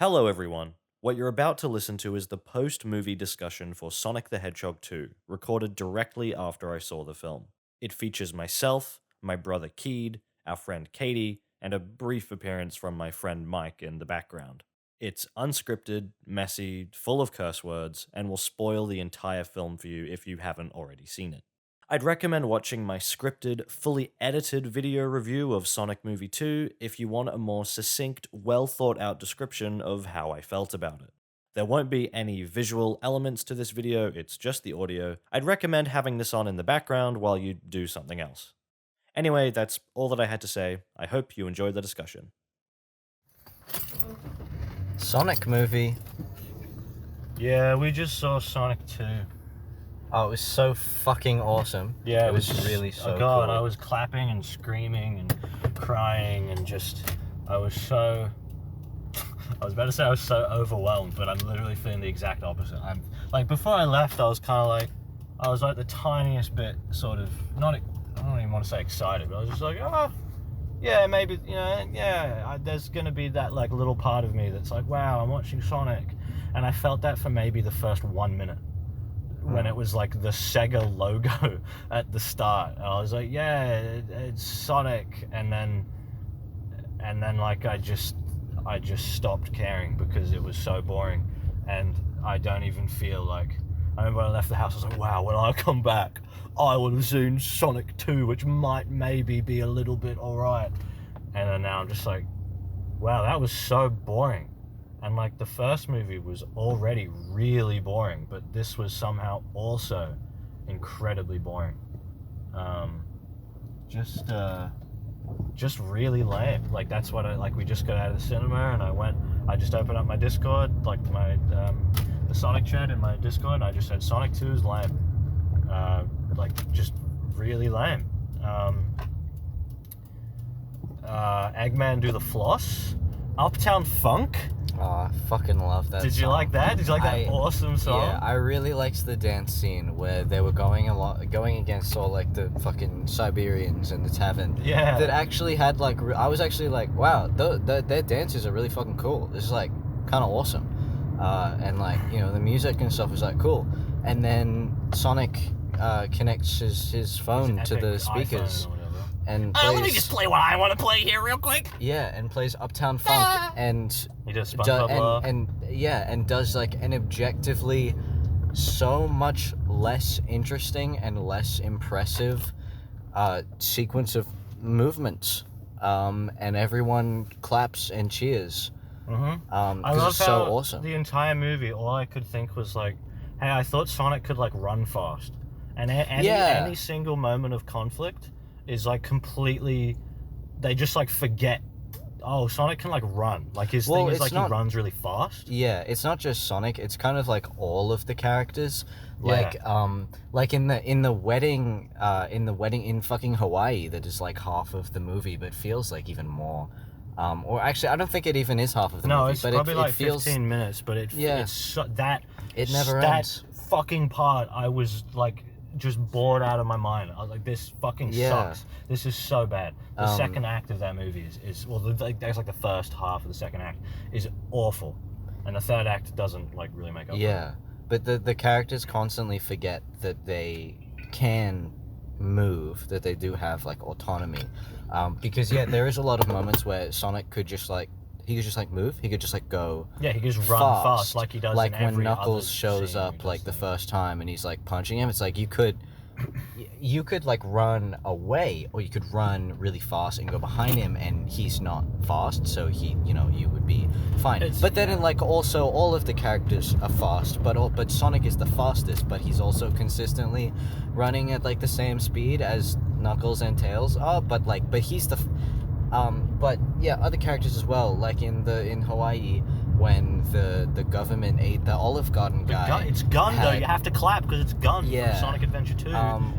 Hello, everyone. What you're about to listen to is the post movie discussion for Sonic the Hedgehog 2, recorded directly after I saw the film. It features myself, my brother Keed, our friend Katie, and a brief appearance from my friend Mike in the background. It's unscripted, messy, full of curse words, and will spoil the entire film for you if you haven't already seen it. I'd recommend watching my scripted, fully edited video review of Sonic Movie 2 if you want a more succinct, well thought out description of how I felt about it. There won't be any visual elements to this video, it's just the audio. I'd recommend having this on in the background while you do something else. Anyway, that's all that I had to say. I hope you enjoyed the discussion. Sonic movie. Yeah, we just saw Sonic 2. Oh, it was so fucking awesome. Yeah, it was really so oh God, cool. I was clapping and screaming and crying and I was so overwhelmed, but I'm literally feeling the exact opposite. I'm like, before I left, I was like the tiniest bit sort of, I don't even want to say excited, but I was just like, oh, yeah, maybe, there's going to be that like little part of me that's like, wow, I'm watching Sonic. And I felt that for maybe the first 1 minute. When it was like the Sega logo at the start, I was like, yeah, it's Sonic, and then like I just stopped caring because it was so boring, and I don't even feel like. I remember when I left the house, I was like, wow, when I come back, I will have seen Sonic 2, which might maybe be a little bit alright, and then now I'm just like, wow, that was so boring. And like the first movie was already really boring, but this was somehow also incredibly boring. Just really lame. Like that's what we just got out of the cinema and I just opened up my Discord, like the Sonic chat in my Discord, and I just said Sonic 2 is lame. Just really lame. Eggman Do the Floss, Uptown Funk. Oh, I fucking love that Did you song. like that? Did you like that awesome song? Yeah, I really liked the dance scene where they were going against all like the fucking Siberians in the tavern. Yeah. That actually had like, I was actually like, wow, their dances are really fucking cool. This is like kind of awesome. And like, the music and stuff was like cool. And then Sonic connects his phone to the speakers. And let me just play what I want to play here real quick. Yeah, and plays Uptown Funk, and he does SpongeBob and does like an objectively so much less interesting and less impressive sequence of movements, and everyone claps and cheers. I love it's how so awesome. The entire movie, all I could think was like, hey, I thought Sonic could like run fast, and any single moment of conflict is like completely, they just like forget, oh, Sonic can like run. Like his thing is like he runs really fast. Yeah, it's not just Sonic, it's kind of like all of the characters. Like like in the wedding in fucking Hawaii, that is like half of the movie but feels like even more. Or actually I don't think it even is half of the movie. No, it's but probably it feels 15 minutes, but it never ends. That fucking part, I was like just bored out of my mind. I was like, this fucking sucks. This is so bad. The second act of that movie is that's like the first half of the second act is awful, and the third act doesn't like really make up for it. But the characters constantly forget that they can move, that they do have like autonomy, because there is a lot of moments where Sonic could just like move. He could just like go. Yeah, he could just run fast like he does. Like in when every Knuckles other shows scene up like the first time and he's like punching him. It's like you could like run away, or you could run really fast and go behind him, and he's not fast, so you would be fine. But then in like also all of the characters are fast, but Sonic is the fastest, but he's also consistently running at like the same speed as Knuckles and Tails are. But he's the but yeah, other characters as well, like in Hawaii when the government ate the Olive Garden guy. It's Gun though. You have to clap because it's Gun from Sonic Adventure 2.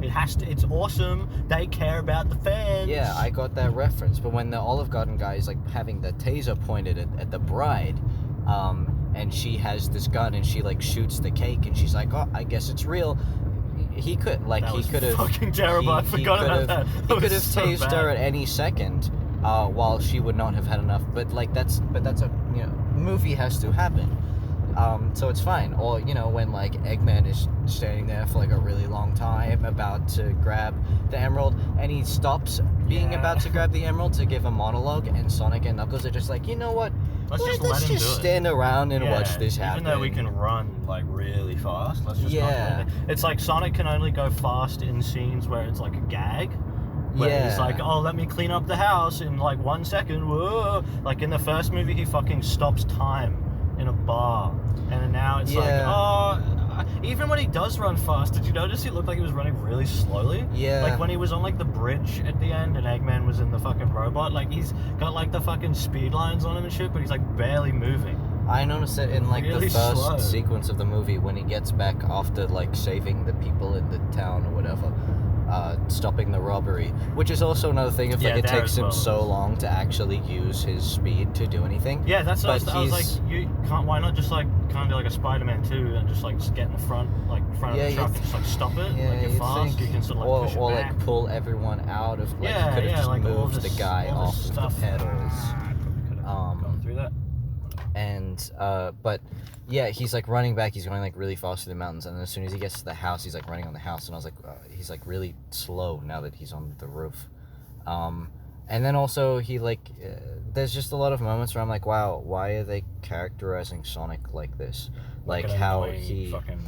It's awesome. They care about the fans. Yeah, I got that reference. But when the Olive Garden guy is like having the taser pointed at the bride, and she has this gun and she like shoots the cake and she's like, oh, I guess it's real. He could have fucking terrible. I forgot about that. He could have tased her at any second, while she would not have had enough. But that's a movie has to happen. So it's fine. Or, you know, when, like, Eggman is standing there for, like, a really long time about to grab the emerald, and he stops being about to grab the emerald to give a monologue, and Sonic and Knuckles are just like, you know what? Let's just let him do it. Stand around and watch this happen. Even though we can run, like, really fast, let's just not let it. It's like Sonic can only go fast in scenes where it's, like, a gag. Where he's like, oh, let me clean up the house in, like, 1 second. Whoa. Like, in the first movie, he fucking stops time in a bar, and now it's like, oh, even when he does run fast, did you notice he looked like he was running really slowly? Yeah. Like when he was on like the bridge at the end and Eggman was in the fucking robot, like he's got like the fucking speed lines on him and shit, but he's like barely moving. I noticed it in like really the first slow sequence of the movie when he gets back after like saving the people in the town or whatever. Stopping the robbery, which is also another thing. If like it takes him so long to actually use his speed to do anything. Yeah, that's what I was like, you can't. Why not just like kind of do like a Spider-Man 2 and just like get in the front, like front of the truck, and just like stop it. Yeah, like you're fast, you can sort of like push it or back. Like pull everyone out of. Like, you could have just like moved the guy off of the pedals. Gone through that. And but yeah, he's like running back. He's going like really fast through the mountains, and as soon as he gets to the house, he's like running on the house. And I was like, he's like really slow now that he's on the roof. And then also he like, there's just a lot of moments where I'm like, wow, why are they characterizing Sonic like this? Like how he fucking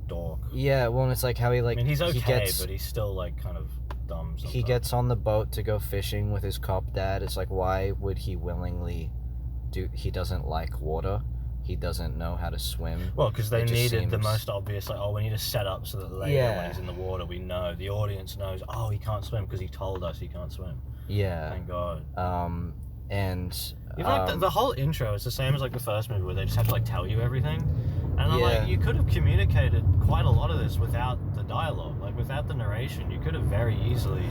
dork. Yeah, well, it's like how he like. I mean, he's okay, but he's still like kind of dumb. Sometimes. He gets on the boat to go fishing with his cop dad. It's like, why would he willingly do? He doesn't like water. He doesn't know how to swim. Well, because they needed the most obvious, like, oh, we need to set up so that later when he's in the water, we know, the audience knows, oh, he can't swim because he told us he can't swim. Yeah. Thank God. And... Even like the whole intro is the same as like the first movie where they just have to like tell you everything. And I'm like, you could have communicated quite a lot of this without the dialogue, like without the narration. You could have very easily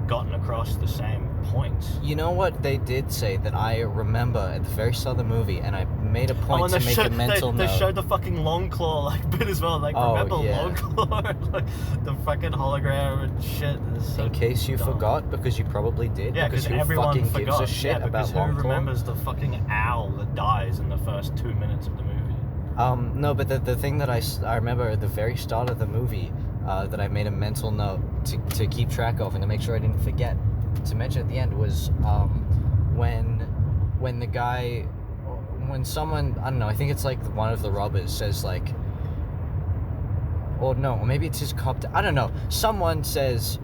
gotten across the same points. You know what they did say that I remember at the very start of the movie, and I made a point to make a mental note. They showed the fucking long claw like bit as well. Like remember long claw, like the fucking hologram and shit. So in case you forgot, because you probably did. Yeah, because everyone fucking forgot. gives a shit about who long claw? remembers the fucking owl that dies in the first 2 minutes of the movie? No, but the thing that I remember at the very start of the movie, that I made a mental note to keep track of and to make sure I didn't forget to mention at the end was when the guy, when someone, I don't know, I think it's like one of the robbers says like, or no, or maybe it's his cop, I don't know, someone says,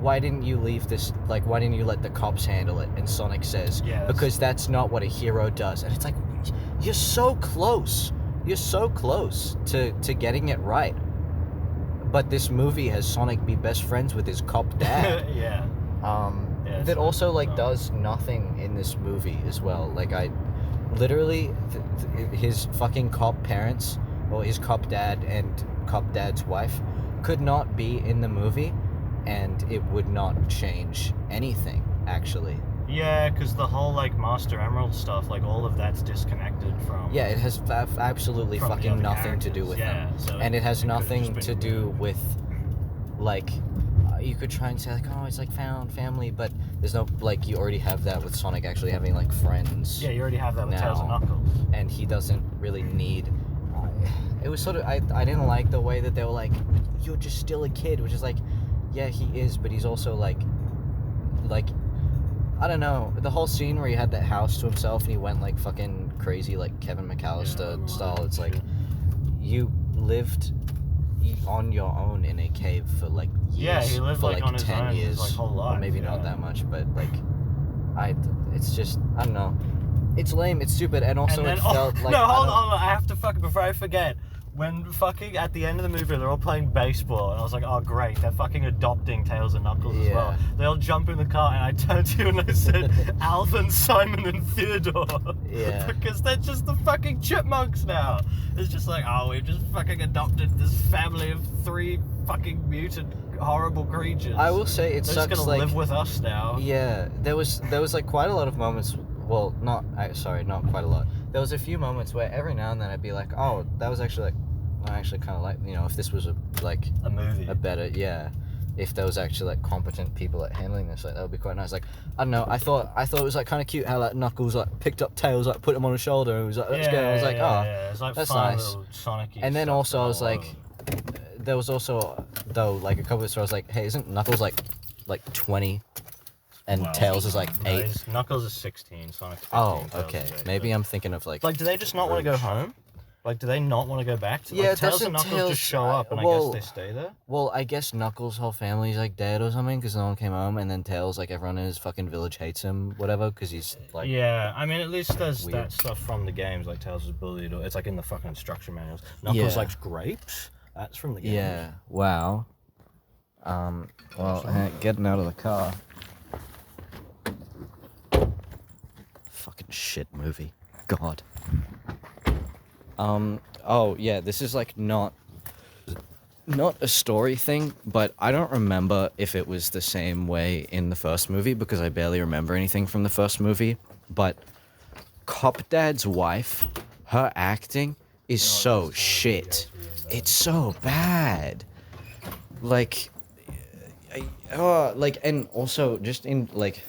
why didn't you leave this, like, why didn't you let the cops handle it? And Sonic says, because that's not what a hero does. And it's like, you're so close to getting it right. But this movie has Sonic be best friends with his cop dad. That also like does nothing in this movie as well. Like I literally his fucking cop parents or his cop dad and cop dad's wife could not be in the movie and it would not change anything actually. Yeah, because the whole like Master Emerald stuff, like all of that's disconnected from. Yeah, it has absolutely fucking nothing to do with them, so and it has nothing to do with, like, you could try and say like, oh, it's like found family, but there's no like you already have that with Sonic actually having like friends. Yeah, you already have that with Tails and Knuckles, and he doesn't really need. It was sort of I didn't like the way that they were like, you're just still a kid, which is like, yeah, he is, but he's also like. I don't know, the whole scene where he had that house to himself and he went like fucking crazy like Kevin McAllister style, it's like you lived on your own in a cave for like years. Yeah, he lived for like on 10 his own years, his like whole life. Or maybe not that much, but like it's just, I don't know. It's lame, it's stupid, and also it felt like... No, hold on, I have to fucking, before I forget, when fucking at the end of the movie they're all playing baseball and I was like, oh great, they're fucking adopting Tails and Knuckles as well. They all jump in the car and I turned to you and I said Alvin, Simon and Theodore. Yeah. Because they're just the fucking chipmunks now. It's just like, oh, we've just fucking adopted this family of 3 fucking mutant horrible creatures. I will say it sucks, they're just gonna live with us now. Yeah, there was like quite a lot of moments, well, not quite a lot. There was a few moments where every now and then I'd be like, oh, that was actually like, I actually kind of like, you know, if this was a movie, a better, if there was actually like competent people at handling this, like that would be quite nice. Like I don't know, I thought it was like kind of cute how like Knuckles like picked up Tails, like put him on his shoulder, and was like, let's go. I was like, it's like that's fun nice. little Sonic-y And then stuff also I was all like, over. there was also though like a couple of stories like, hey, isn't Knuckles like 20, and Well, Tails is like 8? Knuckles is 16, Sonic's 15. Oh, Tails okay. is 8. Maybe I'm thinking of like. Like, do they just not want to go home? Like, do they not want to go back? Yeah, like, Tails doesn't and Knuckles Tails- just show up, and well- I guess they stay there? Well, I guess Knuckles' whole family's like dead or something because no one came home, and then Tails, like everyone in his fucking village hates him, whatever, because he's like. Yeah, I mean, at least there's weird. that stuff from the games, like Tails is bullied, or it's like in the fucking instruction manuals. Knuckles Yeah. likes grapes? That's from the games. Yeah. Wow. Well, getting out of the car. Fucking shit movie. God. Oh yeah, this is like not a story thing, but I don't remember if it was the same way in the first movie because I barely remember anything from the first movie. But Cop Dad's wife, her acting is so shit. It's so bad. Like, and also just in like,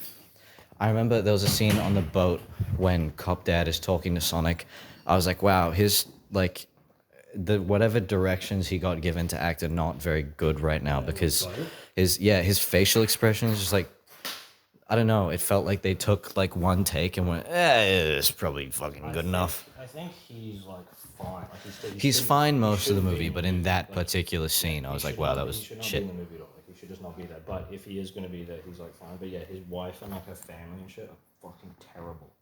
I remember there was a scene on the boat when Cop Dad is talking to Sonic. I was like, wow, his like, the whatever directions he got given to act are not very good right now because his facial expression is just like, I don't know. It felt like they took like one take and went, it's probably fucking good enough. I think he's like fine. Like, He's fine most of the movie, but in that particular scene, I was like, wow, that was he should not shit. be in the movie at all. Like, he should just not be there. But if he is going to be there, he's like fine. But yeah, his wife and like her family and shit are fucking terrible.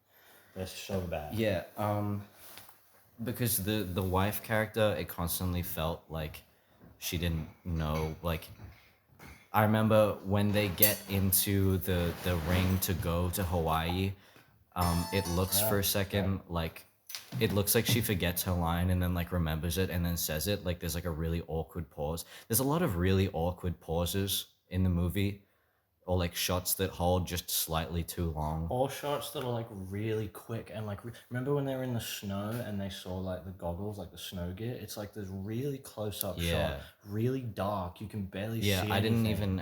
They're so bad. Yeah, because the wife character, it constantly felt like she didn't know, like, I remember when they get into the ring to go to Hawaii, it looks for a second like, it looks like she forgets her line and then like remembers it and then says it, like there's like a really awkward pause. There's a lot of really awkward pauses in the movie, or like shots that hold just slightly too long. All shots that are like really quick and like remember when they were in the snow and they saw like the goggles, like the snow gear? It's like this really close up shot, really dark. You can barely see. I didn't even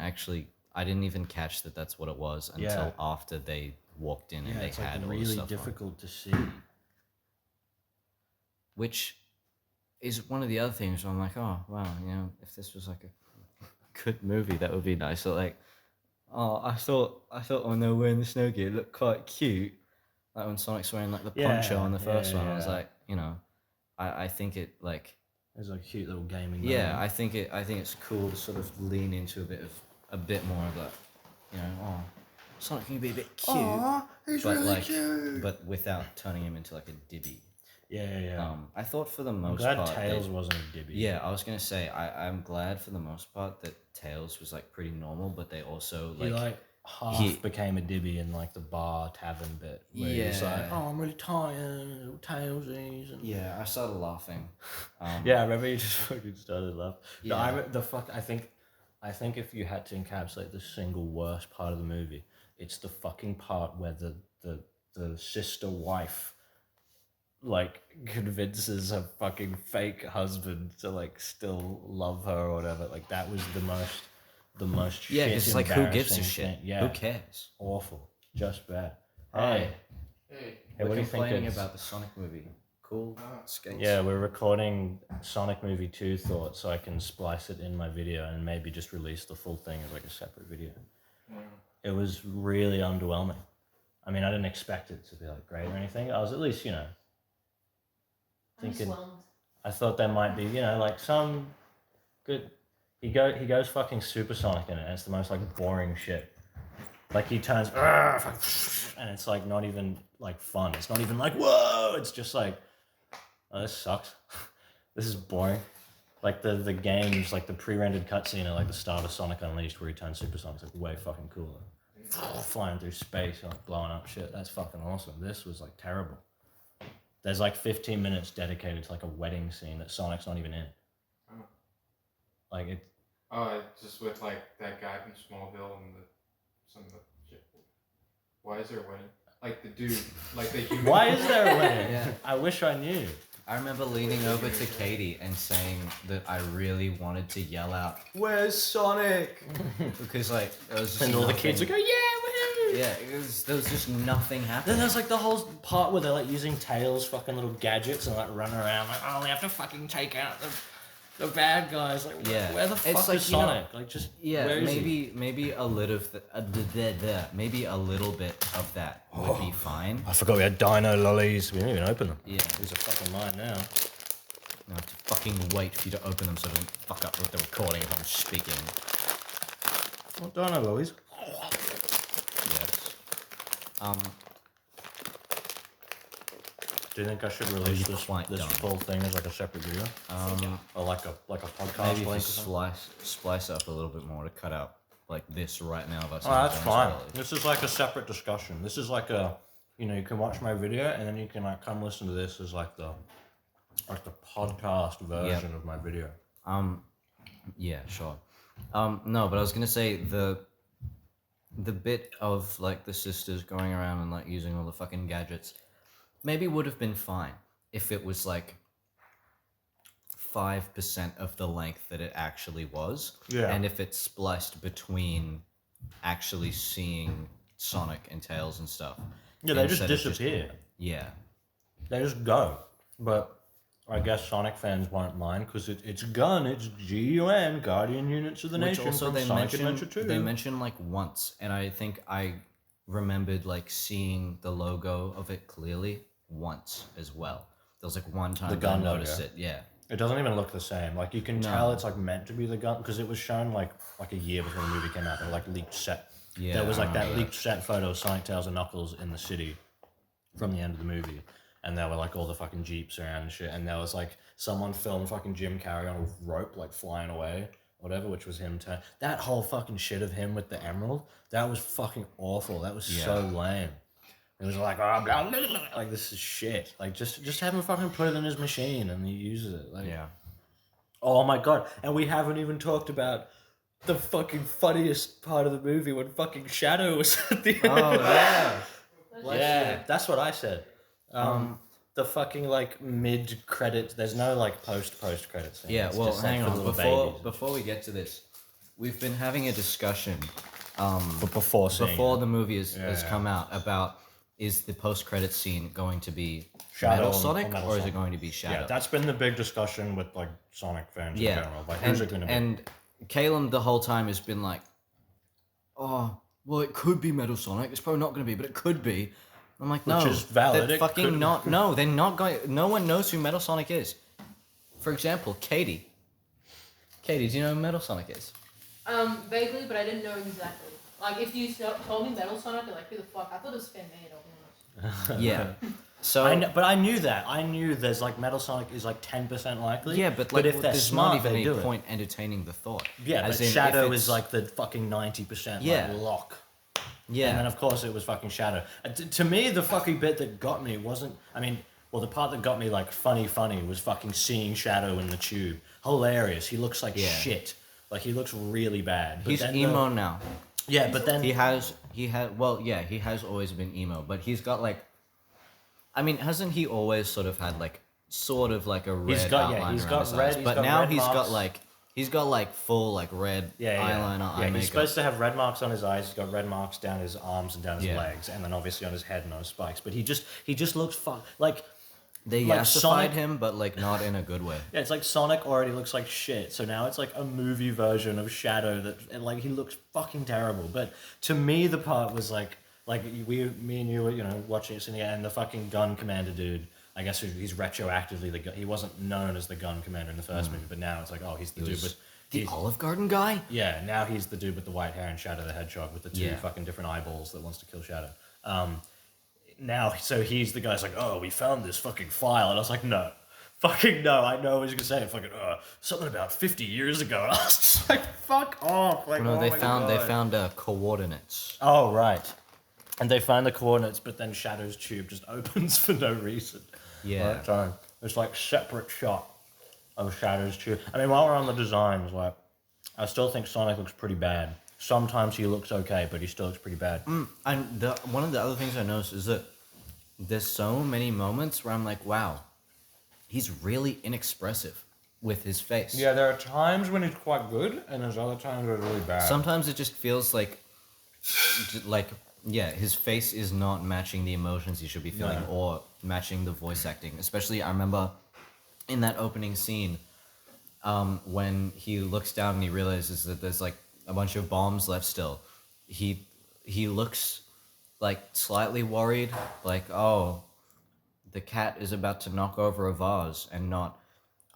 catch that that's what it was until after they walked in and they it's had like all really the stuff difficult to see. Which is one of the other things where I'm like, oh wow, you know, if this was like a good movie, that would be nice. So like, oh, I thought when they were wearing the snow gear, it looked quite cute. Like when Sonic's wearing like the poncho on the first one, I was like, you know, I think it like. There's like a cute little gaming. Yeah, I think it's cool to sort of lean into a bit more of that, you know. Oh, Sonic can be a bit cute, he's but really like, cute. but without turning him into like a dibby. Yeah. I thought for the most I'm glad part, Tails wasn't a dibby. Yeah, I was gonna say I'm glad for the most part that Tails was like pretty normal, but they also like half became a dibby in like the bar tavern bit. Where he was like, oh, I'm really tired, Tailsies. And... Yeah, I started laughing. Yeah, I remember you just fucking started laughing. Yeah. No, I think if you had to encapsulate the single worst part of the movie, it's the fucking part where the sister wife like convinces her fucking fake husband to like still love her or whatever. Like that was the most Yeah, shit, it's like who gives a embarrassing shit? thing. Yeah, Who cares? awful, just bad. Hey, Hey, we're what do you think? complaining about the Sonic movie. Cool skates. Yeah, we're recording Sonic Movie 2 thoughts so I can splice it in my video and maybe just release the full thing as like a separate video. It was really underwhelming. I mean, I didn't expect it to be like great or anything. I was at least, you know, thinking. I thought there might be, you know, like some good. He goes fucking supersonic in it, and it's the most like boring shit. Like he turns, and it's like not even like fun. It's not even like whoa. It's just like, oh, this sucks. This is boring. Like the games, like the pre-rendered cutscene at like the start of Sonic Unleashed where he turns supersonic, it's like way fucking cooler. Flying through space, like blowing up shit. That's fucking awesome. This was like terrible. There's like 15 minutes dedicated to like a wedding scene that Sonic's not even in. Oh. Like it. Oh, just with like that guy from Smallville and some of the shit. Why is there a wedding? Like the dude, like the human. Why is there a wedding? Yeah. I wish I knew. I remember leaning over to Katie and saying that I really wanted to yell out, "Where's Sonic?" Because like it was just And all the nothing- kids would go, yeah, woohoo! Yeah, there was just nothing Then happening. there's like the whole part where they're like using Tails' fucking little gadgets and like running around like, oh, we have to fucking take out the bad guys. Like, Yeah. where the It's fuck like, is you know, Sonic? Like, just Yeah, where is he? maybe a little maybe a little bit of that would be fine. I forgot we had Dino lollies. We didn't even open them. Yeah. These are fucking mine now. I have to fucking wait for you to open them so I don't fuck up with the recording if I'm speaking. What Dino lollies? Yes. Do you think I should release you're this quite done. full thing as like a separate video? Or like a podcast Maybe if you link or something? splice up a little bit more to cut out like this right now. Oh, that's fine. This is like a separate discussion. This is like a, you know, you can watch my video and then you can like come listen to this as like the podcast version of my video. Yeah, sure. No, but I was gonna say the bit of like the sisters going around and like using all the fucking gadgets maybe would have been fine if it was like 5% of the length that it actually was. Yeah. And if it's spliced between actually seeing Sonic and Tails and stuff. Yeah, they just instead of disappear. Yeah. They just go. But I guess Sonic fans won't mind because it's GUN, it's GUN, Guardian Units of the Which Nation also from they Sonic Adventure 2. they mentioned like once, and I think I remembered like seeing the logo of it clearly once as well. There was like one time The that I gun noticed logo. it. Yeah. It doesn't even look the same. Like you can tell it's like meant to be the gun because it was shown like a year before the movie came out. They like leaked set. Yeah, There was I like that remember leaked set photo of Sonic, Tails, and Knuckles in the city from the end of the movie, and there were like all the fucking jeeps around and shit. And there was like someone filmed fucking Jim Carrey on a rope like flying away, whatever, which was him. That whole fucking shit of him with the emerald, that was fucking awful. That was so lame. It was like, oh, blah, blah, blah. Like this is shit. Like just have him fucking put it in his machine and he uses it. Like, Yeah. oh my god! And we haven't even talked about the fucking funniest part of the movie when fucking Shadow was at the end. Oh yeah. Yeah, that's what I said. The fucking like mid credits. There's no like post credits thing. Yeah. It's Well, just, like, hang for on. little babies. Before we get to this, we've been having a discussion But before seeing before it. the movie has Yeah. come out about is the post-credit scene going to be Shadow Metal or Sonic Metal or is Sonic. it going to be Shadow? Yeah, that's been the big discussion with like Sonic fans in general. Like, who's it going to be? And Caleb the whole time has been like, oh, well, it could be Metal Sonic. It's probably not going to be, but it could be. I'm like, no, is valid. They're It fucking could- not. No, they're not going. No one knows who Metal Sonic is. For example, Katie. Katie, do you know who Metal Sonic is? Vaguely, but I didn't know exactly. Like, if you told me Metal Sonic, I'd be like, who the fuck? I thought it was fan-made, I'll be honest. Yeah. So but I knew that. I knew there's like Metal Sonic is like 10% likely. yeah, but like, if they're there's smart, not even they any do it. point entertaining the thought. Yeah, As but in, if Shadow it's- is like the fucking 90% Yeah. like lock. Yeah. And then of course it was fucking Shadow. To me, the fucking bit that got me wasn't. I mean, well, the part that got me like funny was fucking seeing Shadow in the tube. Hilarious. He looks like Yeah. shit. Like he looks really bad. But He's then emo now. Yeah, but then He has always been emo, but he's got like, I mean, hasn't he always sort of had like, a red He's got- yeah, outline he's around got his red- eyes, he's but got now red marks. he's got like full like red eyeliner, eye Yeah, makeup. he's supposed to have red marks on his eyes. He's got red marks down his arms and down his Yeah. legs, and then obviously on his head and on his spikes. But he just looks like. They like yassified Sonic- him, but like not in a good way. Yeah, it's like Sonic already looks like shit, so now it's like a movie version of Shadow that, and like he looks fucking terrible. But to me, the part was like me and you were, you know, watching it, and the fucking gun commander dude. I guess he's retroactively he wasn't known as the gun commander in the first movie, but now it's like, oh, he's the dude with The Olive Garden guy. yeah. Now he's the dude with the white hair and Shadow the Hedgehog with the two Yeah. fucking different eyeballs that wants to kill Shadow. Now, so he's the guy's like, oh, we found this fucking file. And I was like, no. Fucking no. I know what he's going to say. Fucking, something about 50 years ago. And I was just like, fuck off. Like, No, oh they my found God. coordinates. Oh, right. And they find the coordinates, but then Shadow's tube just opens for no reason. Yeah. Right, so it's like separate shot of Shadow's tube. I mean, while we're on the designs, like, I still think Sonic looks pretty bad. Sometimes he looks okay, but he still looks pretty bad. And one of the other things I noticed is that there's so many moments where I'm like, wow, he's really inexpressive with his face. Yeah, there are times when he's quite good, and there's other times where it's really bad. Sometimes it just feels like yeah, his face is not matching the emotions he should be feeling or matching the voice acting. Especially, I remember in that opening scene, when he looks down and he realizes that there's like a bunch of bombs left still. He looks like slightly worried, like, oh, the cat is about to knock over a vase and not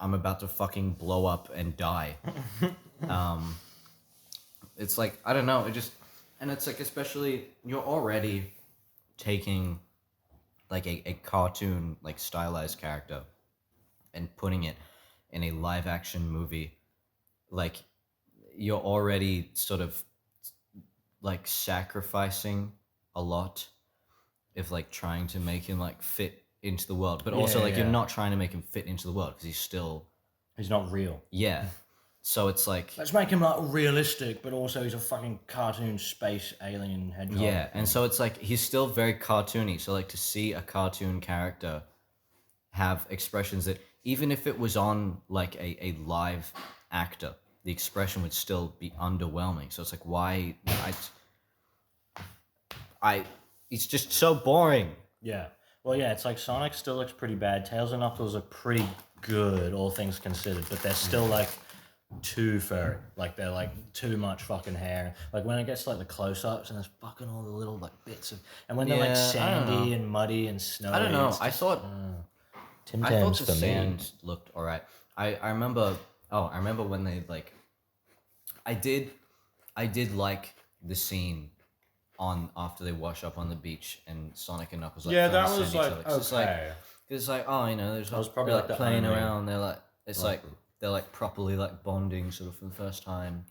I'm about to fucking blow up and die. It's like, I don't know, and it's like, especially, you're already taking like a cartoon, like stylized character and putting it in a live action movie. Like, you're already sort of like sacrificing a lot if like trying to make him like fit into the world, but also like you're not trying to make him fit into the world because he's not real. Yeah. So it's like, Let's make him like realistic, but also he's a fucking cartoon space alien hedgehog. yeah, and so it's like he's still very cartoony. So like to see a cartoon character have expressions that even if it was on like a live actor, the expression would still be underwhelming. So it's like, why it's just so boring. Yeah. Well, yeah, it's like Sonic still looks pretty bad. Tails and Knuckles are pretty good, all things considered, but they're still like too furry. Like they're like too much fucking hair. Like when it gets to like the close-ups and there's fucking all the little like bits of, and when they're like sandy and muddy and snowy. I don't know. Just, I thought Tim I Tams thought for the me. sand looked alright. I remember. Oh, I remember when they like. I did like the scene on after they wash up on the beach and Sonic and Knuckles like Yeah, trying that to was send each like other. 'Cause okay. It's like, oh, you know, there's was probably they're, like the playing only- around. They're like, it's like they're like properly like bonding sort of for the first time.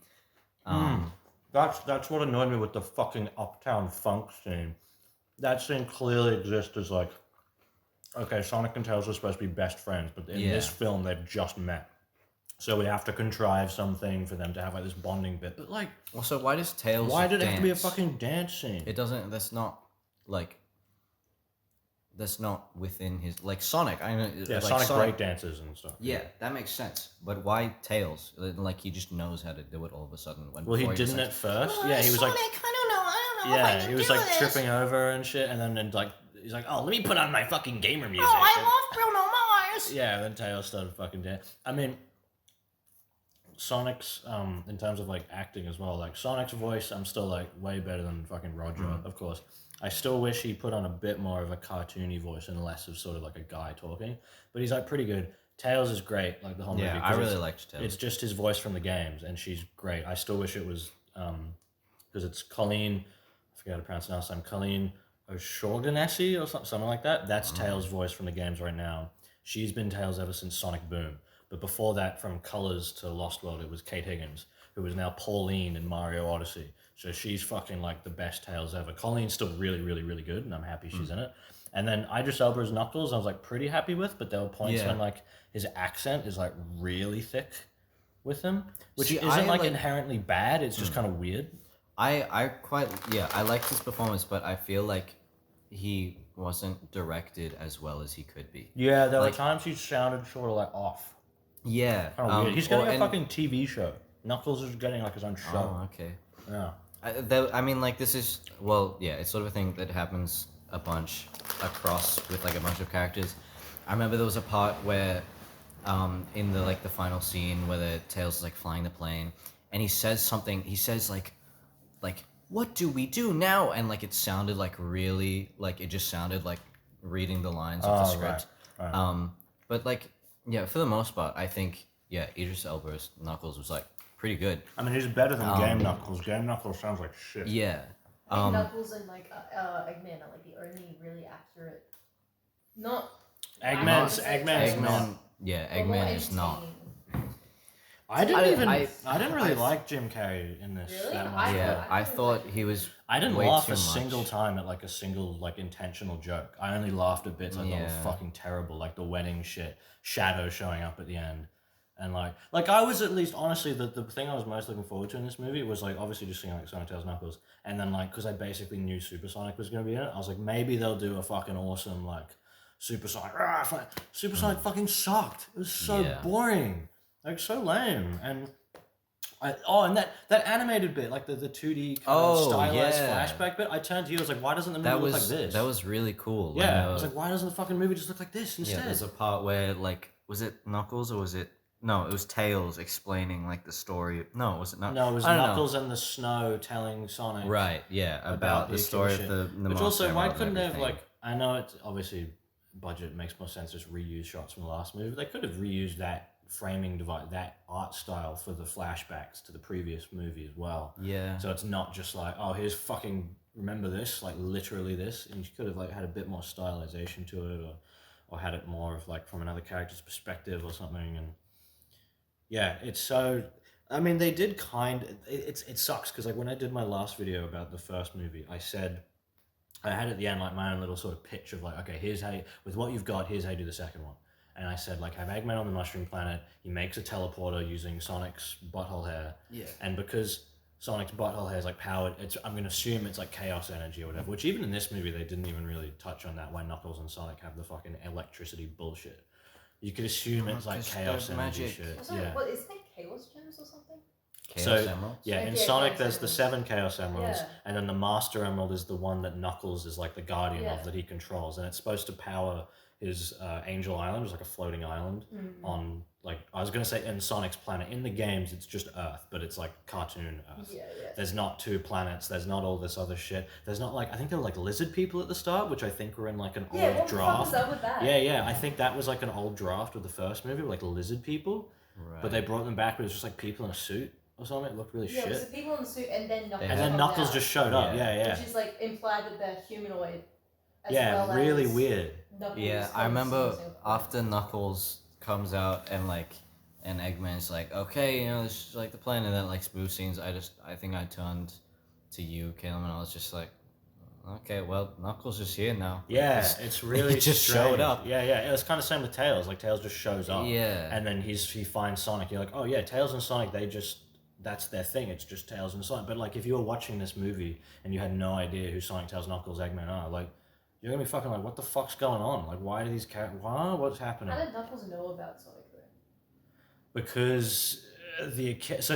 That's what annoyed me with the fucking Uptown Funk scene. That scene clearly exists as like, okay, Sonic and Tails are supposed to be best friends, but in this film they've just met. So we have to contrive something for them to have like this bonding bit. But like, Also, why does Tails? why did it have to be a dance? fucking dance scene? It doesn't. That's not like. That's not within his like Sonic. I know. Yeah, like, Sonic break dances and stuff. Yeah, that makes sense. But why Tails? Like he just knows how to do it all of a sudden. Well, he before was didn't like, at first. "Oh, Yeah, he was Sonic, like, I don't know. yeah, he was like tripping over and shit, and then like he's like, oh, let me put on my fucking gamer music. Oh, I love Bruno Mars. Yeah, and then Tails started fucking dance. I mean, Sonic's in terms of like acting as well, like Sonic's voice, I'm still like way better than fucking Roger, of course. I still wish he put on a bit more of a cartoony voice and less of sort of like a guy talking, but he's like pretty good. Tails is great, like the whole movie. Yeah, 'cause I really it's- liked Tails. It's just his voice from the games, and she's great. I still wish it was because it's Colleen. I forget how to pronounce it last time. Colleen O'Shaughnessy or something like that. That's Tails' voice from the games right now. She's been Tails ever since Sonic Boom. But before that, from Colors to Lost World, it was Kate Higgins, who is now Pauline in Mario Odyssey. So she's fucking like the best Tails ever. Colleen's still really, really, really good, and I'm happy she's in it. And then Idris Elba's Knuckles, I was like pretty happy with, but there were points when like his accent is like really thick with him, which See, isn't I like like- inherently bad. It's just kind of weird. I liked his performance, but I feel like he wasn't directed as well as he could be. Yeah, there Like- were times he sounded sort of like off. Yeah. Kind of weird. He's getting a and- fucking TV show. Knuckles is getting like his own show. Oh, okay. Yeah. I mean, like, this is, well, yeah, it's sort of a thing that happens a bunch across with, like, a bunch of characters. I remember there was a part where, in the, like, the final scene where the Tails is, like, flying the plane, and he says something, like, what do we do now? And, like, it sounded, like, really, like, it just sounded like reading the lines of the script. right. But, like, yeah, for the most part, I think, yeah, Idris Elba's Knuckles was, like, pretty good. I mean, he's better than Game Knuckles. Game Knuckles sounds like shit. Yeah. I think Knuckles and like Eggman are like the only really accurate. Not. Eggman's Eggman, not. yeah, but more Eggman is not. entertaining. I didn't really I- like Jim Carrey in this Really? that much. I- Yeah, I thought he was. I didn't way laugh too a much. single time at like a single like intentional joke. I only laughed at bits I thought were Yeah. fucking terrible, like the wedding shit, Shadow showing up at the end, and like I was at least honestly the thing I was most looking forward to in this movie was like obviously just seeing like Sonic Tails Knuckles, and then like because I basically knew Super Sonic was gonna be in it, I was like maybe they'll do a fucking awesome like Super Sonic. Super Sonic fucking sucked. It was so Yeah. boring, like so lame. And and that animated bit, like the 2D kind of stylized flashback bit. I turned to you, I was like, why doesn't the movie look like this? That was really cool. Yeah, I was like, why doesn't the fucking movie just look like this instead? Yeah, there's a part where like, was it Knuckles or was it? No, it was Tails explaining like the story. No, was it not? No, it was I don't Knuckles and the Snow telling Sonic. Right. Yeah, about the story of the Which Monster also, why Emerald and couldn't they have everything. like? I know it's obviously budget makes more sense just reuse shots from the last movie. They could have reused that framing device, that art style for the flashbacks to the previous movie as well. Yeah. So it's not just like, oh, here's fucking remember this, like literally this, and you could have like had a bit more stylization to it, or had it more of like from another character's perspective or something. And yeah, it's so. I mean, they did it sucks because like when I did my last video about the first movie, I said I had at the end like my own little sort of pitch of like, okay, here's how with what you've got, here's how you do the second one. And I said like, have Eggman on the Mushroom Planet. He makes a teleporter using Sonic's butthole hair. Yeah. And because Sonic's butthole hair is like powered, I'm gonna assume it's like chaos energy or whatever. Which even in this movie they didn't even really touch on that. Why Knuckles and Sonic have the fucking electricity bullshit. You could assume it's like chaos energy magic. shit. Yeah. What is that? Chaos gems or something? Chaos Emeralds? Yeah, in Yeah, Sonic Chaos there's the Emeralds. 7 Chaos Emeralds, Yeah. and then the Master Emerald is the one that Knuckles is like the guardian Yeah. of, that he controls, and it's supposed to power his Angel Island, which is like a floating island on, like, I was going to say in Sonic's planet. In the games it's just Earth, but it's like cartoon Earth. Yeah. There's not 2 planets, there's not all this other shit. There's not like, I think there were like lizard people at the start, which I think were in like an Yeah, old what the fuck draft. was up with that? Yeah, I think that was like an old draft of the first movie, like lizard people. Right. But they brought them back, but it was just like people in a suit or something. It looked really Yeah, it was shit. the people in the suit, and then Knuckles. And then comes Knuckles out, just showed up. Yeah. which is like implied that they're humanoid. As Yeah, well really as weird. Knuckles Yeah, I comes remember in Singapore. after Knuckles comes out and like, and Eggman's like, okay, you know, this is like the plan, and then like spoof scenes. I think I turned to you, Caleb, and I was just like, okay, well, Knuckles is here now. Yeah, it's really he just strange. showed up. Yeah, it was kind of same with Tails. Like Tails just shows up. Yeah. And then he finds Sonic. You're like, oh yeah, Tails and Sonic. That's their thing. It's just Tails and Sonic. But like, if you were watching this movie and you had no idea who Sonic, Tails, Knuckles, Eggman are, like, you're gonna be fucking like, what the fuck's going on? Like, why do these characters? What's happening? How did Knuckles know about Sonic though? Because this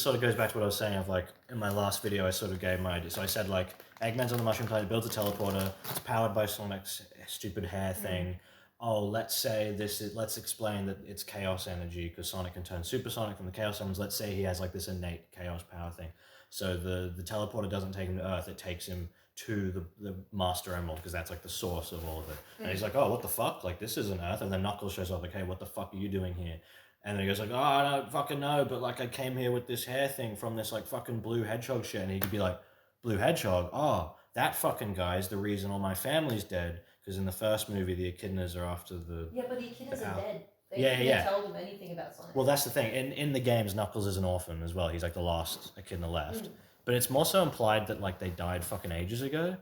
sort of goes back to what I was saying of like in my last video I sort of gave my idea. So I said like Eggman's on the Mushroom Planet, builds a teleporter, it's powered by Sonic's stupid hair thing. Oh, let's explain that it's chaos energy because Sonic can turn Super Sonic from the Chaos Emeralds. Let's say he has like this innate chaos power thing. So the teleporter doesn't take him to Earth, it takes him to the Master Emerald because that's like the source of all of it. And he's like, oh, what the fuck? Like, this isn't Earth. And then Knuckles shows up like, hey, what the fuck are you doing here? And then he goes like, oh, I don't fucking know, but like I came here with this hair thing from this like fucking blue hedgehog shit. And he could be like, blue hedgehog? Oh, that fucking guy is the reason all my family's dead. Because in the first movie, the echidnas are after the... Yeah, but the echidnas are dead. They Yeah, didn't yeah. tell them anything about Sonic. Well, that's the thing. In the games, Knuckles is an orphan as well. He's like the last echidna left. But it's more so implied that like they died fucking ages ago,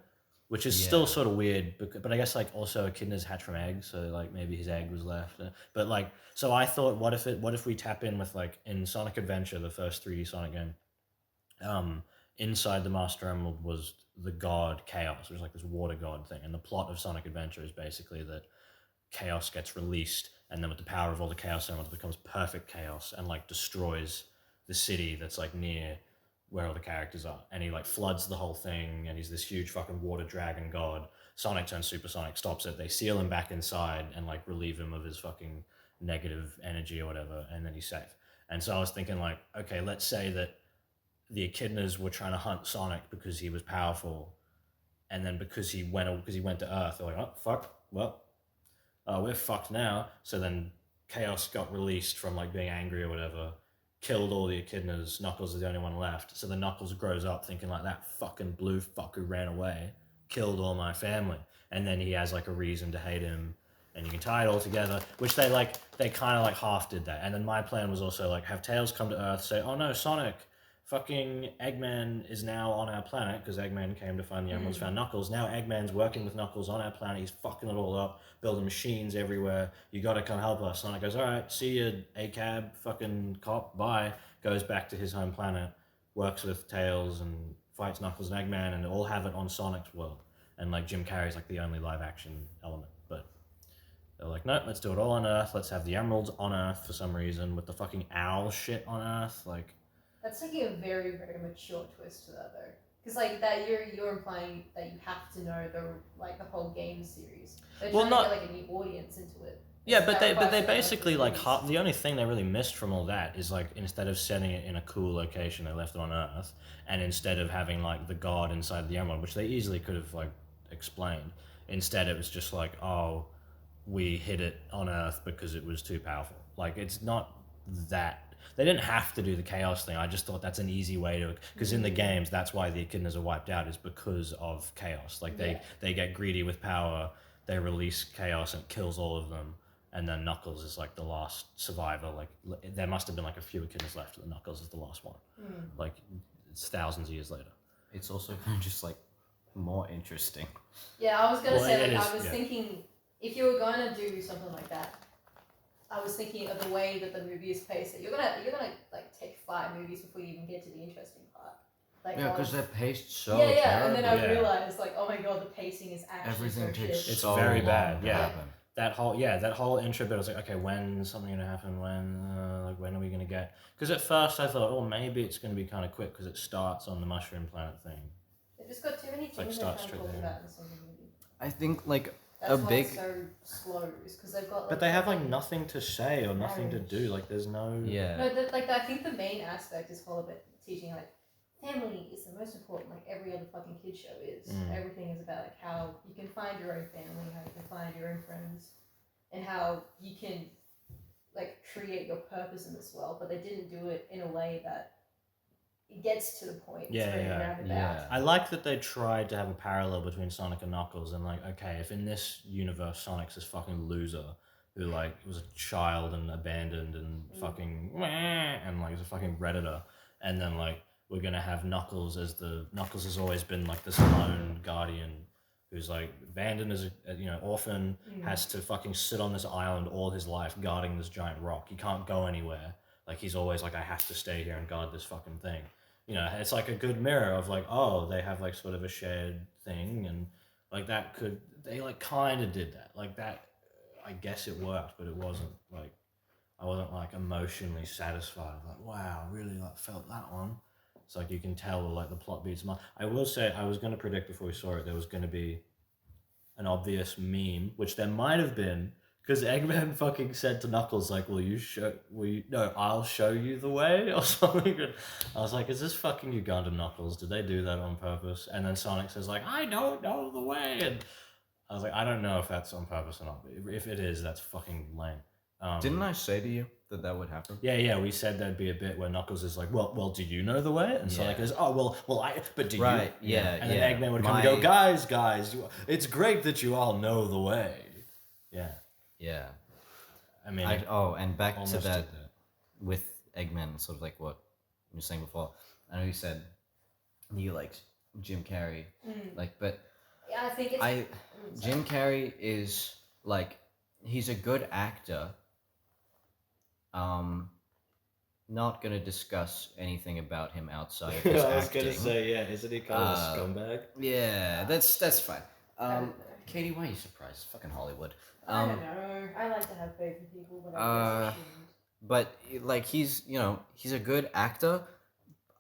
which is still sort of weird. But I guess like also echidnas hatch from eggs, so like maybe his egg was left. But like, so I thought, what if we tap in with like in Sonic Adventure, the first 3D Sonic game, inside the Master Emerald was the god Chaos, which is like this water god thing. And the plot of Sonic Adventure is basically that Chaos gets released, and then with the power of all the Chaos Emeralds, it becomes perfect chaos and like destroys the city that's like near where all the characters are. And he like floods the whole thing, and he's this huge fucking water dragon god. Sonic turns Super Sonic, stops it. They seal him back inside and like relieve him of his fucking negative energy or whatever, and then he's safe. And so I was thinking like, okay, let's say that the echidnas were trying to hunt Sonic because he was powerful, and then because he went to Earth, they're like, oh fuck, well, we're fucked now. So then Chaos got released from like being angry or whatever, killed all the echidnas. Knuckles is the only one left. So then Knuckles grows up thinking like, that fucking blue fuck who ran away killed all my family, and then he has like a reason to hate him. And you can tie it all together, which they kind of like half did that. And then my plan was also like have Tails come to Earth, say, oh no, Sonic, fucking Eggman is now on our planet because Eggman came to find the emeralds, found Knuckles. Now Eggman's working with Knuckles on our planet. He's fucking it all up, building machines everywhere. You gotta come help us. Sonic goes, all right, see you, ACAB, fucking cop, bye. Goes back to his home planet, works with Tails and fights Knuckles and Eggman, and they all have it on Sonic's world. And like Jim Carrey's like the only live action element. But They're like, no, let's do it all on Earth. Let's have the emeralds on Earth for some reason with the fucking owl shit on Earth. Like, That's taking a very, very mature twist to that though. Because like that, you're implying that you have to know the whole game series. They're Well, trying not- to get like a new audience into it. yeah, but That they requires basically like movies. the only thing they really missed from all that is like instead of setting it in a cool location, they left it on Earth, and instead of having like the god inside the emerald, which they easily could have like explained, instead it was just like, oh, we hid it on Earth because it was too powerful. Like, it's not that. They didn't have to do the chaos thing. I just thought that's an easy way to, because in the games, that's why the echidnas are wiped out, is because of chaos. Like, they get greedy with power, they release chaos and it kills all of them, and then Knuckles is like the last survivor. Like, there must have been like a few echidnas left, and Knuckles is the last one. Like, it's thousands of years later. It's also kind of just like more interesting. Yeah, I was gonna Well, say it like is, I was yeah. thinking if you were gonna do something like that, I was thinking of the way that the movie is paced. That you're gonna like take 5 movies before you even get to the interesting part. Like, Yeah, because they're paced so yeah, terribly. and then I Yeah. realized like, oh my god, the pacing is actually Everything so takes shit. It's so very long bad, to yeah. happen. That whole intro bit, I was like, okay, when's something gonna happen? When are we gonna get? Because at first I thought, oh, maybe it's gonna be kind of quick because it starts on the mushroom planet thing. It just got too many like things starts they're trying straight to talk there. about in the Sonic movie. I think like That's a why big it's so slow. Is because they've got. Like, But they have like fucking- nothing to say or nothing to do. Like, there's no. yeah. No, I think the main aspect is whole about teaching like family is the most important. Like every other fucking kid show is. Everything is about like how you can find your own family, how you can find your own friends, and how you can like create your purpose in this world. But they didn't do it in a way that it gets to the point. Yeah, it's very yeah, roundabout. yeah. I like that they tried to have a parallel between Sonic and Knuckles, and like, okay, if in this universe Sonic's this fucking loser who like was a child and abandoned and fucking and like is a fucking redditor, and then like we're gonna have Knuckles as Knuckles has always been like this lone guardian who's like abandoned as a orphan, has to fucking sit on this island all his life guarding this giant rock. He can't go anywhere. Like, he's always like, I have to stay here and guard this fucking thing. It's like a good mirror of like, oh, they have like sort of a shared thing, and like they like kind of did that. Like, that, I guess it worked, but it wasn't like, I wasn't like emotionally satisfied. Like, wow, I really like felt that one. It's like you can tell like the plot beats. I will say, I was going to predict before we saw it there was going to be an obvious meme, which there might have been, because Eggman fucking said to Knuckles like, I'll show you the way or something. And I was like, is this fucking Uganda Knuckles? Did they do that on purpose? And then Sonic says like, I don't know the way, and I was like, I don't know if that's on purpose or not. But if it is, that's fucking lame. Didn't I say to you that would happen? Yeah, we said there'd be a bit where Knuckles is like, well, do you know the way? And Sonic goes, oh, but do you? Right, yeah, And then yeah. Eggman would come and go, guys, it's great that you all know the way. Yeah. Yeah. I mean, and back to almost that did that. with Eggman, sort of like what you were saying before. I know you said you liked Jim Carrey, like, but Yeah, I think it's. Jim Carrey is like, he's a good actor. Not gonna discuss anything about him outside of his acting. yeah, isn't he kind of a scumbag? Yeah, that's fine. Katie, why are you surprised? It's fucking Hollywood. I don't know. I like to have faith in people, but I guess I shouldn't. But like, he's a good actor.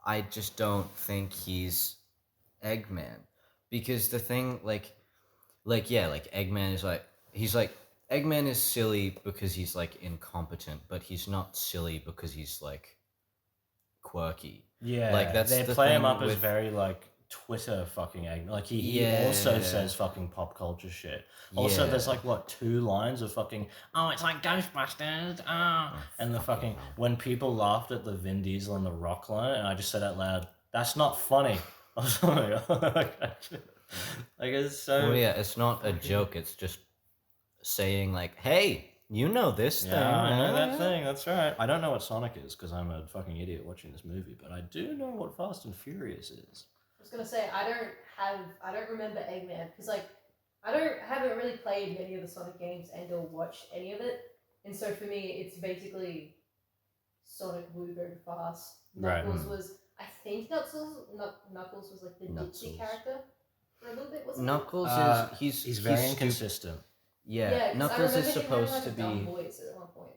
I just don't think he's Eggman, because the thing Eggman is like, Eggman is silly because he's like incompetent, but he's not silly because he's like quirky. Yeah, Like, that's they the play him thing up as with- very like Twitter fucking egg. Like he Yeah. also says fucking pop culture shit. Also, Yeah. there's like 2 lines of fucking it's like Ghostbusters. And the fucking when people laughed at the Vin Diesel and the Rock line, and I just said out loud, "That's not funny." I was like, it's so. Well, yeah, it's not a joke. It's just saying like, "Hey, you know this thing." Yeah, I know that right? thing. That's right. I don't know what Sonic is because I'm a fucking idiot watching this movie, but I do know what Fast and Furious is. I was gonna say I don't remember Eggman because like I haven't really played many of the Sonic games and or watched any of it, and so for me it's basically Sonic Blue go fast. Right. Knuckles was I think Knuckles was like the ditzy Knuckles. character for a little bit, wasn't Knuckles Uh, is He's very stupid. inconsistent. Yeah, 'cause I Knuckles remember is him having, supposed like, to a dumb be. voice at one point.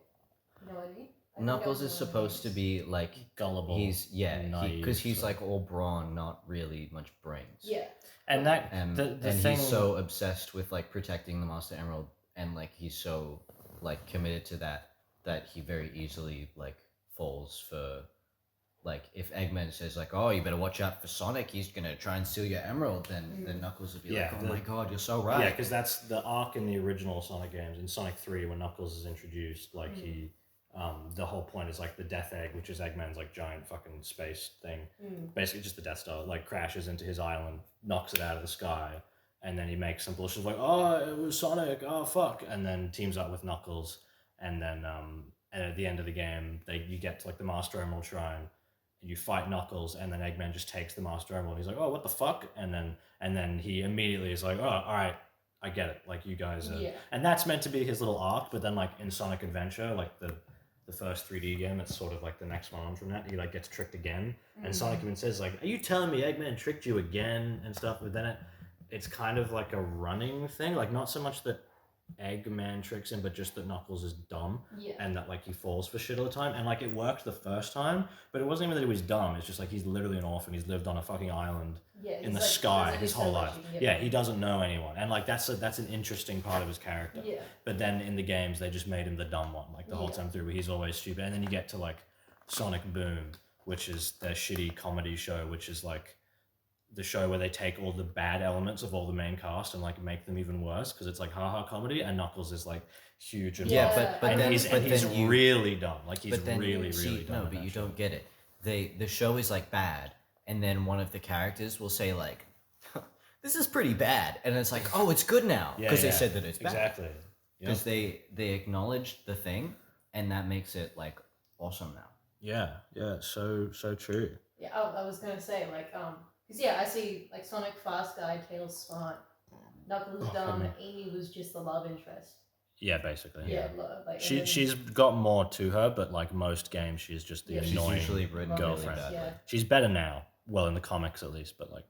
You know what I mean? I think that Knuckles was is one of the supposed to names. be like Gullible. he's and naive, because he's so- like all brawn, not really much brains. Yeah. And that And the and thing. he's so obsessed with like protecting the Master Emerald, and like he's so like committed to that he very easily like falls for. Like if Eggman says like, "Oh, you better watch out for Sonic. He's gonna try and steal your emerald," then Knuckles would be Yeah, like, "Oh my god, you're so right." Yeah, because that's the arc in the original Sonic games. In Sonic 3, when Knuckles is introduced, like he, the whole point is like the Death Egg, which is Eggman's like giant fucking space thing, basically just the Death Star, like crashes into his island, knocks it out of the sky, and then he makes some bullshit like, "Oh, it was Sonic, oh fuck," and then teams up with Knuckles, and then and at the end of the game, you get to like the Master Emerald Shrine. You fight Knuckles, and then Eggman just takes the Master Emerald. He's like, "Oh, what the fuck?" And then he immediately is like, "Oh, all right, I get it. Like you guys." Yeah. And that's meant to be his little arc. But then, like in Sonic Adventure, like the first 3D game, it's sort of like the next one on from that. He like gets tricked again, and Sonic even says like, "Are you telling me Eggman tricked you again?" and stuff. But then it's kind of like a running thing. Like not so much that Eggman tricks him, but just that Knuckles is dumb and that like he falls for shit all the time. And like it worked the first time, but it wasn't even that he was dumb. It's just like he's literally an orphan. He's lived on a fucking island in the sky his whole life. Yeah, he doesn't know anyone, and like that's an interesting part of his character. Yeah. But then in the games, they just made him the dumb one, like the whole time through. Where he's always stupid, and then you get to like Sonic Boom, which is their shitty comedy show, which is like the show where they take all the bad elements of all the main cast and like make them even worse because it's like haha comedy, and Knuckles is like huge and Yeah, but and then he's you really dumb. Like he's but then really see, dumb. no, but you don't get it. The show is like bad, and then one of the characters will say like, "This is pretty bad," and it's like, "Oh, it's good now," because they said that it's bad. Exactly. Because they acknowledged the thing, and that makes it like awesome now. Yeah, so true. Yeah, I was gonna say like because I see like Sonic fast guy, Tails smart, Knuckles dumb, Amy was just the love interest. Yeah, basically. Yeah, like She's got more to her, but like most games, she's just the She's annoying usually written girlfriend. really badly. She's better now. Well, in the comics at least, but like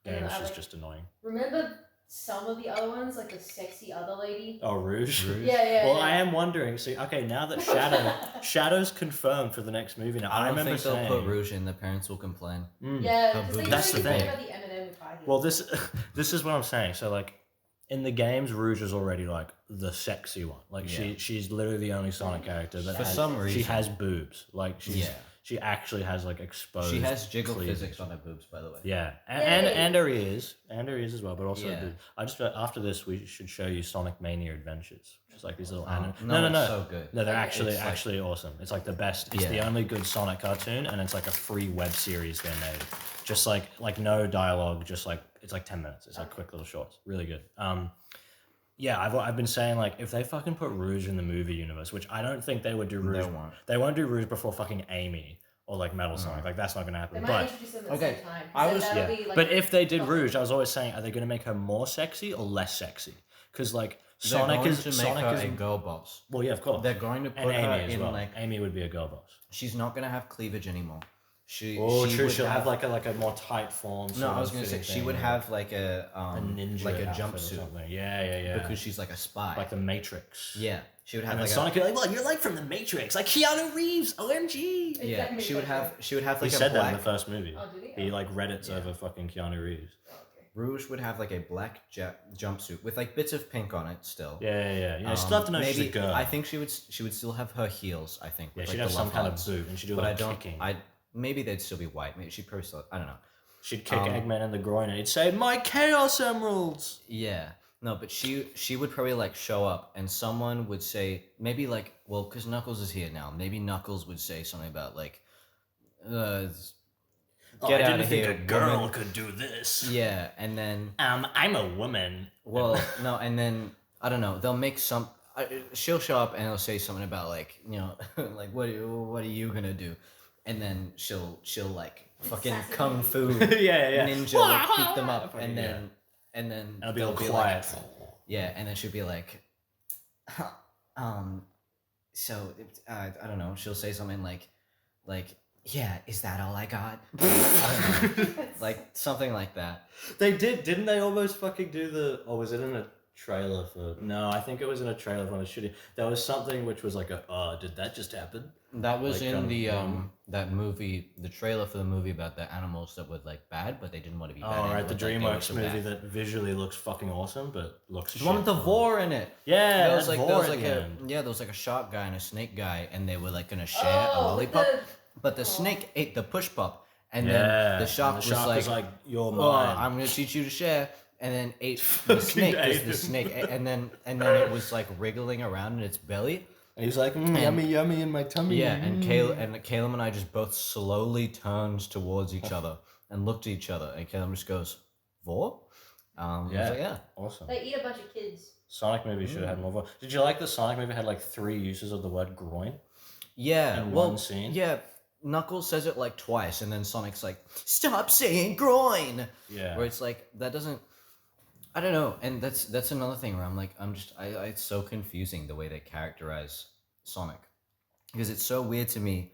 And games I, she's like, just annoying. Remember some of the other ones, like the sexy other lady? Oh, Rouge. Yeah. Well, I am wondering. See, okay, now that Shadow's confirmed for the next movie now. I don't remember think they'll saying, put Rouge in. The parents will complain. Yeah, because they That's the complain thing. about the Eminem with high heels. Well, this is what I'm saying. So like, in the games, Rouge is already like the sexy one. Like she's literally the only Sonic character that For has, some reason. she has boobs. Like she actually has like exposed. She has jiggle cleavage. physics on her boobs, by the way. Yeah, and her ears, as well, but also Yeah. boobs. I just after this we should show you Sonic Mania Adventures, which is like these little No, no. it's so good. No, they're Okay. actually It's like- awesome. It's like the best. It's the only good Sonic cartoon, and it's like a free web series they made. Just like no dialogue, just like it's like 10 minutes. It's like quick little shorts. Really good. Yeah, I've been saying like if they fucking put Rouge in the movie universe, which I don't think they would do Rouge. They won't do Rouge before fucking Amy or like Metal Sonic. Like that's not gonna happen. They might But introduce them at the same time. Be, like, but if they did Rouge, I was always saying, are they gonna make her more sexy or less sexy? Because like Sonic is a girl boss. Well, yeah, of course. They're going to put and her Amy as in well. like Amy would be a girl boss. she's not gonna have cleavage anymore. She True. would She'll have like a more tight form. No, I was gonna say she would have like a ninja like a outfit or jumpsuit. something. Yeah. Because she's like a spy. like the Matrix. Yeah, she would have And like then Sonic would be like, well, you're like from the Matrix, like Keanu Reeves, OMG. yeah, Exactly. she would have like He a said black. that in the first movie. Oh, did he? He like Reddits over fucking Keanu Reeves. Rouge would have like a black jumpsuit with like bits of pink on it still. Yeah. You know, still have to know she's a girl. I think she would still have her heels. I think. Yeah, With, she'd like, have the some love kind of hearts. boot, and she'd do But like I don't. kicking. Maybe they'd still be white. Maybe she'd probably still. I don't know. She'd kick Eggman in the groin, and he'd say, "My Chaos Emeralds." Yeah. No, but she would probably like show up, and someone would say maybe like because Knuckles is here now. Maybe Knuckles would say something about like, get out of here, woman. could do this. Yeah, and then I'm a woman. well, no, and then I don't know. They'll make some. She'll show up and they'll say something about like like what are you gonna do, and then she'll like fucking kung fu yeah. ninja like, beat them up, and then It'll be they'll all quiet. like, yeah, and then she'll be like, so I don't know. She'll say something like, yeah, is that all I got? I don't know, like something like that. They didn't they almost fucking do or was it in a trailer for. No, I think it was in a trailer for a shitty. There was something which was like did that just happen? That was Like, in kind the of that movie, the trailer for the movie about the animals that were like bad, but they didn't want to be bad. Oh, right, the animals, like, they were DreamWorks so movie bad. that visually looks fucking awesome, but looks. The one with the vor in it. Yeah, There was like vor at the end. there was like a shark guy and a snake guy, and they were like gonna share a lollipop, but the snake ate the push pop, and then the shark, was like, "You're "Oh, mine." I'm gonna teach you to share," and then ate the snake because the snake, and then it was like wriggling around in its belly. And he's like, "Yummy, yummy in my tummy." Yeah, and Caleb and I just both slowly turned towards each other and looked at each other, and Caleb just goes, "Vor?" I was like, yeah. Awesome. They eat a bunch of kids. Sonic movie should have had more. Did you like the Sonic movie had like 3 uses of the word groin? Yeah, In well, one scene? yeah. Knuckles says it like twice, and then Sonic's like, "Stop saying groin." Yeah. Where it's like that doesn't. I don't know, and that's another thing where I'm like, it's so confusing the way they characterize Sonic, because it's so weird to me.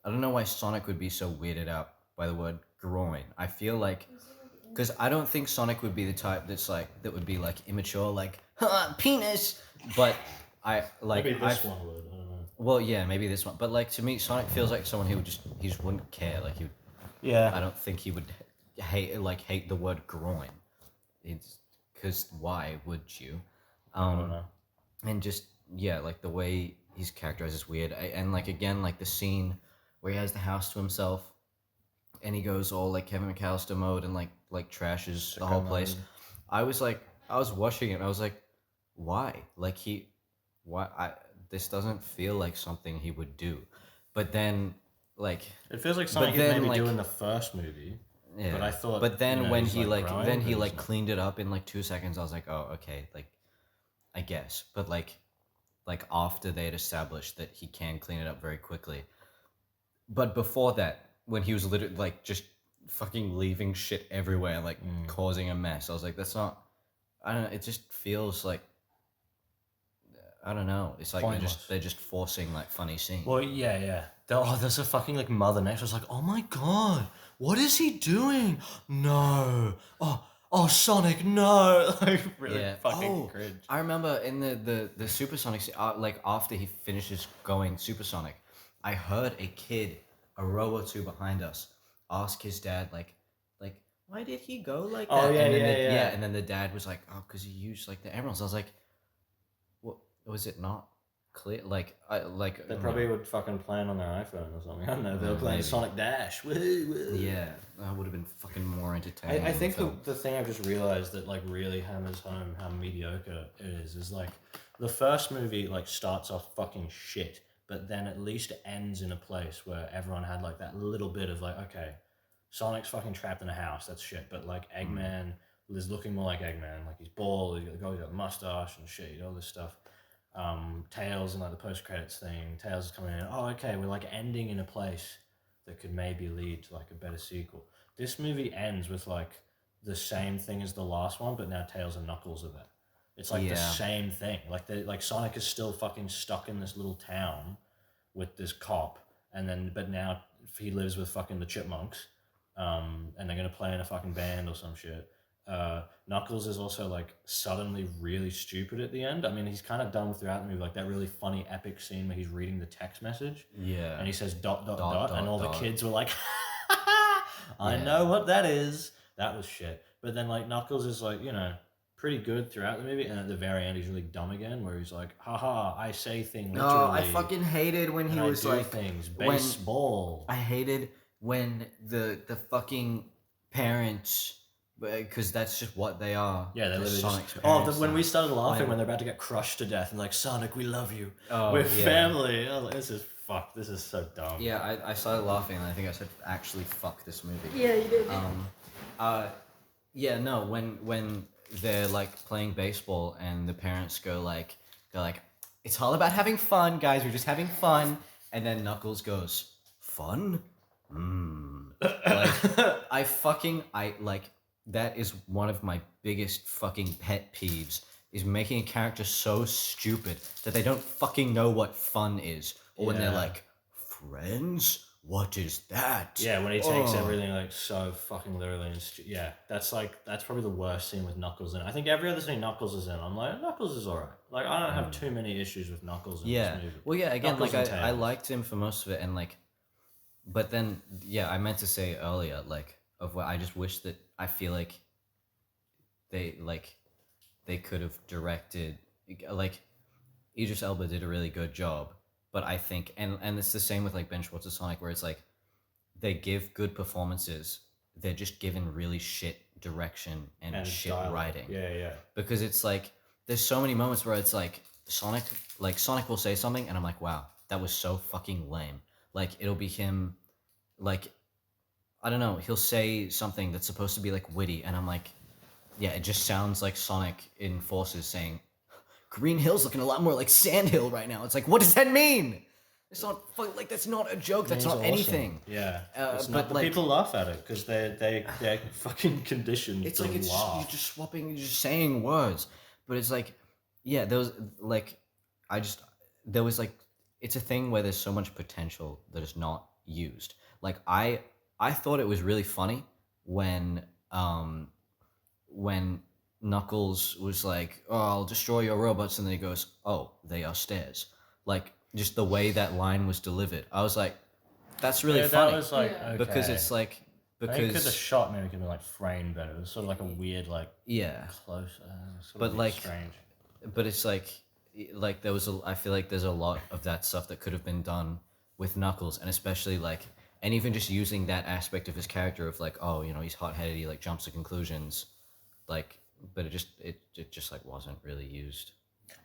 I don't know why Sonic would be so weirded out by the word groin. I feel like, because I don't think Sonic would be the type that would be like immature, like penis. But I like Maybe this one would. I don't know. Well, yeah, maybe this one. But like to me, Sonic feels like someone who he just wouldn't care. Like I don't think he would hate the word groin. It's because why would you? I don't know. And just like the way he's characterized is weird. And like again, like the scene where he has the house to himself, and he goes all like Kevin McAllister mode and like trashes the whole place. I was watching it and I was like, why? Like this doesn't feel like something he would do. But then like it feels like something he'd maybe do in the first movie. Yeah. But I thought. But then when he grown, cleaned it up in like 2 seconds, I was like, oh, okay, like I guess. But like after they had established that he can clean it up very quickly. But before that, when he was literally like just fucking leaving shit everywhere, like causing a mess, I was like, that's not. I don't know. It just feels like. I don't know. It's like they're just forcing like funny scenes. Well, yeah. There's a fucking like mother next. I was like, oh my god, what is he doing? No. Oh, Sonic, no. Like really fucking cringe. I remember in the Supersonic, like after he finishes going Supersonic, I heard a kid a row or two behind us ask his dad like why did he go like that? Oh yeah, and and then the dad was like, oh, because he used like the emeralds. I was like, what was it not clear? They probably would fucking play it on their iPhone or something. I don't know. They were playing Sonic Dash. Woo. Yeah, that would have been fucking more entertaining. I think the thing I've just realized that like really hammers home how mediocre it is like the first movie like starts off fucking shit, but then at least ends in a place where everyone had like that little bit of like, okay, Sonic's fucking trapped in a house, that's shit, but like Eggman is looking more like Eggman, like he's bald, he's got a mustache and shit, all this stuff. Tails and like the post-credits thing, Tails is coming in, oh okay, we're like ending in a place that could maybe lead to like a better sequel. This movie ends with like the same thing as the last one, but now Tails and Knuckles are there. It's like the same thing. Like Sonic is still fucking stuck in this little town with this cop, but now he lives with fucking the chipmunks, and they're gonna play in a fucking band or some shit. Knuckles is also like suddenly really stupid at the end. I mean, he's kind of dumb throughout the movie, like that really funny epic scene where he's reading the text message. Yeah. And he says ... and all the kids were like, I know what that is. That was shit. But then like Knuckles is like, pretty good throughout the movie, and at the very end he's really dumb again, where he's like, haha, I say things literally. No, I fucking hated when he was like things. Baseball. I hated when the fucking parents, because that's just what they are. Yeah, they're literally Sonic's just... parents. when we started laughing when they're about to get crushed to death, and like, Sonic, we love you. We're family. I was like, this is fuck. This is so dumb. Yeah, I started laughing, and I think I said, actually, fuck this movie. Yeah, you did. When they're like playing baseball and the parents go like, it's all about having fun, guys. We're just having fun. And then Knuckles goes, fun? That is one of my biggest fucking pet peeves, is making a character so stupid that they don't fucking know what fun is. Or when they're like, friends? what is that? Yeah, when he takes Oh. everything like so fucking literally. And yeah, that's probably the worst scene with Knuckles in it. I think every other scene Knuckles is in, I'm like, Knuckles is alright. Like, I don't have too many issues with Knuckles in Yeah. this movie. Well, yeah, again, Knuckles like, and I Tails. liked him for most of it, and, like, but then, yeah, I meant to say earlier, like, of what I just wish that I feel like they could have directed, like, Idris Elba did a really good job, but I think, and it's the same with, like, Ben Schwartz's Sonic, where it's like, they give good performances, they're just given really shit direction and shit dialogue. writing. Yeah. Because it's like, there's so many moments where it's like, Sonic will say something, and I'm like, wow, that was so fucking lame. Like, it'll be him, like, I don't know, he'll say something that's supposed to be, like, witty, and I'm like, yeah, it just sounds like Sonic in Forces saying, Green Hill's looking a lot more like Sand Hill right now. It's like, what does that mean? It's not, like, that's not a joke, that's not awesome. anything. Yeah. But, but like, people laugh at it because they're fucking conditioned it's to like, it's laugh. you're just swapping, you're just saying words. But it's like, yeah, there was, like, there was, like, it's a thing where there's so much potential that is not used. Like, I thought it was really funny when Knuckles was like, oh, I'll destroy your robots, and then he goes, oh, they are stairs. Like, just the way that line was delivered. I was like, that's really funny. That was like, Yeah. okay. Because it's like, I think the because, shot maybe could be like framed better. It was sort of like a weird, like, yeah. close, sort But, of like, strange. But it's like there was I feel like there's a lot of that stuff that could have been done with Knuckles, and especially like, and even just using that aspect of his character of like, oh, you know, he's hot-headed, he like jumps to conclusions, like, but it just like wasn't really used.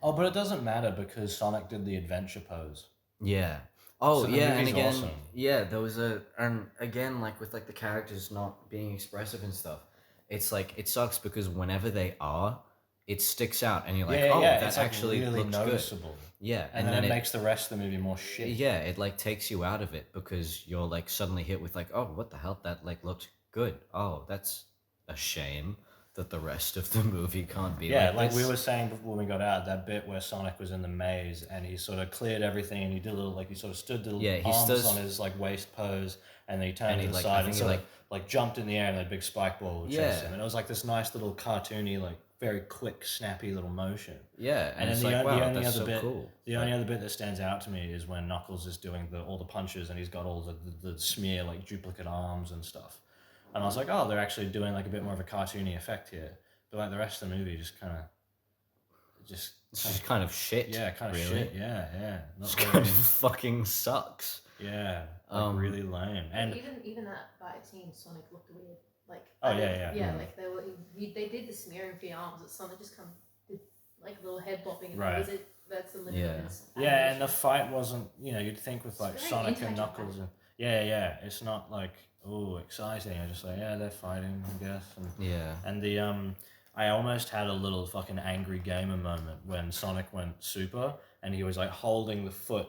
Oh, but it doesn't matter because Sonic did the adventure pose. Yeah. Oh, So the yeah, and movie's again, awesome. yeah, there was and again, like with like the characters not being expressive and stuff, it's like it sucks because whenever they are, it sticks out, and you're like, oh, that it's like actually really looks noticeable. good. Yeah, And then it makes the rest of the movie more shit. yeah, it like takes you out of it because you're like suddenly hit with like, oh, what the hell, that like looked good. Oh, that's a shame that the rest of the movie can't be Yeah, this. we were saying before we got out, that bit where Sonic was in the maze and he sort of cleared everything and he did a little, like, he sort of stood the Yeah, he arms stood- on his like waist pose, and then he turned And to he, the like, I side think and he, sort of like jumped in the air and a big spike ball would chase Yeah. him. And it was like this nice little cartoony, like very quick, snappy little motion. Yeah, and And it's then like, the wow, only that's other so bit, cool. the only other bit that stands out to me is when Knuckles is doing all the punches and he's got all the smear like duplicate arms and stuff. And I was like, oh, they're actually doing like a bit more of a cartoony effect here. But like the rest of the movie just kind of, It's just kind of shit. yeah, kind of really. shit. Yeah. Not It's very- kind of fucking sucks. yeah, like really lame. And even that fight scene, Sonic looked weird. Like, Oh, I think- yeah. yeah. Like they did the smearing for the arms, but Sonic just did like a little head bopping. And Right. that was it. That's the limit Yeah. of his yeah, and the animation. fight wasn't, you'd think with like It's very Sonic and intangible. Knuckles, and yeah, it's not like, oh, exciting. I just like, yeah, they're fighting, I guess. Yeah. And I almost had a little fucking angry gamer moment when Sonic went super and he was like holding the foot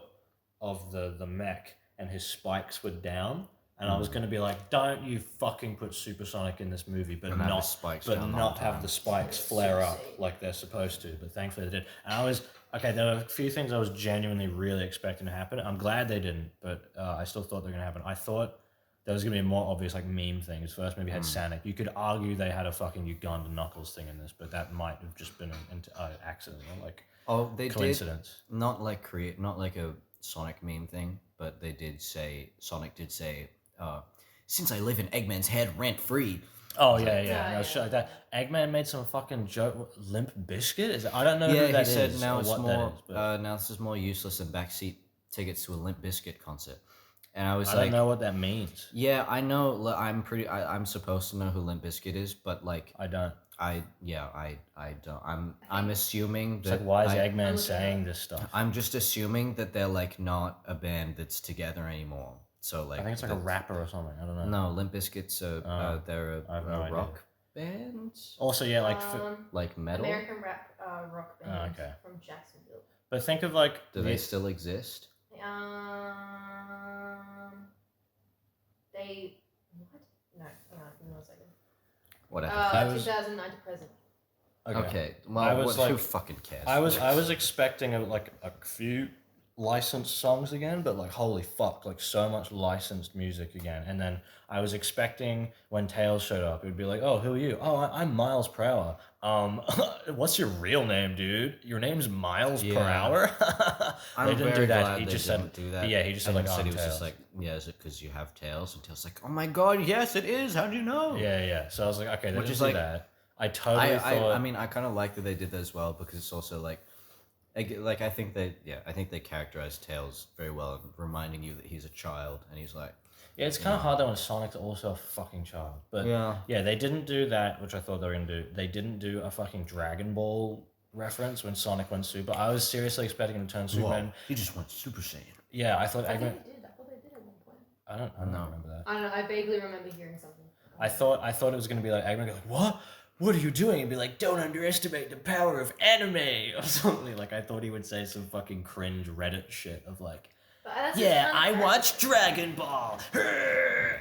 of the mech and his spikes were down. And I was going to be like, don't you fucking put Super Sonic in this movie, but And have not his spikes but down the not whole have time. the spikes flare up like they're supposed to. But thankfully they did. And I was, okay, there were a few things I was genuinely really expecting to happen. I'm glad they didn't, but I still thought they were going to happen. I thought there was going to be a more obvious like meme things. First maybe had Sonic. You could argue they had a fucking Uganda Knuckles thing in this, but that might have just been an accident or like Oh, they coincidence. did not like not like a Sonic meme thing, but they did say Sonic did say, since I live in Eggman's head rent free. Oh yeah. Yeah, No, shit like that. Eggman made some fucking joke. Limp Biscuit? Is it, I don't know Yeah, who he that said is now or it's what more that is. But now this is more useless than backseat tickets to a Limp Bizkit concert. And I was I like, don't know what that means. yeah, I know. I'm supposed to know who Limp Bizkit is, but like I don't. I don't. I'm assuming It's that like, why is I, Eggman saying this stuff? I'm just assuming that they're like not a band that's together anymore. So like I think it's like a rapper or something. I don't know. No, Limp Bizkit's they're I have no a idea. rock band, Also, yeah, like, like metal. American rap rock band okay. from Jacksonville. but think of like Do they still exist? They what? No, hang on, give me 1 second. Whatever. I was- 2009 to present. Okay. Well, I was who like- fucking cares? I was expecting a few licensed songs again, but like holy fuck, like so much licensed music again. And then I was expecting when Tails showed up, it would be like, oh, who are you? Oh, I'm Miles per hour. What's your real name, dude? Your name's Miles per Yeah. hour. I'm They didn't very do that. glad He they just didn't said, do that. yeah, he just said like, oh, said I'm he was Tails. just like, yeah, is it because you have tails? And Tails like, oh my god, yes, it is. How do you know? Yeah. So I was like, okay, they Which didn't is do like- that. I totally thought. I mean, I kind of like that they did that as well because it's also like I think they characterized Tails very well, reminding you that he's a child and he's like, Yeah, it's kind of hard though when Sonic's also a fucking child. But yeah, they didn't do that, which I thought they were going to do. They didn't do a fucking Dragon Ball reference when Sonic went Super. I was seriously expecting him to turn Superman. he just went Super Saiyan. Yeah, I thought I Eggman. think they did. I thought they did at one point. I don't No. remember that. I don't know. I vaguely remember hearing something. I thought it was going to be like Eggman go like, what? What are you doing? And be like, don't underestimate the power of anime or something. Like I thought he would say some fucking cringe Reddit shit of like, But that's yeah, just I kind of watched Dragon Ball,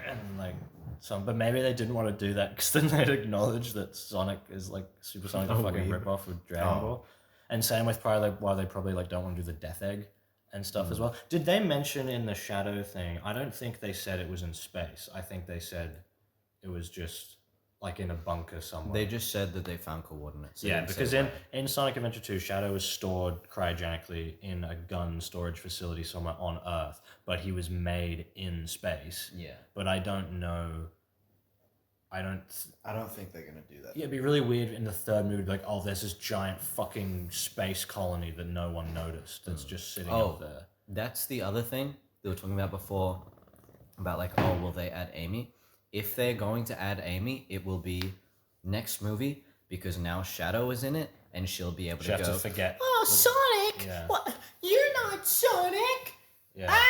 and like some, but maybe they didn't want to do that because then they'd acknowledge that Sonic is like Super Sonic a fucking weird. ripoff of Dragon Ball, and same with probably like why they probably like don't want to do the Death Egg and stuff as well. Did they mention in the Shadow thing? I don't think they said it was in space. I think they said it was just like in a bunker somewhere. They just said that they found coordinates. They Yeah, didn't say because where. in Sonic Adventure 2, Shadow was stored cryogenically in a gun storage facility somewhere on Earth, but he was made in space. Yeah, But I don't know. I don't think they're gonna do that. Yeah, it'd be really weird in the third movie, like, oh, there's this giant fucking space colony that no one noticed that's just sitting up there. That's the other thing they were talking about before, about like, oh, will they add Amy? If they're going to add Amy, it will be next movie because now Shadow is in it and she'll be able You to have go. to forget. Oh, Sonic! Yeah. What? You're not Sonic! Yeah. Ah!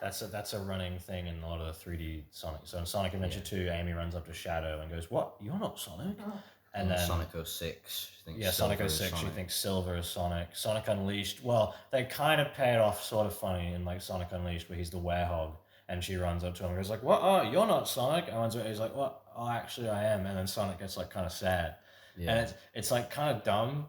That's a running thing in a lot of the 3D Sonic. So in Sonic Adventure 2, Amy runs up to Shadow and goes, "What? You're not Sonic?" Oh. And then Sonic 06. She thinks yeah, Sonic Silver is 06, she Sonic. thinks Silver is Sonic. Sonic Unleashed, well, they kind of pay it off sort of funny in like Sonic Unleashed where he's the werehog and she runs up to him and goes like, "What? Oh, you're not Sonic." And he's like, "What? Oh, actually I am." And then Sonic gets like kind of sad. Yeah. And it's like kind of dumb,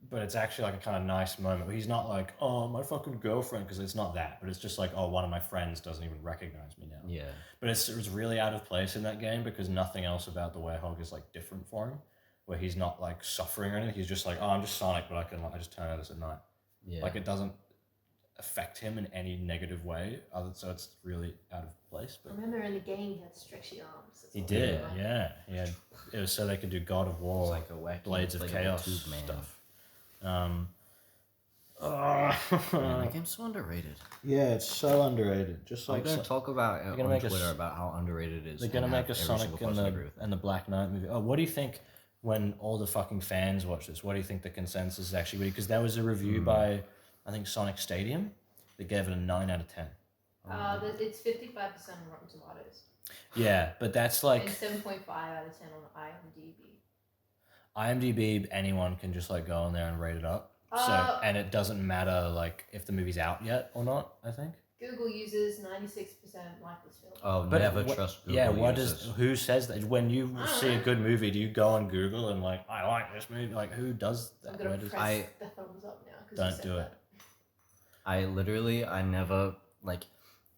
but it's actually like a kind of nice moment where he's not like, "Oh, my fucking girlfriend," because it's not that, but it's just like, "Oh, one of my friends doesn't even recognize me now." Yeah. But it was really out of place in that game because nothing else about the werehog is like different for him, where he's not like suffering or anything. He's just like, "Oh, I'm just Sonic, but I just turn on this at night." Yeah. Like it doesn't affect him in any negative way, so it's really out of place. But Remember in the game he had stretchy arms. That's he all. did, yeah. It was so they could do God of War, It's like a wacky Blades of inflatable Chaos tube man. stuff. Man, that game's so underrated. Yeah, it's so underrated. Just Like, like don't talk about it gonna on make Twitter a about how underrated it is. they're gonna and make have a every Sonic single person agree with and the Black Knight movie. Oh, what do you think when all the fucking fans watch this? What do you think the consensus is actually? Because there was a review by, I think, Sonic Stadium that gave it a 9 out of 10. It's 55% on Rotten Tomatoes Yeah, but that's like and 7.5 out of 10 on IMDb. IMDb. Anyone can just like go in there and rate it up. So and it doesn't matter like if the movie's out yet or not. I think. Google users 96% like this film. Oh, But never what- trust Google Yeah, what users. does who says that? When you see a good movie, do you go on Google and like, I like this movie? Like, who does I'm that? gonna Where does- press the thumbs up now. 'Cause you Don't said do that. I never, like,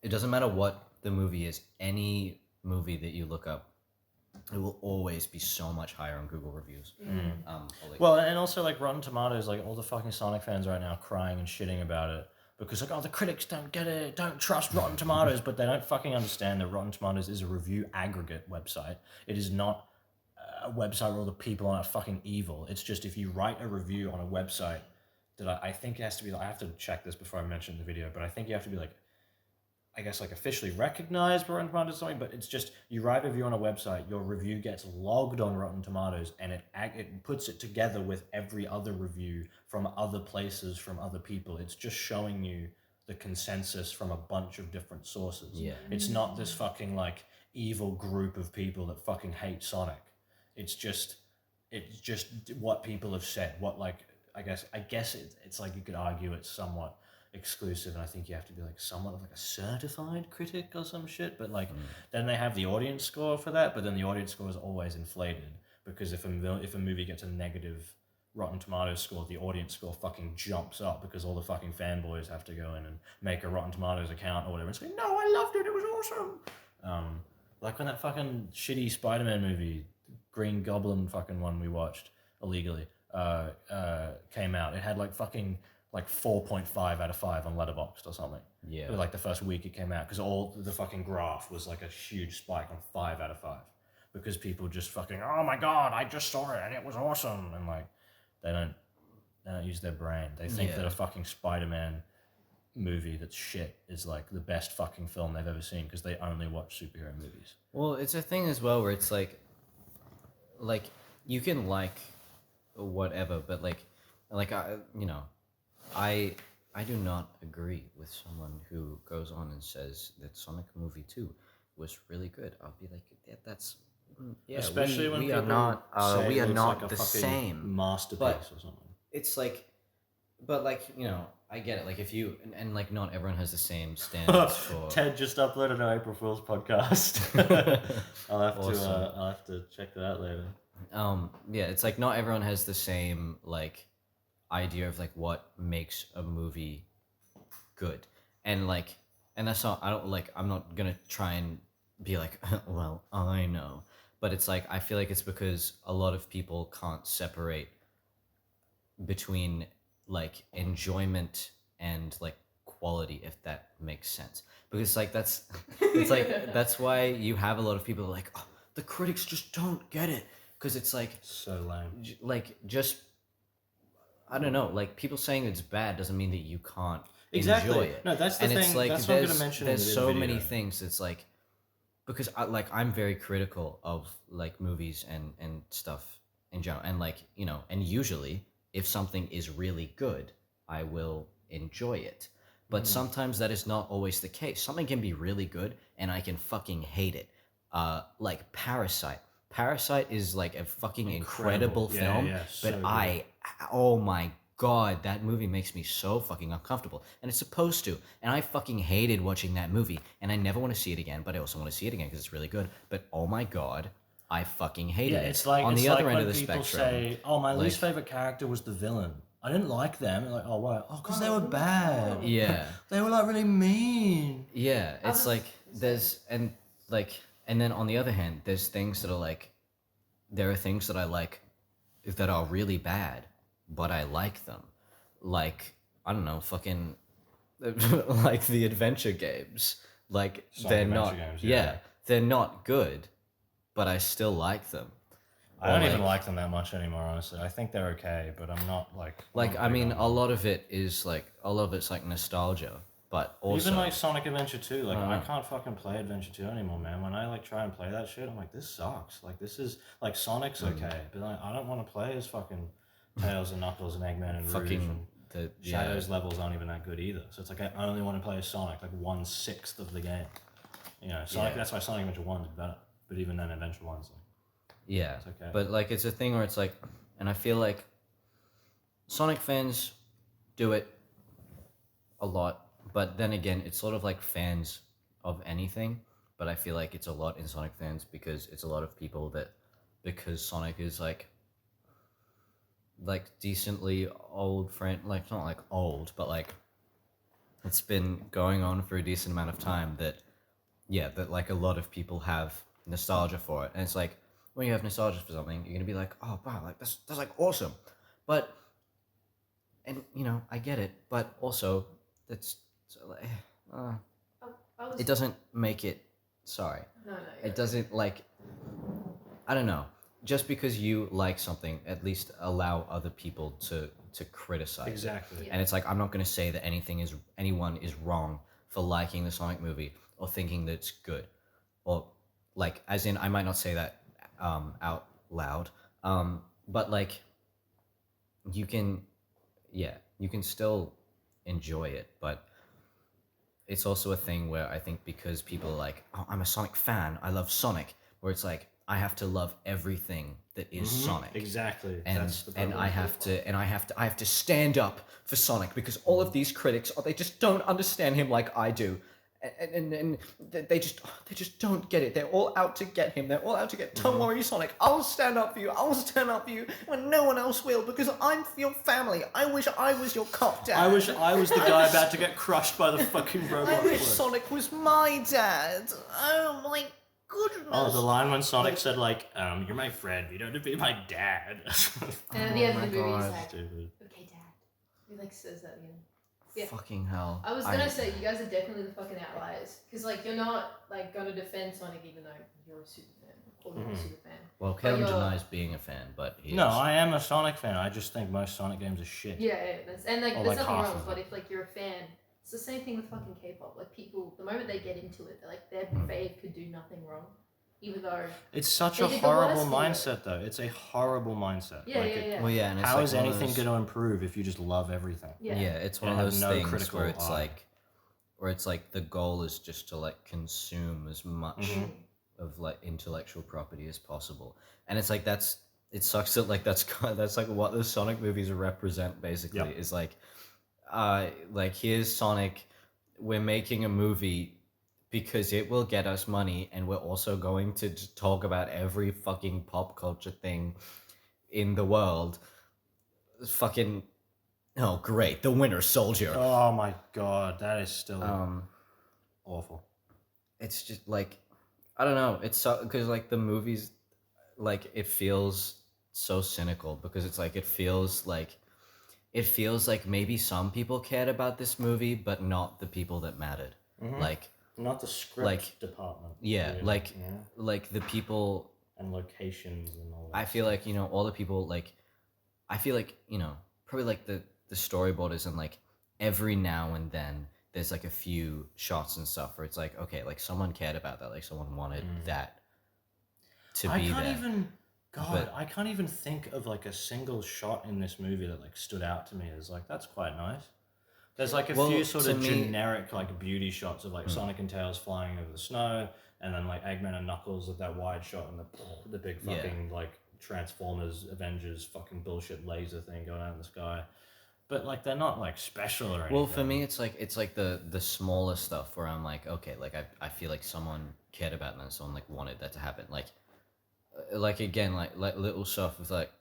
it doesn't matter what the movie is, any movie that you look up, it will always be so much higher on Google reviews. Like, Well, and also like Rotten Tomatoes, like all the fucking Sonic fans right now crying and shitting about it because like, oh, the critics don't get it, don't trust Rotten Tomatoes, but they don't fucking understand that Rotten Tomatoes is a review aggregate website. It is not a website where all the people on it are fucking evil. It's just if you write a review on a website that I think it has to be, I have to check this before I mention the video, but I think you have to be like, I guess like officially recognized by Rotten Tomatoes or something, but it's just you write a review on a website, your review gets logged on Rotten Tomatoes, and it puts it together with every other review from other places, from other people. It's just showing you the consensus from a bunch of different sources. Yeah. It's not this fucking like evil group of people that fucking hate Sonic. It's just what people have said. What like I guess it's like you could argue it's somewhat exclusive, and I think you have to be like somewhat of like a certified critic or some shit, but like then they have the audience score for that, but then the audience score is always inflated because if a movie gets a negative Rotten Tomatoes score, the audience score fucking jumps up because all the fucking fanboys have to go in and make a Rotten Tomatoes account or whatever and say, no, I loved it, it was awesome. Like when that fucking shitty Spider-Man movie, Green Goblin fucking one we watched illegally, came out. It had like fucking like 4.5 out of 5 on Letterboxd or something. Yeah. Like the first week it came out, because all the fucking graph was like a huge spike on 5 out of 5, because people just fucking, oh my god, I just saw it and it was awesome, and like they don't use their brain. They think that a fucking Spider-Man movie that's shit is like the best fucking film they've ever seen because they only watch superhero movies. Well, it's a thing as well where it's like you can like whatever, but I do not agree with someone who goes on and says that Sonic movie 2 was really good. I'll be like, that's Especially when we people are not say we are it's not like a the fucking same. masterpiece But- or something. It's like, but like, I get it. Like if you and like not everyone has the same standards for. Ted just uploaded an April Fool's podcast. I'll have to check that out later. Yeah, it's like not everyone has the same like idea of like what makes a movie good, and that's not, I'm not gonna try and be like, well, I know, but it's like I feel like it's because a lot of people can't separate between like enjoyment and like quality, if that makes sense, because like that's why you have a lot of people like, oh, the critics just don't get it, because it's like So lame. just I don't know, like people saying it's bad doesn't mean that you can't Exactly. enjoy it. No, that's the and thing. It's like that's what I'm there's gonna mention. In there's the so video. many things. It's like, because I'm very critical of like movies and stuff in general, and like and usually if something is really good, I will enjoy it. But sometimes that is not always the case. Something can be really good and I can fucking hate it. Like Parasite. Parasite is like a fucking incredible film, so but good. oh my god, that movie makes me so fucking uncomfortable, and it's supposed to. And I fucking hated watching that movie, and I never want to see it again. But I also want to see it again because it's really good. But oh my god, I fucking hated it. It's like on the it's other like end of when the people spectrum. say, "Oh, my least like- favorite character was the villain. I didn't like them." Like, oh, why? Oh, because they were bad. Yeah. They were like really mean. Yeah, I it's was- like and then on the other hand, there's things that are like, there are things that I like that are really bad, but I like them. Like, I don't know, fucking like the adventure games. Like Sonic they're adventure not games, yeah, yeah. they're not good, but I still like them. I don't Or, even like them that much anymore, honestly. I think they're okay, but I'm not like. Like, I'm I mean, big a on them. lot of it is like, a lot of it's like nostalgia, but also Even like Sonic Adventure 2, like I Uh-huh. can't fucking play Adventure 2 anymore, man. When I like try and play that shit, I'm like, this sucks. Like this is like Sonic's okay, but like I don't want to play as fucking Tails and Knuckles and Eggman and Rouge fucking and the yeah. Shadow's levels aren't even that good either. So it's like I only want to play as Sonic, like 1/6 of the game. Sonic. Yeah. That's why Sonic Adventure 1's better. But even then, Adventure 1's like. Yeah, It's okay. but like it's a thing where it's like, and I feel like Sonic fans do it a lot, but then again, it's sort of like fans of anything. But I feel like it's a lot in Sonic fans because it's a lot of people because Sonic is like decently old friend, like not like old, but like it's been going on for a decent amount of time that like a lot of people have nostalgia for it, and it's like, when you have nostalgia for something, you're gonna be like, oh wow, like that's like awesome, but and I get it, but also that's I was, it doesn't make it. Sorry, No, it doesn't like. I don't know. Just because you like something, at least allow other people to criticize it. Exactly. And it's like, I'm not gonna say that anyone is wrong for liking the Sonic movie or thinking that it's good, or like, as in, I might not say that out loud, but like you can still enjoy it, but it's also a thing where I think because people are like, oh, I'm a Sonic fan, I love Sonic, where it's like I have to love everything that is Sonic, Exactly. and That's the and problem. I have to stand up for Sonic because all of these critics, they just don't understand him like I do, and they just don't get it. They're all out to get him. They're all out to get. Don't worry, Sonic. I'll stand up for you. I'll stand up for you when no one else will, because I'm your family. I wish I was your cop dad. I wish I was the guy about to get crushed by the fucking robot. I wish Sonic was my dad. Oh my goodness. Oh, the line when Sonic said like, "You're my friend. You don't have to be my dad." And at the end my of the movie, he's God. like, Stupid. "Okay, Dad." He like says that again. Yeah. Fucking hell. I was gonna say you guys are definitely the fucking outliers, because like you're not like gonna defend Sonic even though you're a super fan, or you're a super fan. Well, Kevin you're- denies being a fan, but he No, is. I am a Sonic fan. I just think most Sonic games are shit. Yeah, and like Or, there's like, nothing half wrong. of But it. if like you're a fan, it's the same thing with fucking K-pop. Like people, the moment they get into it, they're like their fave could do nothing wrong, even though. It's such They a did the worst horrible for you. mindset, though. It's a horrible mindset. Yeah, Like, yeah, it- yeah. Well, yeah, and it's How like is one of anything those- going to improve if you just love everything? Yeah. Yeah, it's one And of have those no things critical where it's eye. like, the goal is just to like consume as much Mhm. of like intellectual property as possible, and it's like it sucks that like that's like what the Sonic movies represent basically. Yep. Is like here's Sonic, we're making a movie because it will get us money, and we're also going to just talk about every fucking pop culture thing in the world. Fucking, oh great, the Winter Soldier. Oh my god, that is still awful. It's just like, I don't know. It's so because like the movies, like it feels so cynical because it's like it feels like maybe some people cared about this movie, but not the people that mattered. Mhm. Like Not the script like- department. yeah, really, like yeah. like the people. And locations and all that. I feel like all the people like. I feel like probably like the storyboarders and like every now and then there's like a few shots and stuff where it's like okay, like someone cared about that, like someone wanted that to I be can't there. even. God, But- I can't even think of like a single shot in this movie that like stood out to me as like that's quite nice. There's like a Well, few sort to of me- generic like beauty shots of like Sonic and Tails flying over the snow, and then like Eggman and Knuckles with that wide shot and the big Yeah. fucking like Transformers Avengers fucking bullshit laser thing going out in the sky. But like they're not like special or anything. Well, for me, it's like the smaller stuff where I'm like, okay, like I feel like someone cared about that, and someone like wanted that to happen. Like again, like little stuff with like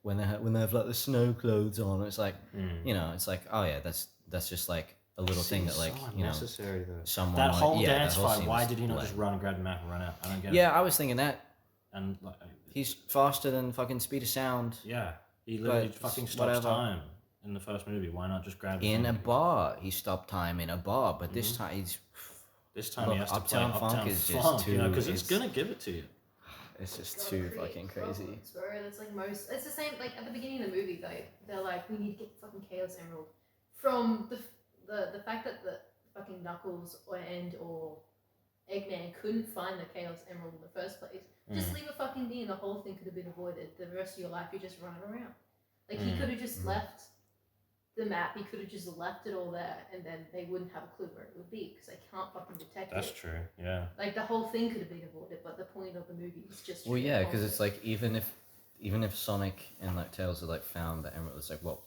when they have like the snow clothes on, it's like it's like oh yeah, that's just like a little thing that like so unnecessary though. someone That wanted- whole yeah, dance that whole fight. scene Why was did he not just lame. run, grab the map, and run out? I don't get it. Yeah, I was thinking that And like, he's faster than fucking speed of sound yeah, he literally But fucking stops whatever. time in the first movie. Why not just grab in a something? bar. He stopped time in a bar, but this time he's This time Look, he has to Uptown play Funk Uptown is just Funk, too- because it's it's- gonna give it to you. it's just Gotta too create fucking crazy. problems, bro. That's like most. It's the same. Like at the beginning of the movie, they're like, we need to get the fucking Chaos Emerald. From the fact that the fucking Knuckles or Eggman couldn't find the Chaos Emerald in the first place, just leave a fucking D and the whole thing could have been avoided. The rest of your life, you're just running around. Like he could have just left the map. He could have just left it all there, and then they wouldn't have a clue where it would be because they can't fucking detect That's it. true. Yeah. Like the whole thing could have been avoided, but the point of the movie is just. Well, to yeah, because avoid it's it. like even if Sonic and like Tails had like found the emerald, it's like what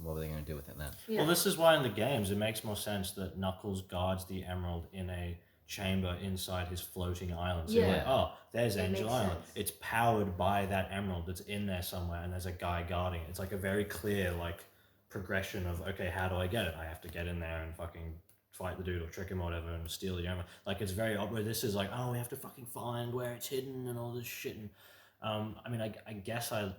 were they gonna do with it then? Yeah. Well, this is why in the games it makes more sense that Knuckles guards the emerald in a chamber inside his floating island. So you're like, Yeah. oh, there's It Angel makes Island. sense. It's powered by that emerald that's in there somewhere, and there's a guy guarding it. It's like a very clear like progression of okay, how do I get it? I have to get in there and fucking fight the dude or trick him or whatever and steal the emerald. Like it's very where this is like, oh, we have to fucking find where it's hidden and all this shit. And I mean, I guess I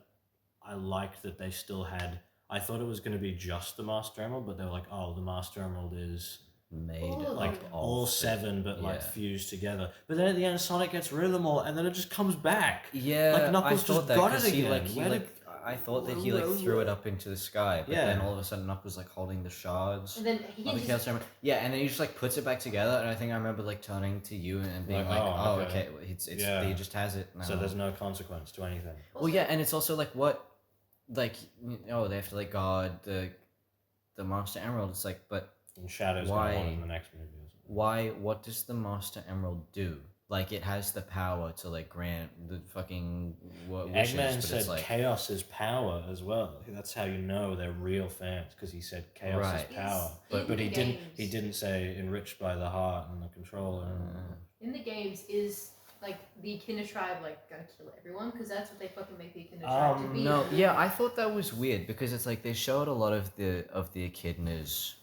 liked that they still had. I thought it was going to be just the Master Emerald, but they were like, oh, the Master Emerald is Made All of like them. all seven, but like yeah. fused together. But then at the end, Sonic gets rid of them all, and then it just comes back. Yeah, Like, Knuckles I thought just that got 'cause it he, again. like, he, Where like, I thought that he like threw it up into the sky, but Yeah. then all of a sudden Knuckles like holding the shards. And then he of the just, Chaos Emerald. Yeah, and then he just like puts it back together, and I think I remember like turning to you and being Like, like, oh, "Oh, okay. okay, it's Yeah. he just has it now." So there's no consequence to anything. Well, yeah, and it's also like what, like they have to like guard the Master Emerald. It's like, but And Shadow's Why? going to want it in the next movie. why? What does the Master Emerald do? like it has the power to like grant the fucking wishes, Eggman but said it's like chaos is power as well. That's how you know they're real fans, because he said chaos Right. is power. In But he the didn't. games- He didn't say enriched by the heart and the controller. In the games, is like the Echidna tribe like gonna kill everyone? Because that's what they fucking make the Echidna tribe to be. no, in the yeah, movie. I thought that was weird because it's like they showed a lot of the echidnas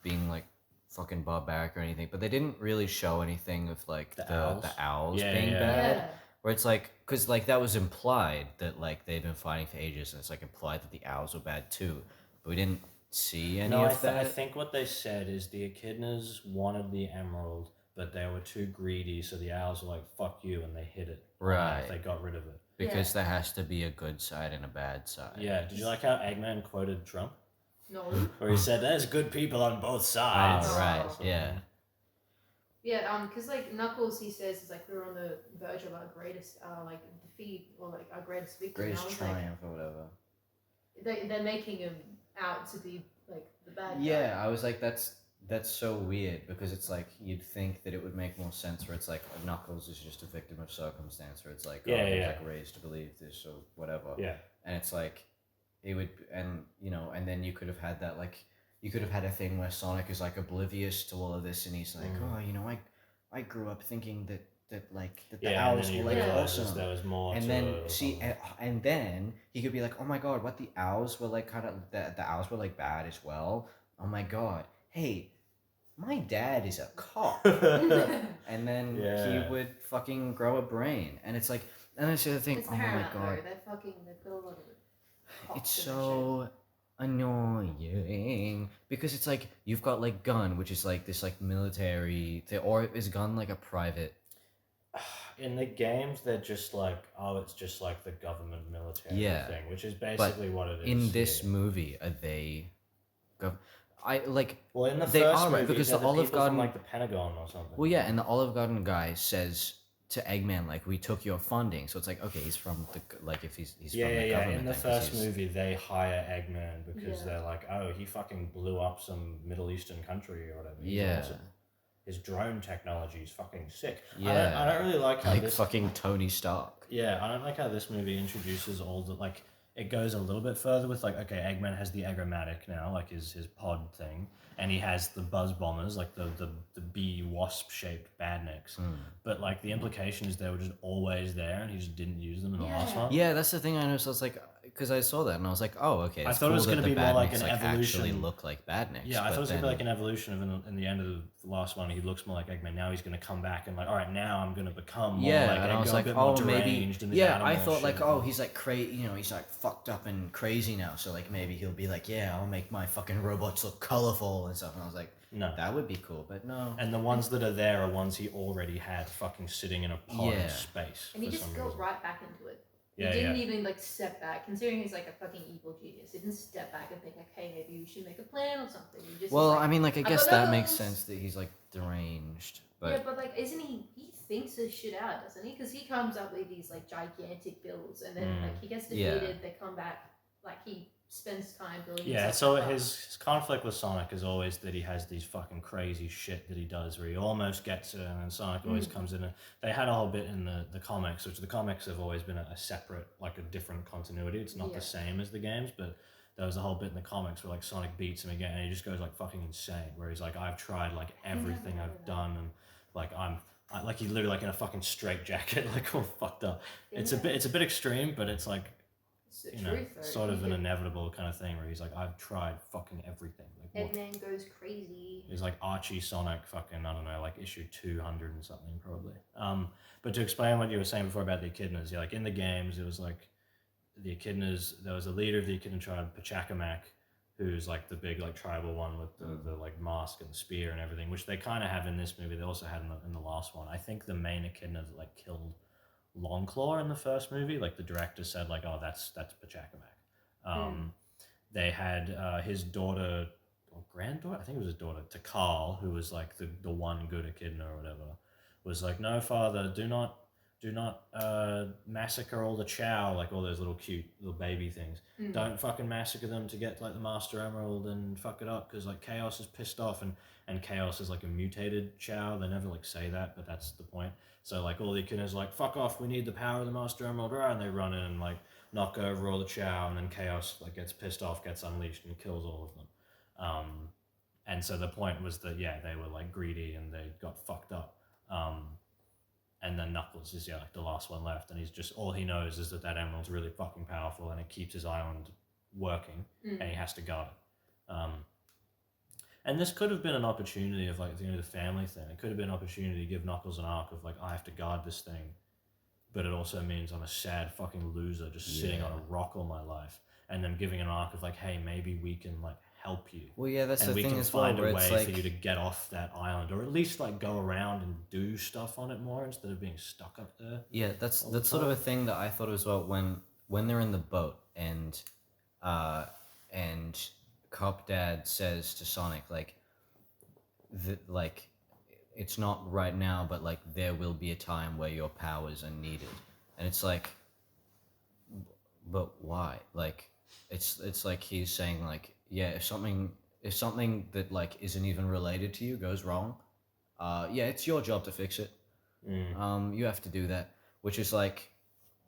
being like fucking barbaric or anything, but they didn't really show anything of like The the owls? owls Yeah, being yeah. bad. Yeah. Where it's like, because like that was implied that like they've been fighting for ages, and it's like implied that the owls were bad too, but we didn't see any No, of that. I think what they said is the echidnas wanted the emerald, but they were too greedy, so the owls were like, "Fuck you," and they hid it. Right. They got rid of it. Because there has to be a good side and a bad side. Yeah. Did you like how Eggman quoted Trump, No. where he said, "There's good people on both sides." Oh, right. Oh. Yeah. Yeah, because like Knuckles, he says is like we're on the verge of our greatest like defeat or like our greatest victory. And I Greatest was triumph or whatever. like, they're making him out to be like the bad guy. Yeah, I was like, that's so weird because it's like you'd think that it would make more sense where it's like Knuckles is just a victim of circumstance, where it's like Yeah, he's yeah. like raised to believe this or whatever. Yeah. And it's like it would, and you know, and then you could have had that like you could have had a thing where Sonic is like oblivious to all of this, and he's like, oh, you know, I grew up thinking that the Yeah, owls and were then he like realizes awesome. there was more. And to then it or see, something. and then he could be like, "Oh my god, what the owls were like? Kind of the owls were like bad as well. Oh my god, hey, my dad is a cop." And then Yeah. he would fucking grow a brain, and it's like, and I sort of think, It's "Oh my Paramount god, though. They've got a lot of cops it's and so annoying because it's like you've got like Gun, which is like this like military, or is Gun like a private?" In the games, they're just like, oh, it's just like the government military Yeah. thing, which is basically what it is. In this here. movie, are they? I like. Well, in the they first are, right, movie, because they're the Olive people Garden- from like the Pentagon or something. Well, yeah, and the Olive Garden guy says to Eggman like, "We took your funding," so it's like, okay, he's from the like if he's Yeah, from the yeah, yeah. government. In the then, 'cause first he's- movie, they hire Eggman because Yeah. they're like, oh, he fucking blew up some Middle Eastern country or whatever. He's Yeah. awesome. His drone technology is fucking sick. Yeah. I don't really like how like this. fucking Tony Stark. Yeah, I don't like how this movie introduces all the like. It goes a little bit further with like, okay, Eggman has the Eggromatic now, like his pod thing, and he has the Buzz Bombers, like the bee wasp shaped badniks. But like the implication is they were just always there, and he just didn't use them in the last Yeah. one. Yeah, that's the thing I noticed. I was like, because I saw that and I was like, oh, okay. I It's thought it was cool gonna that be the more like badniks, an actually evolution. look like badniks. Yeah, I but thought it was gonna be then- like an evolution of in the end of the last one. He looks more like Eggman. Now he's gonna come back and like, all right, now I'm gonna become more Yeah, like and I was a like, bit more oh, maybe. deranged in this Yeah, I animal thought like, shit. oh, he's like crazy. You know, he's like fucked up and crazy now. So like maybe he'll be like, yeah, I'll make my fucking robots look colorful and stuff. And I was like, No. that would be cool, but no. And the ones that are there are ones he already had fucking sitting in a pod Yeah. in space. And he for just some goes reason. right back into it. Yeah, he didn't yeah. even like step back, considering he's like a fucking evil genius. He didn't step back and think like, hey, maybe we should make a plan or something. He just Well, was like, I mean, like I I guess got that makes those. sense that he's like deranged, but yeah, but like, isn't he? He thinks this shit out, doesn't he? Because he comes up with these like gigantic builds, and then like he gets Yeah. defeated. They come back. Like he spends time building. Yeah, himself so back up. his conflict with Sonic is always that he has these fucking crazy shit that he does where he almost gets it and then Sonic always comes in. And they had a whole bit in the comics, which the comics have always been a separate, like a different continuity. It's not Yeah. the same as the games, but there was a whole bit in the comics where like Sonic beats him again and he just goes like fucking insane, where he's like, I've tried like everything I've done and like like he's literally like in a fucking straight jacket, like all fucked up. It's a bit extreme, but it's like, It's the you know, truth, though. sort of He an could- inevitable kind of thing where he's like, I've tried fucking everything. Like, what? Eggman goes crazy. He's like Archie Sonic fucking, I don't know, like issue 200 and something probably. But to explain what you were saying before about the echidnas, yeah, like in the games, it was like the echidnas, there was a leader of the echidna tribe, Pachacamac, who's like the big like tribal one with the like mask and the spear and everything, which they kind of have in this movie. They also had in the last one. I think the main echidna that like killed Longclaw in the first movie, like the director said like, oh, that's Pachacamac. They had his daughter or granddaughter, I think it was his daughter, Takal, who was like the one good echidna or whatever, was like, no, father, do not Do not massacre all the Chow, like all those little cute little baby things. Don't fucking massacre them to get like the Master Emerald and fuck it up, because like Chaos is pissed off, and Chaos is like a mutated Chow. They never like say that, but that's the point. So like all the Echuna's like, fuck off, we need the power of the Master Emerald, right? And they run in and like knock over all the Chow, and then Chaos like gets pissed off, gets unleashed, and kills all of them. And so the point was that they were like greedy and they got fucked up. And then Knuckles is like the last one left, and he's just, all he knows is that emerald's really fucking powerful, and it keeps his island working, and he has to guard it. And this could have been an opportunity of like the family thing. It could have been an opportunity to give Knuckles an arc of like, I have to guard this thing, but it also means I'm a sad fucking loser just sitting on a rock all my life, and then giving an arc of like, hey, maybe we can like help you. Well, yeah, that's and the we thing can as well, find where a it's way like, for you to get off that island, or at least like go around and do stuff on it more instead of being stuck up there. Yeah, that's sort of a thing that I thought as well when they're in the boat and Cop Dad says to Sonic like it's not right now, but like there will be a time where your powers are needed, and it's like, but why? Like it's like he's saying like, yeah, if something that like isn't even related to you goes wrong, yeah, it's your job to fix it. You have to do that, which is like,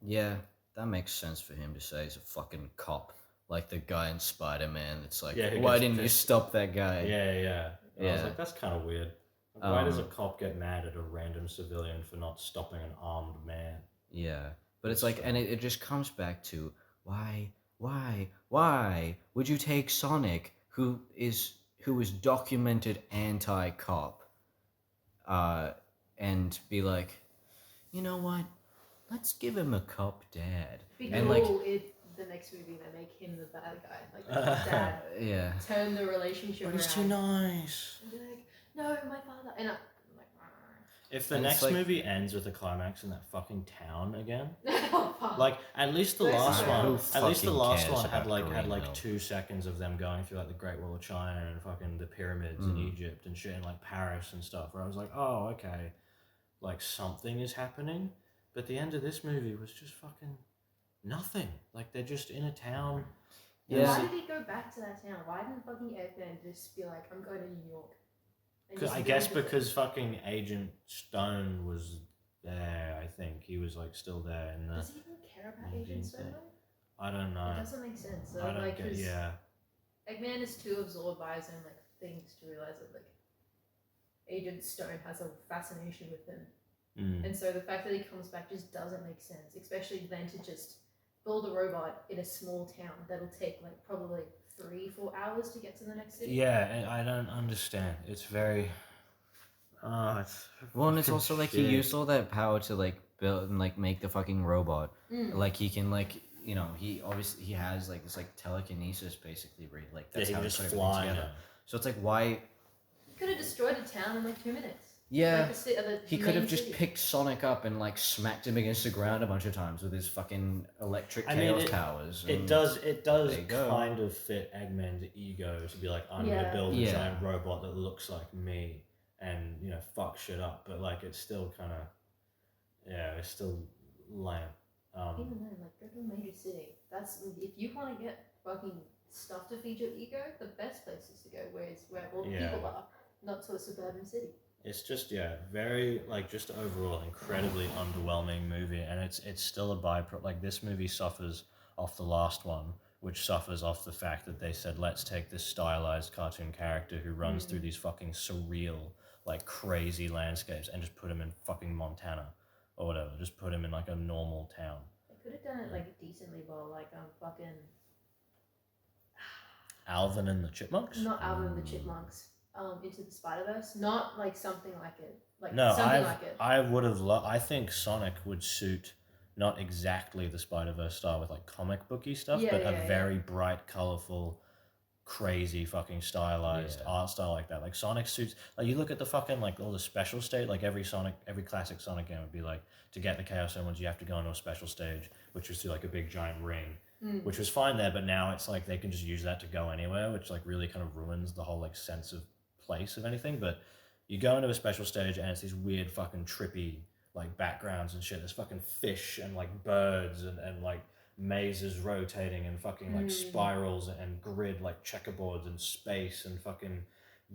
yeah, that makes sense for him to say. He's a fucking cop, like the guy in Spider-Man. It's like, why didn't you stop that guy? Yeah. I was like, that's kind of weird. Like, why does a cop get mad at a random civilian for not stopping an armed man? Yeah, but it's like, and it just comes back to why would you take Sonic, who is documented anti-cop, and be like, you know what? Let's give him a cop dad. And like, the next movie they make him the bad guy, like the cop dad. Yeah. Turn the relationship around. But he's too nice. And be like, no, my father. And I'm like, if the next movie ends with a climax in that fucking town again, oh, like at least the last one, had like Greenville. 2 seconds of them going through like the Great Wall of China and fucking the pyramids in Egypt and shit, and like Paris and stuff, where I was like, oh, okay, like something is happening. But the end of this movie was just fucking nothing. Like they're just in a town. Yeah. Why did he go back to that town? Why didn't fucking Eggman just be like, I'm going to New York? I guess because fucking Agent Stone was there. I think he was like still there. In the, does he even care about Agent Stone? I don't know. It doesn't make sense. So, I don't like, get. Yeah. Eggman is too absorbed by his own like things to realize that like Agent Stone has a fascination with him. And so the fact that he comes back just doesn't make sense, especially then to just build a robot in a small town that'll take like probably 3-4 hours to get to the next city. Yeah, I don't understand. It's very. It's well, and it's also like he used all that power to like build and like make the fucking robot. Like he can like, you know, he has like this like telekinesis basically, where like that's how just he fly together. So it's like, why? He could have destroyed a town in like 2 minutes. Yeah, like he could have just picked Sonic up and like smacked him against the ground a bunch of times with his fucking electric chaos powers. It does kind of fit Eggman's ego to be like, I'm gonna build a giant robot that looks like me and, you know, fuck shit up. But like, it's still kind of, it's still lame. Even then, like, go to a major city. That's if you want to get fucking stuff to feed your ego. The best place is to go where all the people are, not to a suburban city. It's just very like just overall incredibly underwhelming movie, and it's still a byproduct. Like this movie suffers off the last one, which suffers off the fact that they said, let's take this stylized cartoon character who runs through these fucking surreal, like crazy landscapes and just put him in fucking Montana or whatever. Just put him in like a normal town. They could have done it like decently well, like fucking Alvin and the Chipmunks. Not Alvin and the Chipmunks. Into the Spider-Verse, not like something like it. Like no, something like it. I would have I think Sonic would suit not exactly the Spider-Verse style with like comic booky stuff, but a very bright, colorful, crazy fucking stylized art style like that. Like Sonic suits. Like you look at the fucking like all the special state. Like every classic Sonic game would be like, to get the Chaos Emeralds you have to go into a special stage, which was through like a big giant ring. Which was fine there, but now it's like they can just use that to go anywhere, which like really kind of ruins the whole like sense of place of anything. But you go into a special stage and it's these weird fucking trippy like backgrounds and shit. There's fucking fish and like birds and like mazes rotating and fucking like spirals and grid like checkerboards and space and fucking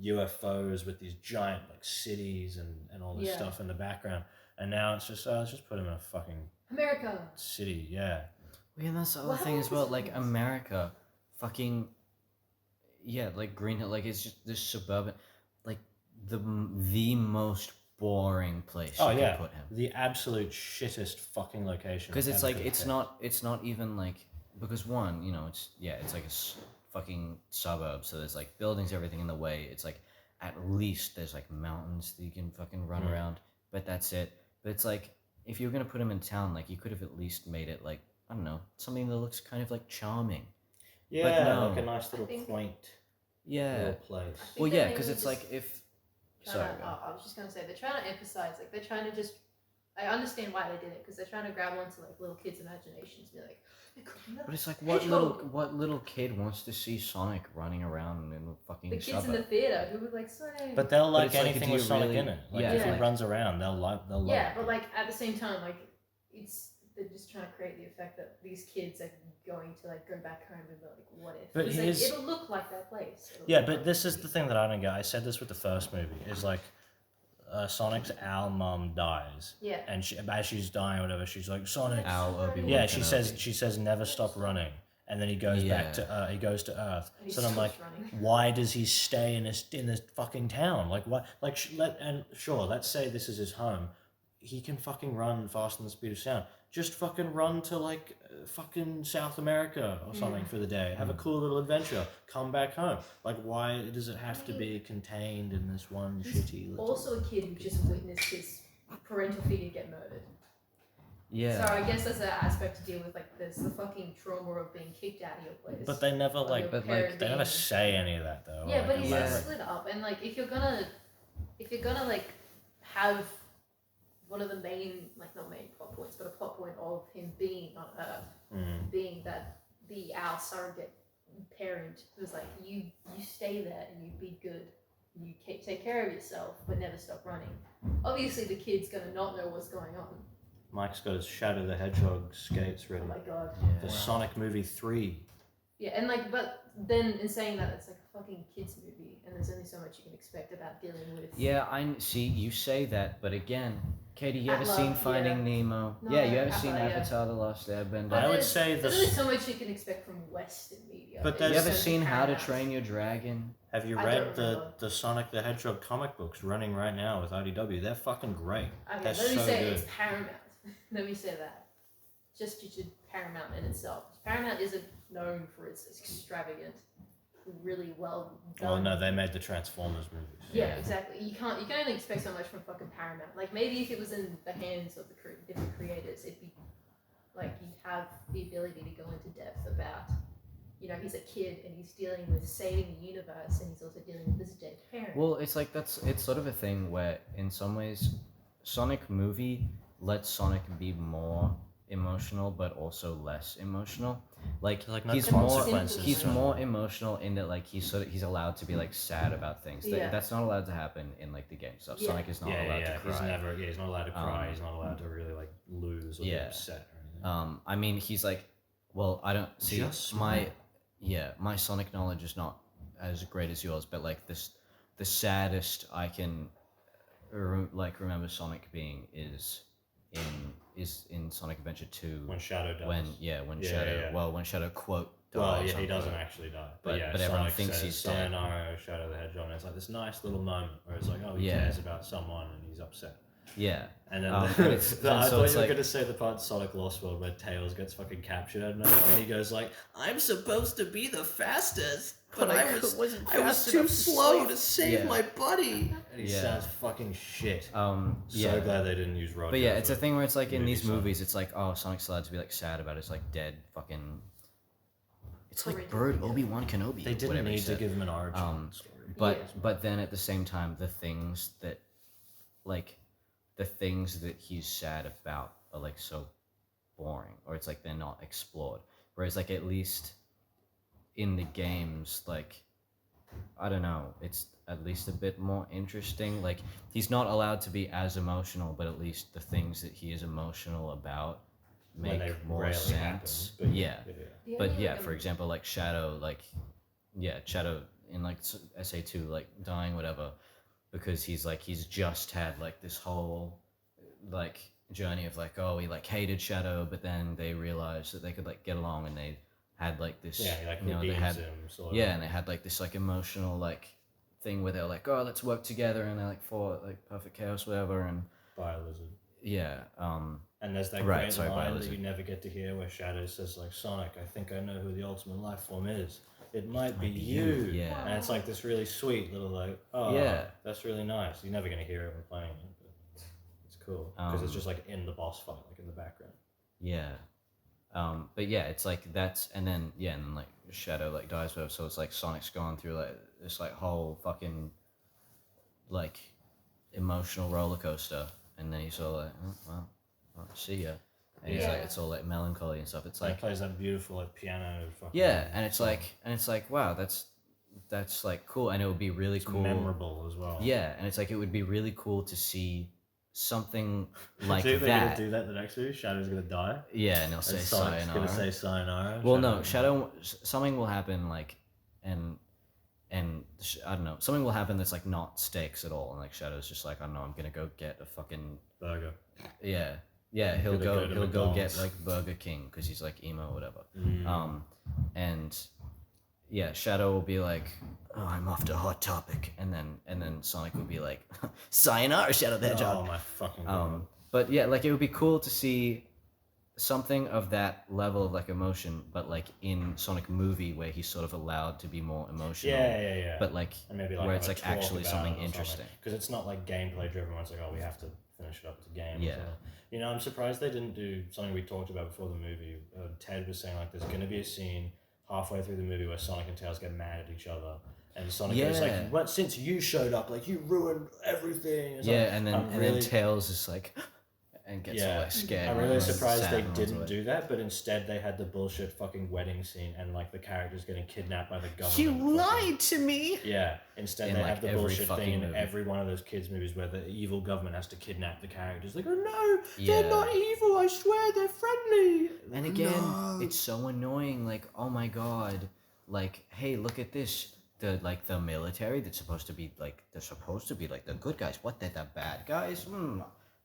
UFOs with these giant like cities and all this stuff in the background. And now it's just let's just put them in a fucking America city, yeah. Well, yeah, that's the other What thing as well. happens Like is- America, fucking, yeah, like Green Hill, like it's just this suburban, like the most boring place Oh you yeah, could put him. the absolute shittest fucking location. Because it's ever like been it's picked. not even like, because one, you know, it's like a fucking suburb, so there's like buildings, everything in the way. It's like at least there's like mountains that you can fucking run around, but that's it. But it's like if you were gonna put him in town, like you could have at least made it like, I don't know, something that looks kind of like charming. Yeah, no. like a nice little think- quaint Yeah. little place. think Well, they're yeah, because mainly it's just like if. trying Sorry. to- go on. I was just gonna say they're trying to emphasize, like they're trying to just. I understand why they did it because they're trying to grab onto like little kids' imaginations, and be like, "It could be But it's like Hedgehog." what little kid wants to see Sonic running around in a fucking the kids suburb? in the theater who were like Sonic. But they'll like it's like, anything do with you Sonic really- in it. Like yeah, if he like- runs around, they'll love yeah, it. but like at the same time, like they're just trying to create the effect that these kids are going to like go back home and be like, what if? But 'Cause, here's- like, it'll look like that place. It'll Yeah, look but like this is the thing that I don't get. I said this with the first movie. Is like Sonic's owl mum dies, Yeah. and as she's dying or whatever, she's like Sonic. Al Obi-Wan Yeah, Kenobi. she says never stop running, and then he goes back Yeah. to he goes to Earth. And he So I'm like, stops running. why does he stay in this fucking town? Like what? Like let's say this is his home. He can fucking run faster than the speed of sound. Just fucking run to like fucking South America or something for the day. Have a cool little adventure. Come back home. Like why does it have to be contained in this one shitty little? Also, a kid who just witnessed his parental figure get murdered. Yeah. So I guess there's an aspect to deal with. Like there's the fucking trauma of being kicked out of your place. But they never Or your like, but, like, parent they never being- say any of that though. Yeah, or, but like, he's elaborate. split up, and like if you're gonna like have one of the main, like not main plot points, but a plot point of him being on Earth, being that the owl surrogate parent who's like you stay there and you be good, you take care of yourself, but never stop running. Obviously, the kid's gonna not know what's going on. Mike's got his Shadow the Hedgehog skates Oh ready my god. for Sonic movie 3. Yeah, and like, but then in saying that, it's like a fucking kids movie, and there's only so much you can expect about dealing with. Yeah, I see. You say that, but again, Katie, you ever Love, seen Finding yeah. Nemo? No, Yeah, you ever yeah. seen Avatar: The Last Airbender? But I would there's- say there's this- only so much you can expect from Western media. But It's there's- You ever so seen How to Paramount. Train Your Dragon? Have you I read don't the remember. Sonic the Hedgehog comic books running right now with IDW? They're fucking great. Okay, They're let me so say good. it's Paramount. Let me say that. Just due to Paramount in itself. Paramount isn't known for its extravagant, really well done. Oh no, they made the Transformers movies. Yeah, exactly. You can only expect so much from fucking Paramount. Like maybe if it was in the hands of the different creators, it'd be like you'd have the ability to go into depth about, you know, he's a kid and he's dealing with saving the universe and he's also dealing with his dead parent. Well, it's like it's sort of a thing where, in some ways, Sonic movie lets Sonic be more emotional, but also less emotional. Like no he's consequences. he's more emotional in that like he's allowed to be like sad about things. Yeah. That's not allowed to happen in like the game stuff. Yeah. Sonic is not Yeah, allowed yeah, to cry. he's not allowed to cry. Um, He's not allowed to really like lose or be yeah. upset or anything. I mean, he's like, well, I don't see Just my Sonic knowledge is not as great as yours, but like the saddest I can remember Sonic being is in Sonic Adventure 2 When Shadow dies. when Yeah, Shadow yeah. when Shadow quote Well, dies, yeah, he doesn't unquote. actually die. But- yeah, but everyone Sonic thinks says, he's dead. Sayonara, Shadow the Hedgehog. And it's like this nice little moment where it's like, oh, he Yeah. cares about someone and he's upset. Yeah. And then And I it's- and thought so you it's were like- going to say the part in Sonic Lost World where Tails gets fucking captured out of nowhere and he goes like, I'm supposed to be the fastest, but I was too slow to save Yeah. my buddy. And he Yeah. sounds fucking shit. Yeah. So glad they didn't use Roger. But yeah, it's for a thing where it's like in movie these Sonic. movies, it's like, oh, Sonic's allowed to be like sad about his like dead fucking. It's like Parental Bird figure. Obi-Wan Kenobi. They didn't whatever he need to said. give him an origin story. But Yeah. but then at the same time, the things that he's sad about are like so boring, or it's like they're not explored. Whereas like at least in the games, like I don't know, it's at least a bit more interesting. Like, he's not allowed to be as emotional, but at least the things that he is emotional about When they make more rarely sense. happen, but Yeah. The But only, yeah, for example, like Shadow, like, yeah, Shadow in like SA2, like dying, whatever, because he's just had like this whole like journey of like, oh, he like hated Shadow, but then they realized that they could like get along, and they had like this, Yeah, he like you know, they redeems had, him, sort yeah, of. and they had like this like emotional like thing where they're like, oh, let's work together, and they like fought like perfect chaos, whatever, and Bio-Lizard. yeah, And there's that Right, great sorry, line that Bio-Lizard. you never get to hear where Shadow says like, Sonic, I think I know who the ultimate life form is. It might be you. Yeah. And it's like this really sweet little like, oh, Yeah. that's really nice. You're never gonna hear it when playing it, but it's cool because it's just like in the boss fight, like in the background. Yeah. But yeah, it's like that's, and then yeah, and then like Shadow like dies, whatever. So it's like Sonic's gone through like this like whole fucking like emotional roller coaster, and then he's all like, oh, well, see ya, and he's like, Yeah. it's all like melancholy and stuff. It's Like like, plays that beautiful like piano fucking yeah, and it's song. like, wow, that's like cool, and it would be really It's cool. memorable as well. Yeah, and it's like it would be really cool to see something like See if they're that. gonna do that in the next movie. Shadow's gonna die. Yeah, and he'll say And Sonic's sayonara. gonna say sayonara. Well, no, something will happen, like, and I don't know, something will happen that's like not stakes at all, and like Shadow's just like, I don't know, I'm gonna go get a fucking burger. yeah, he'll Gonna go to he'll go get McDonald's. like Burger King because he's like emo or whatever. Mm. And yeah, Shadow will be like, oh, I'm off to Hot Topic, and then Sonic will be like, sayonara, Shadow the Oh Hedgehog. my fucking god. But yeah, like it would be cool to see something of that level of like emotion, but like in Sonic movie where he's sort of allowed to be more emotional. Yeah. But like, And maybe where it's have like a talk actually about something it or interesting. Because it's not like gameplay driven. It's like, oh, we have to finish it up as a game. Yeah. Or something. You know, I'm surprised they didn't do something we talked about before the movie. Ted was saying like, there's going to be a scene halfway through the movie where Sonic and Tails get mad at each other. And Sonic goes Yeah. like, "What? Since you showed up, like you ruined everything." It's Yeah, like, and then I'm and then Tails is like, and gets all like scared. I'm and really runs surprised sad they and runs didn't away. do that, but instead they had the bullshit fucking wedding scene and like the characters getting kidnapped by the government. You fucking- lied to me. Yeah. Instead In, they like, have the every bullshit fucking thing in movie. every one of those kids movies where the evil government has to kidnap the characters. Like, oh no, Yeah. they're not evil. I swear they're friendly. And again, it's so annoying. Like, oh my god, like, hey, look at this. The military that's supposed to be like the good guys. What, they're the bad guys?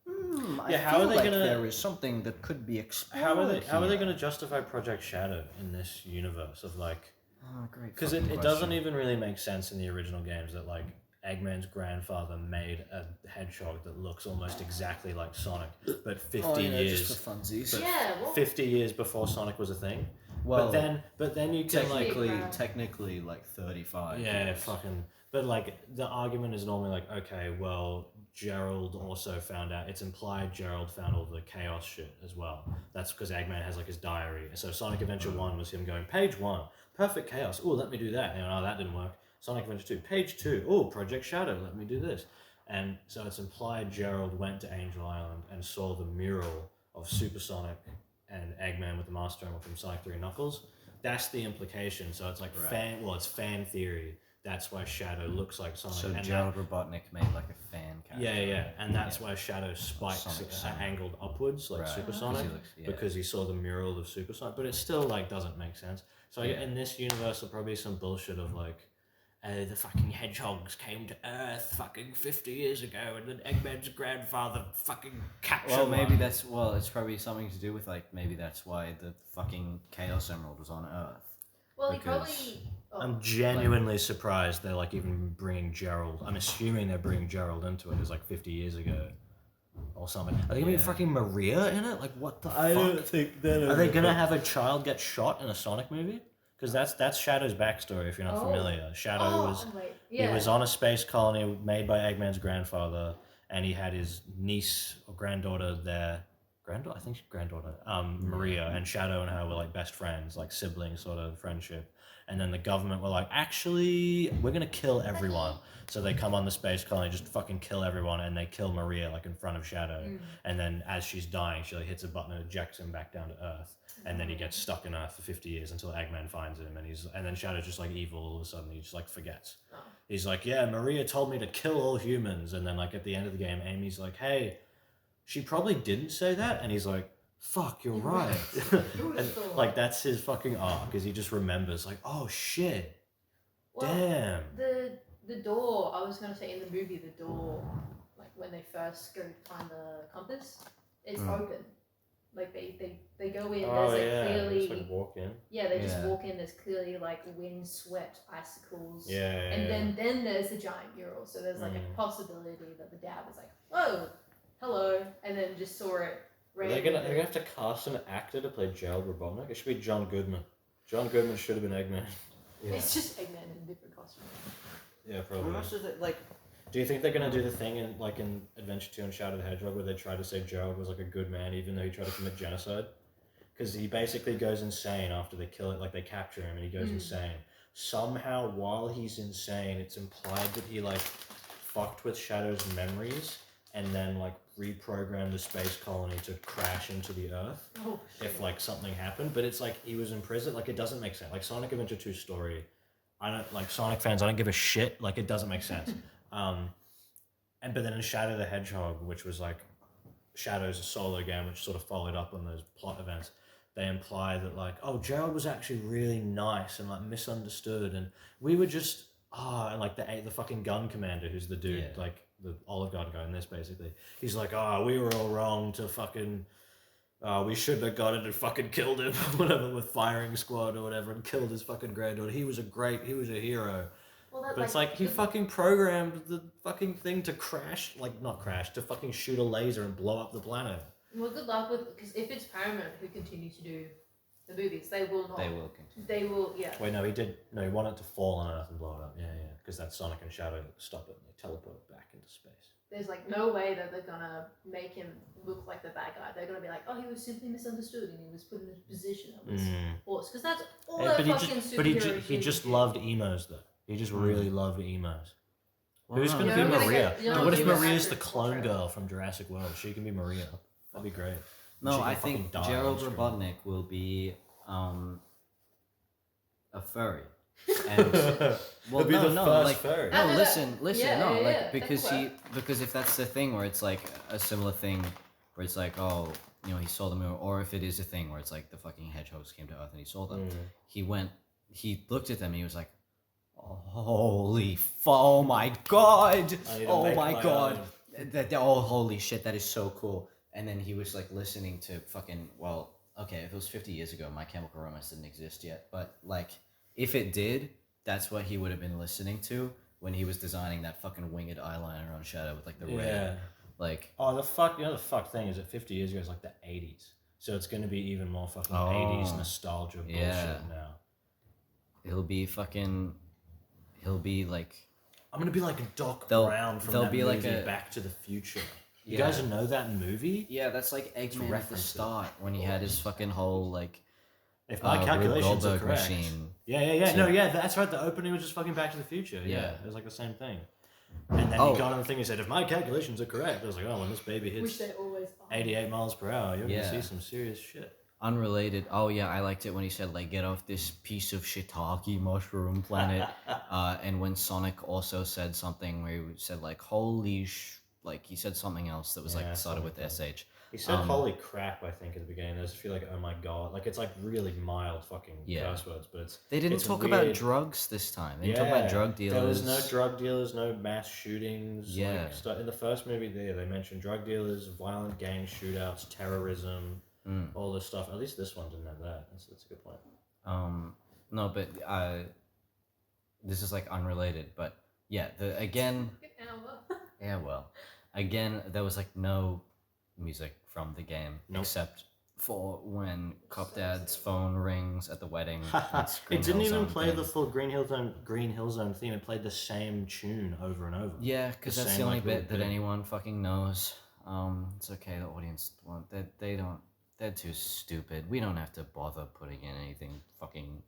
I Yeah, how feel are they like gonna- there is something that could be explored. How are they here. going to justify Project Shadow in this universe of like? Oh, great. Because fucking it doesn't question. even really make sense in the original games that like Eggman's grandfather made a hedgehog that looks almost exactly like Sonic, but 50 years. just for funsies. Yeah, well, 50 years before Sonic was a thing. Well, but then you can like technically like 35. yeah, fucking. But like the argument is normally like, okay, well, Gerald also found out. It's implied Gerald found all the chaos shit as well. That's because Eggman has like his diary. So Sonic Adventure 1 was him going, page 1, perfect chaos. Oh, let me do that. And oh, that didn't work. Sonic Adventure 2, page 2. Oh, Project Shadow. Let me do this. And so it's implied Gerald went to Angel Island and saw the mural of Super Sonic and Eggman with the Master Emerald from Sonic 3 Knuckles. That's the implication. So it's like Right. it's fan theory. That's why Shadow looks like Sonic. So and Gerald Robotnik made like a fan character. yeah, and that's why Shadow spikes Sonic's are angled upwards like Right. Super 'Cause Sonic he looks- yeah. because he saw the mural of Super Sonic, but it still like doesn't make sense. So Yeah. in this universe, there'll probably be some bullshit of like, the fucking hedgehogs came to Earth fucking 50 years ago, and then Eggman's grandfather fucking captured Well, maybe one. it's probably something to do with like maybe that's why the fucking Chaos Emerald was on Earth. well, he because- probably. Oh, I'm genuinely surprised they're like even bringing Gerald. I'm assuming they're bringing Gerald into it. It's like 50 years ago. Or something. Are they gonna be Yeah. fucking Maria in it? Like what the fuck? think that. Are they gonna have a child get shot in a Sonic movie? Because that's Shadow's backstory. If you're not Oh. familiar, Shadow oh, wait, yeah. he was on a space colony made by Eggman's grandfather, and he had his niece or granddaughter there granddaughter, I think she's granddaughter, Maria, and Shadow and her were like best friends, like sibling sort of friendship. And then the government were like, actually, we're gonna kill everyone. So they come on the space colony, just fucking kill everyone, and they kill Maria like in front of Shadow. And then as she's dying, she like hits a button and ejects him back down to Earth. And then he gets stuck in Earth for 50 years until Eggman finds him, and then Shadow's just like evil all of a sudden. He just like forgets. He's like, yeah, Maria told me to kill all humans. And then like at the end of the game, Amy's like, hey, she probably didn't say that. And he's like, fuck, you're right. And like that's his fucking arc, because he just remembers like, oh shit, damn. The door, I was gonna say in the movie, the door, like when they first go to find the compass, it's open. Like they go in, there's like clearly just like walk in. Yeah, they just walk in, there's clearly like wind swept icicles. And then there's the giant mural. So there's like a possibility that the dad was like, oh, hello, and then just saw it. They're gonna have to cast an actor to play Gerald Robotnik. It should be John Goodman. John Goodman should have been Eggman. It's just Eggman in a different costume. Yeah, probably. What else is it like? Do you think they're gonna do the thing in Adventure 2 and Shadow the Hedgehog where they try to say Gerald was like a good man even though he tried to commit genocide? Because he basically goes insane after they kill it, like they capture him and he goes insane. Somehow while he's insane, it's implied that he like fucked with Shadow's memories and then like reprogrammed the space colony to crash into the Earth if like something happened. But it's like he was in prison. Like it doesn't make sense. Like Sonic Adventure 2 story, I don't like Sonic fans. I don't give a shit. Like it doesn't make sense. But then in Shadow the Hedgehog, which was like Shadow's solo game, which sort of followed up on those plot events, they imply that like, oh, Gerald was actually really nice and like misunderstood, and we were just and like the fucking gun commander, who's the dude, like the Olive Garden guy in this, basically, he's like, we were all wrong to fucking. We shouldn't have got it and fucking killed him, whatever, with firing squad or whatever, and killed his fucking granddaughter. He was a hero. Well, But it's like he fucking programmed the fucking thing to crash, like not crash, to fucking shoot a laser and blow up the planet. Well, good luck with, because if it's Paramount who continue to do the movies, they will not. They will continue. They will, yeah. Wait, no, he did. No, he wanted to fall on Earth and blow it up. Yeah, because that's Sonic and Shadow stop it and they teleport back into space. There's like no way that they're gonna make him look like the bad guy. They're gonna be like, oh, he was simply misunderstood and he was put in this position of this horse, because that's all that fucking superheroes. He just loved emos though. He just really loved emos. Well, Who's going to be You're gonna Maria? get- you're gonna What if get Maria's the actors clone portrayed. girl from Jurassic World? She can be Maria. That'd be great. No, She I can think fucking die Gerald on screen. Robotnik will be a furry. And well, He'll be the first like furry. no, No, listen, yeah, no, yeah, like yeah, because that's because if that's the thing where it's like a similar thing where it's like, oh, you know, he saw the moon, or if it is a thing where it's like the fucking hedgehogs came to Earth and he saw them, he looked at them and he was like, oh my god, oh my god, oh holy shit, that is so cool. And then he was like listening to fucking, well, okay, if it was 50 years ago, My Chemical Romance didn't exist yet, but like if it did, that's what he would have been listening to when he was designing that fucking winged eyeliner on Shadow with like the red, like. Oh, the fuck thing is that 50 years ago is like the 80s. So it's going to be even more fucking 80s nostalgia bullshit now. He'll be like. I'm going to be like Doc They'll- Brown from they'll that be like movie a- Back to the Future. You Yeah. guys know that movie? Yeah, that's like Eggman at the references. start when he had his fucking whole like. If my Rube calculations are Goldberg correct. machine. Yeah. to- No, yeah, that's right. The opening was just fucking Back to the Future. Yeah. It was like the same thing. And then he got on the thing and said, if my calculations are correct, I was like, oh, when this baby Which hits they always are. 88 miles per hour, you're going Yeah. to see some serious shit. Unrelated. Oh yeah, I liked it when he said like, get off this piece of shiitake mushroom planet. And when Sonic also said something where he said like, like he said something else that was Yeah, like started with something. SH. He said holy crap, I think, at the beginning. There's a few like, oh my god. Like, it's like really mild fucking curse words, but it's. They didn't it's talk weird. about drugs this time. They didn't talk about drug dealers. There was no drug dealers, no mass shootings. Yeah. Like, in the first movie they mentioned drug dealers, violent gang shootouts, terrorism, all this stuff. At least this one didn't have that. That's a good point. No, but this is like unrelated, but yeah, again, there was like no music from the game except for when Cop Dad's phone rings at the wedding. It didn't even play the full Green Hill Zone theme. It played the same tune over and over. Yeah, because The that's same, the only like, little bit that bit. anyone fucking knows. It's okay. The audience won't. They don't. They're too stupid. We don't have to bother putting in anything fucking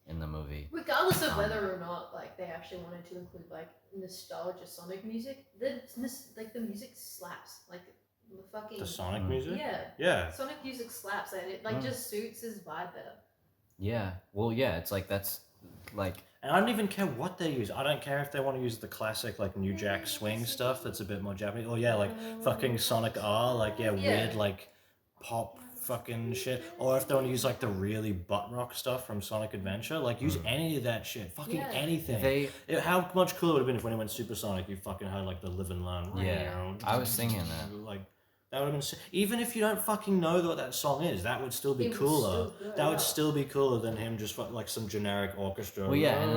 in the movie. Regardless of whether or not like they actually wanted to include like nostalgia Sonic music, the music slaps. Like the fucking The Sonic music? yeah. Yeah. Sonic music slaps and it just suits his vibe better. Yeah. Well, yeah. It's like that's like. And I don't even care what they use. I don't care if they want to use the classic like New Jack Swing stuff that's a bit more Japanese. Or yeah, like fucking Sonic R, like weird like pop fucking shit. Or if they want to use like the really butt rock stuff from Sonic Adventure, like use any of that shit. Fucking anything. How much cooler would it have been if when it went Supersonic you fucking had like the Live and Learn. Yeah. I was thinking that. Like that would have been even if you don't fucking know what that song is, that would still be cooler. That would still be cooler than him just like some generic orchestra. Well, yeah, and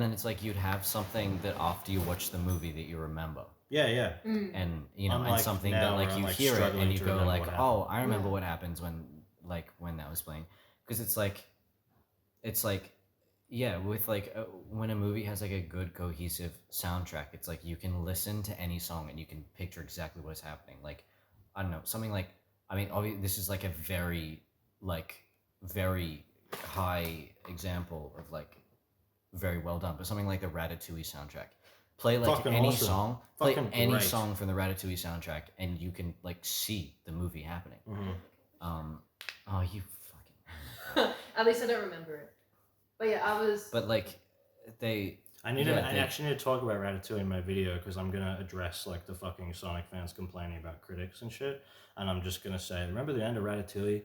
then it's like you'd have something that after you watch the movie that you remember. Yeah, yeah. And you know, Unlike and something now that like where you I'm, hear it and you to go remember like, what oh, I remember what happens when that was playing, because it's like, yeah, with like when a movie has like a good cohesive soundtrack, it's like you can listen to any song and you can picture exactly what's happening. Like, I don't know, something like, I mean, obviously this is like a very high example of like very well done, but something like the Ratatouille soundtrack. Play like Fucking any awesome. song, Fucking play any great. song from the Ratatouille soundtrack, and you can like see the movie happening. Oh, you fucking. At least I don't remember it. But yeah, I was. But like, they. I actually need to talk about Ratatouille in my video because I'm gonna address like the fucking Sonic fans complaining about critics and shit, and I'm just gonna say, remember the end of Ratatouille?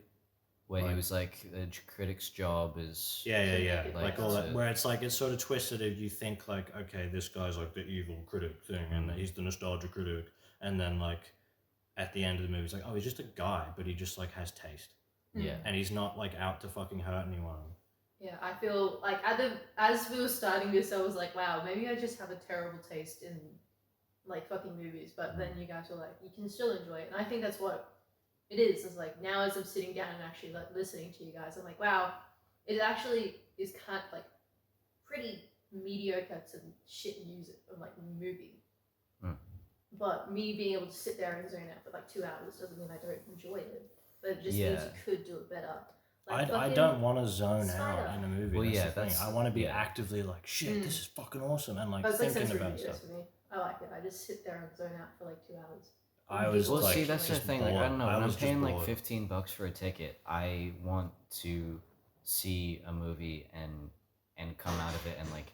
Where he was like, the critic's job is. Yeah. Like all that, to- where it's like it's sort of twisted. If you think like, okay, this guy's like the evil critic thing, and he's the nostalgia critic, and then like at the end of the movie, it's like, oh, he's just a guy, but he just like has taste. Yeah. And he's not like out to fucking hurt anyone. Yeah, I feel like as we were starting this, I was like, wow, maybe I just have a terrible taste in like fucking movies. But then you guys were like, you can still enjoy it, and I think that's what it is. It's like now as I'm sitting down and actually like listening to you guys, I'm like, wow, it actually is kind of like pretty mediocre to shit music of like movie. But me being able to sit there and zone out for like 2 hours doesn't mean I don't enjoy it. But it just means you could do it better. Like I don't want to zone out in a movie. Well, that's the thing. I want to be actively like, shit, this is fucking awesome, and like but it's like thinking sensory about videos stuff. for me. I like it. I just sit there and zone out for like 2 hours. I was Well, like, see, that's the just thing. bored. Like, I don't know. When I'm was just paying like bored. $15 for a ticket, I want to see a movie and come out of it and like,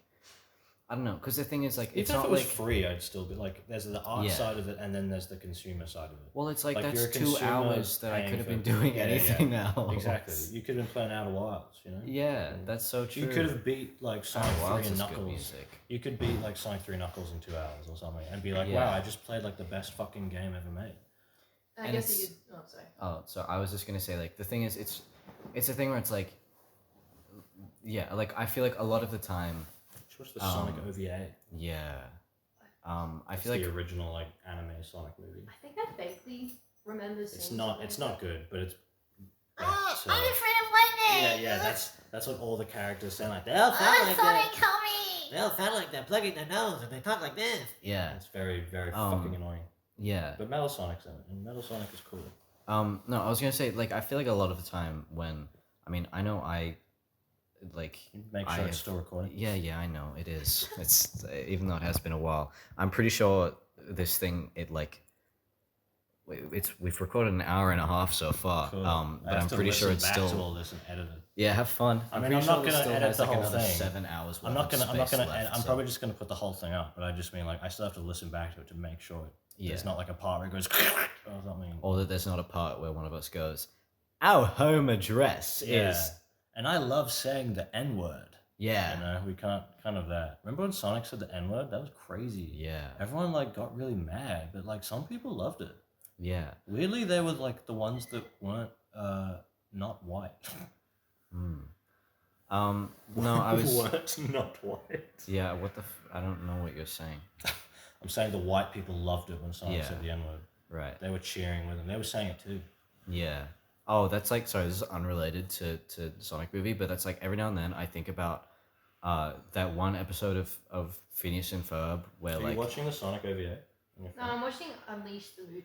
I don't know. Because the thing is, like, it's Even not if it was like free, I'd still be like, there's the art side of it, and then there's the consumer side of it. well, it's like Like, that's you're a 2 consumer hours that I paying could have for- been doing Yeah, anything now. Exactly. You could have been playing Outer Wilds, you know. Yeah, that's so true. You could have beat like Sonic Outer Wilds 3 and is good Knuckles. music. You could beat like Sonic 3 Knuckles in 2 hours or something, and be like, Yeah. wow, I just played like the best fucking game ever made. I And guess it's- you could. Oh, sorry. Oh, so I was just gonna say, like, the thing is, it's a thing where it's like, yeah, like I feel like a lot of the time, Just watch the Sonic OVA. yeah, I It's feel like the original like anime Sonic movie. I think I vaguely remember seeing. It's not. It's not good, but it's. Oh, better. I'm afraid of lightning. Yeah. That's what all the characters sound like. They all sound like Sonic, that. help me. They all sound like they're plugging their nose and they talk like this. yeah, It's very, very fucking annoying. yeah. But Metal Sonic's in it, and Metal Sonic is cool. No, I was gonna say, like, I feel like a lot of the time when, I mean, I know I, like, Make sure it's still recording. yeah, I know it is. It's even though it has been a while. I'm pretty sure this thing, we've recorded an hour and a half so far. Cool. But I'm pretty sure it's back still. to all this and edit it. Yeah, have fun. I mean, pretty I'm sure not this gonna still edit has, the like, whole another thing. 7 hours. I'm not gonna space edit. left, I'm so- probably just gonna put the whole thing up. But I just mean like I still have to listen back to it to make sure it's Yeah. not like a part where it goes or something. Or that there's not a part where one of us goes, "Our home address Yeah. is." And I love saying the N word. Yeah. You know, we can't kind of that. Remember when Sonic said the N word? That was crazy. Yeah. Everyone like got really mad, but like some people loved it. Yeah. Weirdly, they were like the ones that weren't not white. No, I was. weren't not white. Yeah. What the? I don't know what you're saying. I'm saying the white people loved it when Sonic Yeah. said the N word. Right. They were cheering with him. They were saying it too. Yeah. Oh, that's like, sorry, this is unrelated to the Sonic movie, but that's like every now and then I think about that one episode of Phineas and Ferb where Are like you watching the Sonic OVA? No, I'm watching Unleash the movie.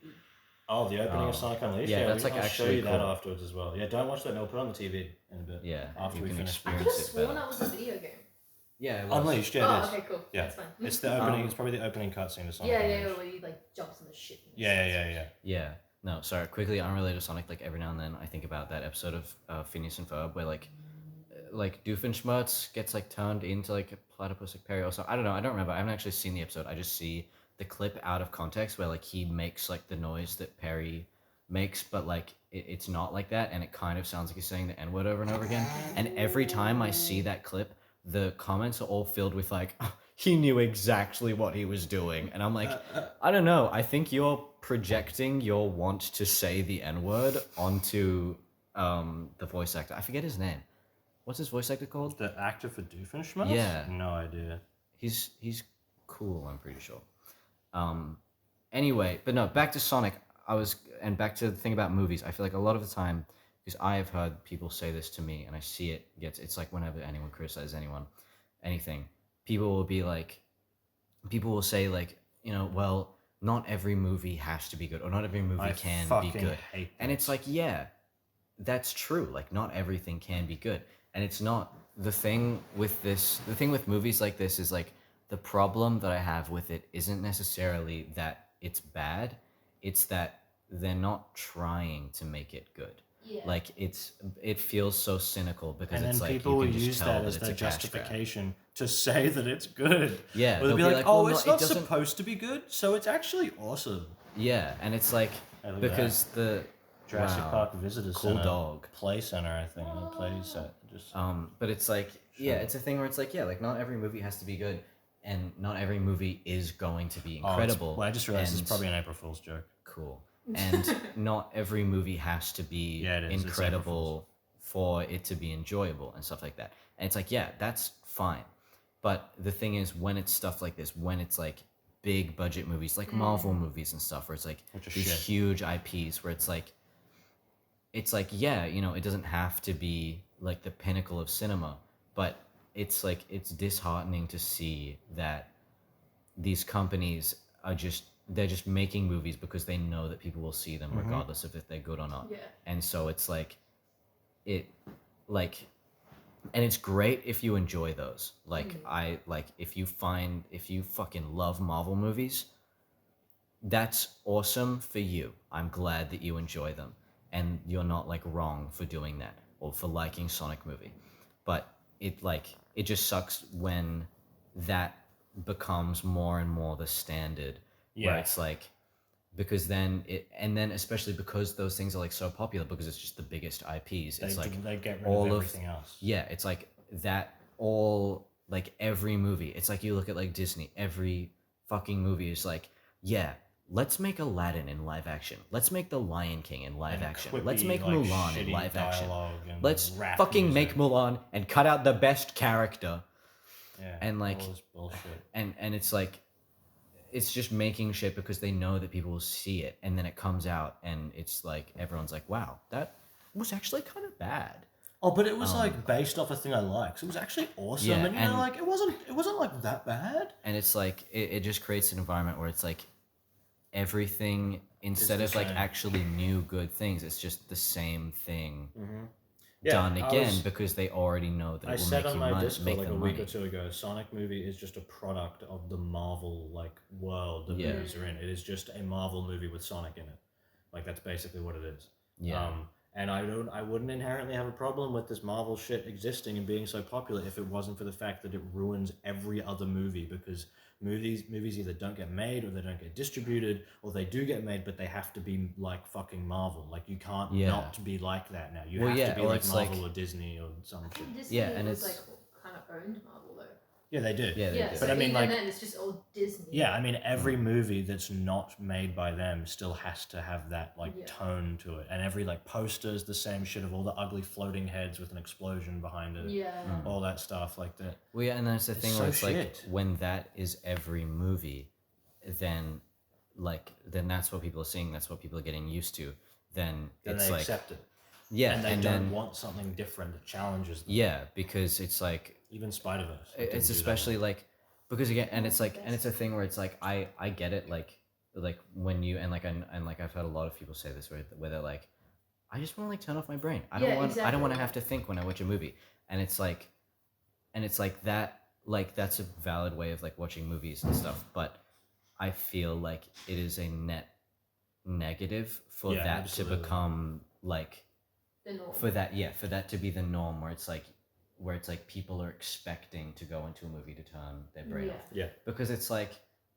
Oh, the opening of Oh. Sonic Unleashed. Yeah, that's, like, I'll show actually you that cool. afterwards as well. Yeah, don't watch that. No, put it on the TV in a bit. Yeah, after you we can finish. I could have experience it sworn better. that was a video game. Yeah, it was. Unleashed, yeah, it is. Okay, cool. Yeah. That's fine. It's the opening. Um, It's probably the opening cutscene to Sonic yeah, Unleashed. where he like jumps on the ship. and Yeah, stuff. yeah, yeah. Yeah. No, sorry. Quickly, unrelated to Sonic. Like every now and then, I think about that episode of Phineas and Ferb where like Doofenshmirtz gets like turned into like a platypus like Perry or something. I don't know. I don't remember. I haven't actually seen the episode. I just see the clip out of context where like he makes like the noise that Perry makes, but like it's not like that, and it kind of sounds like he's saying the N word over and over again. And every time I see that clip, the comments are all filled with like, oh, he knew exactly what he was doing, and I'm like, I don't know. I think you're projecting your want to say the N word onto the voice actor. I forget his name. What's his voice actor called? The actor for Doofenshmirtz? Yeah. No idea. He's cool, I'm pretty sure. Anyway, but no, back to Sonic. And back to the thing about movies. I feel like a lot of the time, because I have heard people say this to me, and I see it's like whenever anyone criticizes anything, people will say like, well, not every movie has to be good, or not every movie can be good. Hate And it's like, yeah, that's true. Like, not everything can be good. And it's not the thing with movies like this is like, the problem that I have with it isn't necessarily that it's bad. It's that they're not trying to make it good. Yeah. Like it feels so cynical because and it's then like people you will can just use tell that that as it's their a cash grab. justification to say that it's good. Yeah, Or they'll be like, well, oh, no, it's it not doesn't- supposed to be good, so it's actually awesome. Yeah, and it's like Hey, look at because the Jurassic wow, Park Visitors cool Center. dog. Play Center, I think. Or play set. Just But it's like, yeah, it's a thing where it's like, yeah, like not every movie has to be good, and not every movie is going to be incredible. I just realized and it's probably an April Fool's joke. cool. And not every movie has to be Yeah, it is. It's April incredible for it to be enjoyable and stuff like that. And it's like, yeah, that's fine. But the thing is, when it's stuff like this, when it's like big budget movies, like Marvel movies and stuff, where it's like Which are these shit. huge IPs, where it's like, yeah, it doesn't have to be like the pinnacle of cinema, but it's like, it's disheartening to see that these companies they're just making movies because they know that people will see them regardless of if they're good or not. Yeah. And so it's like, and it's great if you enjoy those. Like if you fucking love Marvel movies, that's awesome for you. I'm glad that you enjoy them, and you're not like wrong for doing that or for liking Sonic movie. But it just sucks when that becomes more and more the standard. Yeah. Where it's like, because then especially because those things are like so popular because it's just the biggest IPs. It's like they get rid all of of everything else. yeah, it's like that all like every movie. It's like you look at like Disney, every fucking movie is like, yeah, let's make Aladdin in live action. Let's make The Lion King in live And action. quippy, Let's make like, Mulan in shitty live action. dialogue and Let's rap fucking music. make Mulan and cut out the best character. Yeah, and, like- all this bullshit. And it's like, it's just making shit because they know that people will see it, and then it comes out and it's like everyone's like, wow, that was actually kind of bad. Oh, but it was like based off a thing I like, so it was actually awesome. Yeah, and and- like it wasn't like that bad. And it's like it just creates an environment where it's like everything, instead the of like same. actually new good things, it's just the same thing Yeah, done I again was- because they already know that I it will said make on you my money, Discord make like a them week money. or two ago, Sonic movie is just a product of the Marvel like world that Yeah. movies are in. It is just a Marvel movie with Sonic in it. Like that's basically what it is. Yeah. And I wouldn't inherently have a problem with this Marvel shit existing and being so popular if it wasn't for the fact that it ruins every other movie, because movies either don't get made or they don't get distributed, or they do get made but they have to be like fucking Marvel. Like you can't Yeah. not be like that now. You Well, have yeah, to be or like it's Marvel like- or Disney or some shit. Disney Yeah, and was it's- like kind of owned Marvel though. Yeah, they do. Yeah, they Yeah, do. so But I mean, even like- then it's just all Disney. Yeah, I mean, every movie that's not made by them still has to have that like Yeah. tone to it, and every like poster is the same shit of all the ugly floating heads with an explosion behind it, Yeah. all that stuff like that. Well, yeah, and that's the thing so where it's like shit. when that is every movie, then that's what people are seeing. That's what people are getting used to. Then Then it's they like accept it, yeah, and they and don't then want something different that challenges them. yeah, because it's like Even Spider-Verse. it's especially like because again, and it's like and it's a thing where it's like I get it, like like when you and like I've heard a lot of people say this where they're like, I just want to like turn off my brain. I don't want to have to think when I watch a movie. And it's like that, like that's a valid way of like watching movies and stuff, but I feel like it is a net negative for that absolutely. to become like The norm. for that to be the norm, where it's like people are expecting to go into a movie to turn their brain off. Yeah. Because it's like,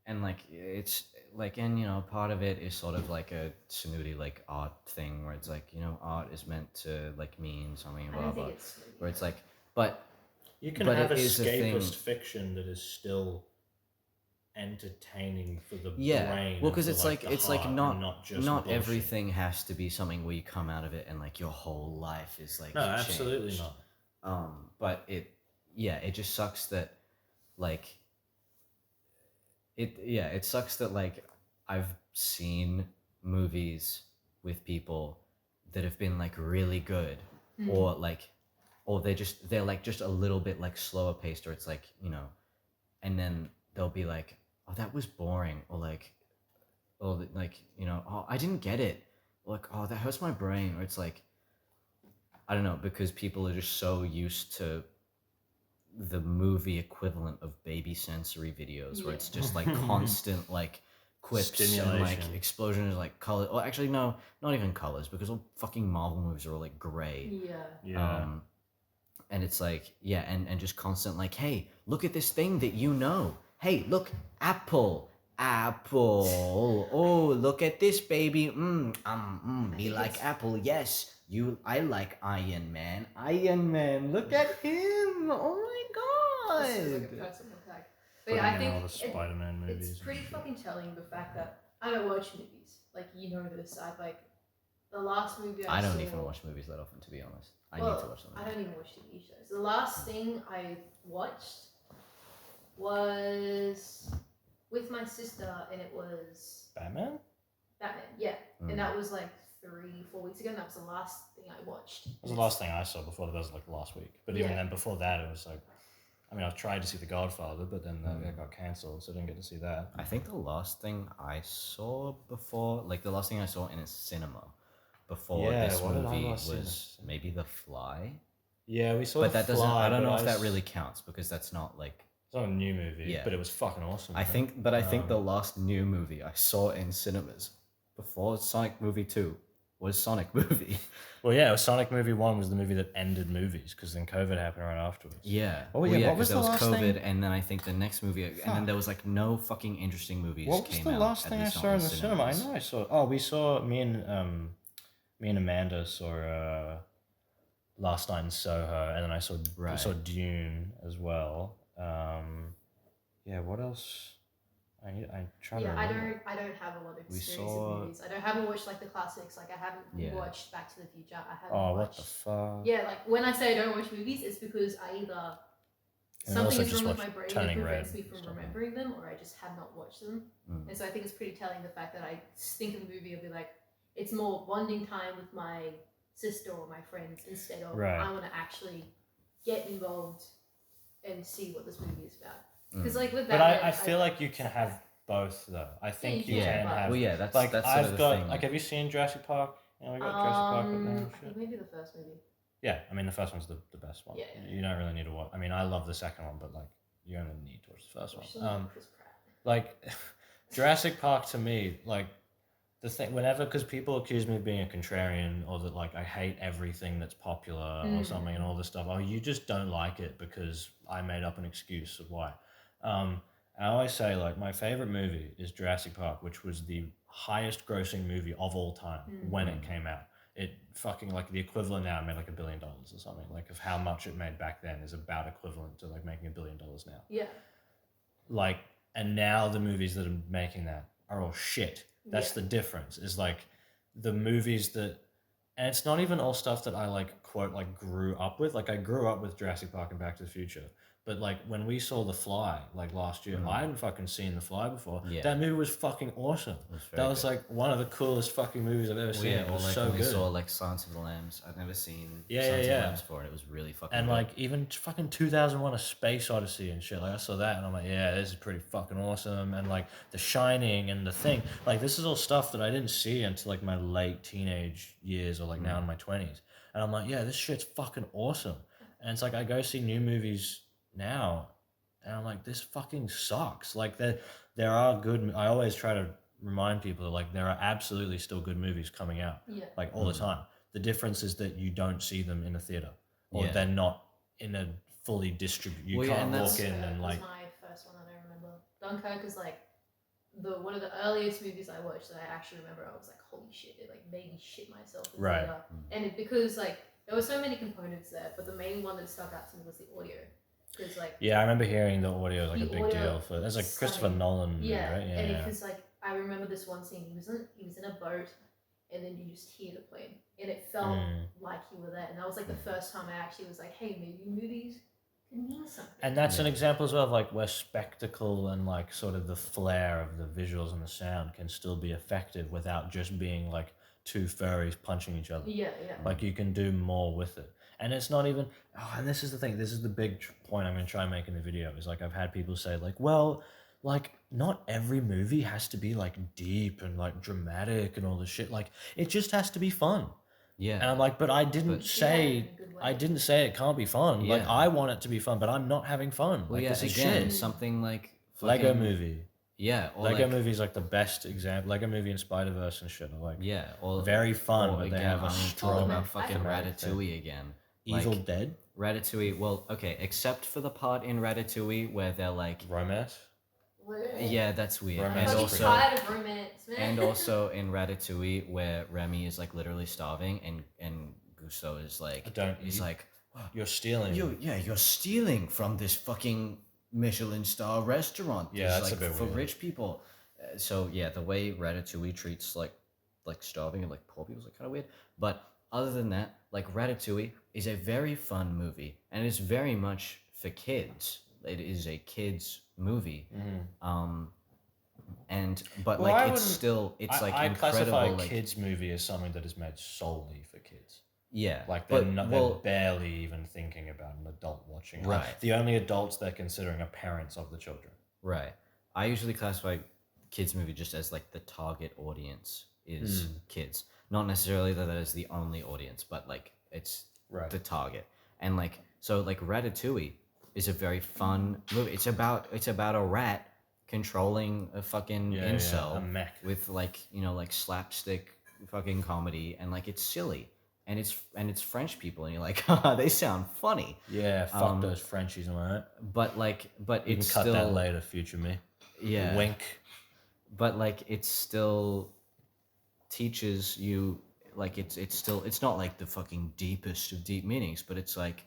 and like it's like, and you know, part of it is sort of like a snooty like art thing where it's like, you know, art is meant to like mean something, blah blah, where it's like, but you can have escapist fiction that is still entertaining for the brain. Well, because it's like not bullshit. everything has to be something where you come out of it and like your whole life is like no, changed. absolutely not. But it just sucks that like it sucks that like I've seen movies with people that have been like really good, or they're like just a little bit like slower paced, or it's like, you know, and then they'll be like, oh, that was boring, or like, oh, like, you know, oh, I didn't get it, or like, oh, that hurts my brain, or it's like, I don't know, because people are just so used to the movie equivalent of baby sensory videos, where it's just like constant like quips and like explosions, like color. Well, actually, no, not even colors, because all fucking Marvel movies are all like gray. Yeah. And it's like, yeah, and just constant like, hey, look at this thing that you know. Hey, look, apple. Oh, look at this, baby. Be like apple. Yes, I like Iron Man. Look at him. Oh my god. This is like a personal attack. But Putting yeah, I in think all the Spider-Man movies. it's pretty fucking telling, the fact that I don't watch movies. Like, you know this. I like the last movie I don't saw, even watch movies that often, to be honest. I need to watch them. I don't even watch TV shows. The last thing I watched was with my sister, and it was Batman, yeah. And that was like 3-4 weeks ago, and that was the last thing I watched. That was the last thing I saw before that. Was like last week. But even then, before that, it was like, I mean, I tried to see The Godfather, but then that got cancelled, so I didn't get to see that. I think the last thing I saw before, like the last thing I saw in a cinema before this movie was maybe The Fly. Yeah, we saw but The that Fly, doesn't. I don't know if that really counts, because that's not like. It's not a new movie, but it was fucking awesome. I think the last new movie I saw in cinemas before Sonic Movie 2 was Sonic Movie. Well, yeah, Sonic Movie 1 was the movie that ended movies, because then COVID happened right afterwards. Yeah. Oh, yeah, what was the last COVID, thing? And then I think the next movie, and then there was like no fucking interesting movies. What was the last thing I saw in the cinema? I know I saw. Oh, we saw me and Amanda saw Last Night in Soho, and then I saw Dune as well. Yeah, what else? I try to remember. I don't have a lot of experience with movies. I haven't watched like the classics. Like I haven't watched Back to the Future. I haven't watched. What the fuck? Yeah, like when I say I don't watch movies, it's because I either something is wrong with my brain that prevents me from remembering them, or I just have not watched them. And so I think it's pretty telling, the fact that I think of the movie, I'll be like, it's more bonding time with my sister or my friends, instead of I want to actually get involved and see what this movie is about. Because like with that, but I feel like you can have both though. I think you can have. Well, yeah, that's like that's I've sort of got. the thing. Like, have you seen Jurassic Park? You know, we got Jurassic Park up there and shit. Maybe the first movie. Yeah, I mean the first one's the best one. Yeah. You don't really need to watch. I mean, I love the second one, but like you only need to watch the first one. Chris Pratt. Like Jurassic Park to me, like the thing, whenever, because people accuse me of being a contrarian, or that like I hate everything that's popular or something and all this stuff. Oh, you just don't like it because I made up an excuse of why. I always say, like, my favorite movie is Jurassic Park, which was the highest grossing movie of all time when it came out. It fucking, like, the equivalent now made like $1 billion or something. Like, of how much it made back then is about equivalent to like making $1 billion now. Yeah. Like, and now the movies that are making that are all shit. That's the difference, is like the movies that, and it's not even all stuff that I like, quote, like grew up with. Like I grew up with Jurassic Park and Back to the Future, But like when we saw The Fly like last year, I hadn't fucking seen The Fly before. Yeah. That movie was fucking awesome. very That was good. like one of the coolest fucking movies I've ever seen. Yeah, It or was like so when we good. saw like Silence of the Lambs. I've never seen Yeah, Silence of yeah. the Lambs before, and it was really fucking And good. like even fucking 2001: A Space Odyssey and shit. Like I saw that and I'm like, yeah, this is pretty fucking awesome. And like The Shining and The Thing. Like this is all stuff that I didn't see until like my late teenage years or like now in my 20s. And I'm like, yeah, this shit's fucking awesome. And it's like I go see new movies now, and I'm like, this fucking sucks. Like there are good. I always try to remind people that like there are absolutely still good movies coming out, Yeah. like all the time. The difference is that you don't see them in a theater, or Yeah. they're not in a fully distributed. You Well, yeah, can't and walk in Dunkirk and was like. my first one that I remember. Dunkirk is like one of the earliest movies I watched that I actually remember. I was like, holy shit! It like made me shit myself in Right. theater. And it, because like there were so many components there, but the main one that stuck out to me was the audio. Because like Yeah, I remember hearing the audio is like a The big audio deal for. There's like Christopher stunning. Nolan, movie, yeah, right? and Yeah. because like I remember this one scene. He was in a boat, and then you just hear the plane, and it felt like you were there. And that was like the first time I actually was like, hey, maybe movies can mean something. And that's an example as well of like where spectacle and like sort of the flair of the visuals and the sound can still be effective without just being like two furries punching each other. Yeah, yeah. Like you can do more with it. And it's not even, and this is the thing, this is the big point I'm going to try and make in the video is like I've had people say like, well, like not every movie has to be like deep and like dramatic and all this shit. Like it just has to be fun. Yeah. And I'm like, but I didn't But- say, Yeah, in a good way. I didn't say it can't be fun. Like Yeah. I want it to be fun, but I'm not having fun. Well, Like yeah, this is again, shit. something like Lego fucking- Movie. Yeah, or Lego like, Movie is like the best example. Lego Movie and Spider-Verse and shit are like yeah, or very fun, or but they again, have a I'm gonna talk strong about I fucking forgot. Ratatouille again. Evil Like, Dead Ratatouille. Well, okay, except for the part in Ratatouille where they're like, romance. yeah, that's weird, Romance I'm and is fucking pretty also tired of romance, man. and also in Ratatouille where Remy is like literally starving, and Gusteau is like, he's you- like, You're stealing. you're stealing from this fucking Michelin star restaurant. Yeah, It's, that's a like bit for weird. rich people. So yeah, the way Ratatouille treats like starving and like poor people is like kind of weird. But other than that, like Ratatouille is a very fun movie, and it's very much for kids. It is a kids movie. But Well, I like it's wouldn't- still I incredible. classify a Like kids movie as something that is made solely for kids. yeah, Like they're but not, well, they're barely even thinking about an adult watching. Like, Right. the only adults they're considering are parents of the children. right. I usually classify kids movie just as like the target audience is kids. Not necessarily that is the only audience, but like it's Right. the target. And like so like Ratatouille is a very fun movie. It's about a rat controlling a fucking Yeah, incel a mech. with like, you know, like slapstick fucking comedy, and like it's silly. And it's French people, and you're like, haha, they sound funny. Yeah, fuck those Frenchies, am I right? But You it's can cut still that later, future me. yeah. Wink. But like it still teaches you, like it's not like the fucking deepest of deep meanings, but it's like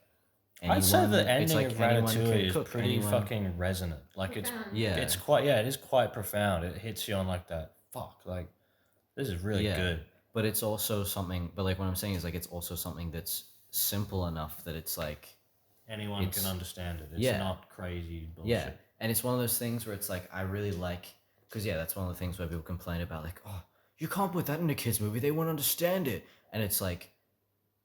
I'd say the it's ending like of anyone can Ratatouille is cook, pretty anyone- fucking resonant. Like it's yeah it's quite it is quite profound. It hits you on like that. Fuck, like this is really Yeah. good. But it's also something, but like what I'm saying is like it's also something that's simple enough that it's like Anyone It's- can understand it. It's yeah. not crazy bullshit. yeah, and it's one of those things where it's like I really like, because yeah, that's one of the things where people complain about, like, oh, you can't put that in a kids movie, they won't understand it. And it's like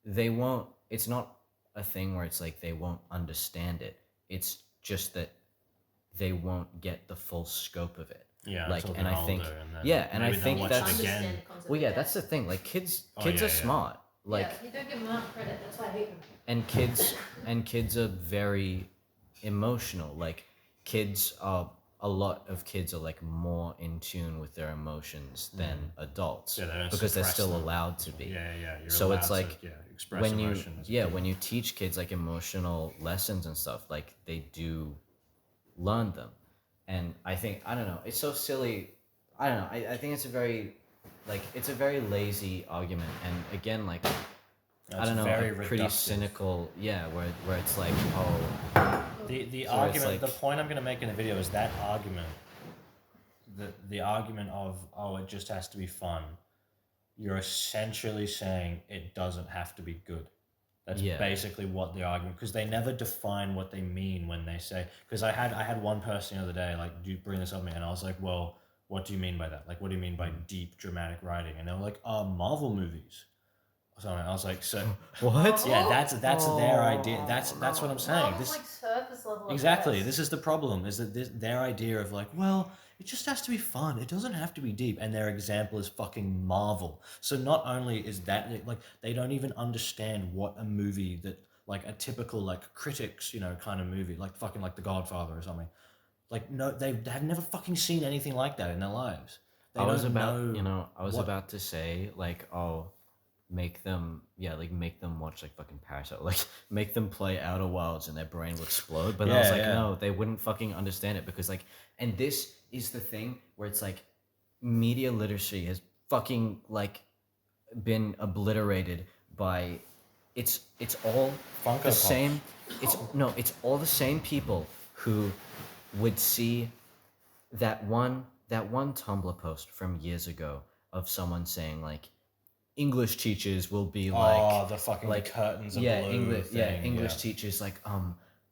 they won't, it's not a thing where it's like they won't understand it, it's just that they won't get the full scope of it. Yeah, like, until and they're I think older, and then yeah, and I maybe they'll think watch that's it again. Understand the concept, well, yeah, that's the thing, like kids are yeah. smart, like yeah, you don't give them enough credit. That's why I hate them. and kids are very emotional. Like a lot of kids are like more in tune with their emotions than adults, Yeah, they don't because they're suppress still them. allowed to be. Yeah. You're So it's allowed like to, express when you emotion as a kid. when you teach kids like emotional lessons and stuff, like they do learn them. And I think, I don't know, it's so silly. I don't know, I think it's a very lazy argument, and again, like I That's don't know, very like, pretty reductive. cynical. Yeah, where it's like, oh, The So argument, it's like- the point I'm going to make in the video is that argument, the argument of, oh, it just has to be fun. You're essentially saying it doesn't have to be good. That's Yeah. basically what the argument, because they never define what they mean when they say. Because I had one person the other day like, do you bring this up to me, and I was like, well, what do you mean by that? Like, what do you mean by deep dramatic writing? And they were like, Marvel movies. So I was like, so What? yeah, that's their idea. That's what I'm saying. Marvel's like surface level. Exactly. This is the problem. Is that their idea of like, well, it just has to be fun. It doesn't have to be deep. And their example is fucking Marvel. So not only is that like they don't even understand what a movie that like a typical like critics kind of movie like fucking like The Godfather or something. Like no, they have never fucking seen anything like that in their lives. They I was don't about, know I was what- about to say like, oh, make them watch like fucking Parasite, like make them play Outer Wilds and their brain will explode. But I was like, no, they wouldn't fucking understand it because like, and this is the thing where it's like, media literacy has fucking like been obliterated by, it's all Funko the Pops. same. It's all the same people who would see that one Tumblr post from years ago of someone saying like English teachers will be like the fucking like the curtains are yeah blue English thing, English teachers like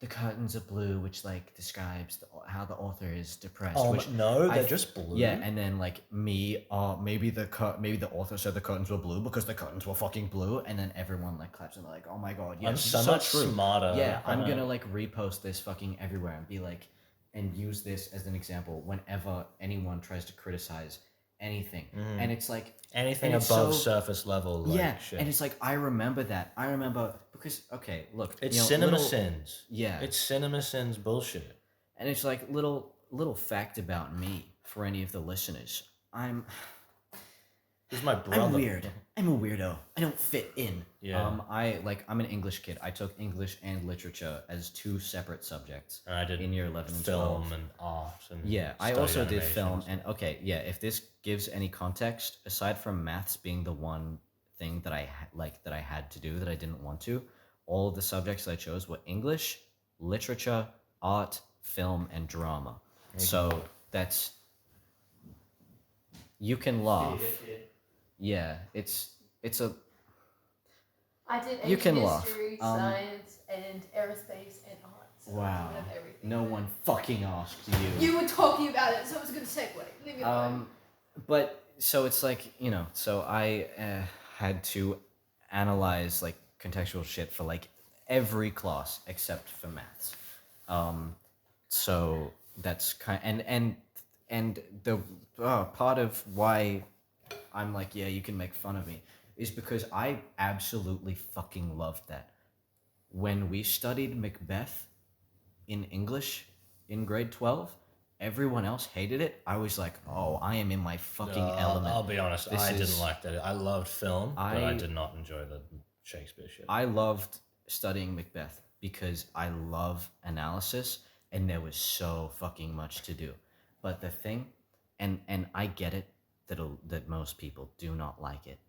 the curtains are blue, which like describes how the author is depressed. Which no, I they're f- just blue. Yeah, and then like maybe the author said the curtains were blue because the curtains were fucking blue, and then everyone like claps and they're like, oh my god, yeah, I'm this so is much true. smarter. Yeah, I'm gonna like repost this fucking everywhere and be like, and use this as an example whenever anyone tries to criticize anything, and it's like anything and above it's so- surface level. Like, shit. and it's like I remember because okay, look, It's Cinema cinema sins. Yeah, It's cinema sins bullshit. and it's like little fact about me for any of the listeners. I'm He's my brother. I'm weird. I'm a weirdo. I don't fit in. Yeah. I'm an English kid. I took English and literature as two separate subjects And I did in year 11 and film 12. and art and Yeah, I studied also did animation film, stuff. and okay, yeah. If this gives any context, aside from maths being the one thing that I had to do that I didn't want to, all of the subjects that I chose were English, literature, art, film, and drama. So that's you can laugh. Yeah, it's a I did You can ancient laugh. history, science, and aerospace and art. So I wow. did everything. No one fucking asked you. You were talking about it, so it was a good segue. Leave me alone. But so it's like so I had to analyze like contextual shit for like every class except for maths. So that's kind and the part of why I'm like, yeah, you can make fun of me is because I absolutely fucking loved that. When we studied Macbeth in English in grade 12, everyone else hated it. I was like, oh, I am in my fucking element. I'll be honest, This I is- didn't like that. I loved film, but I- I did not enjoy the Shakespeare shit. I loved studying Macbeth because I love analysis and there was so fucking much to do. But the thing, and I get it that most people do not like it,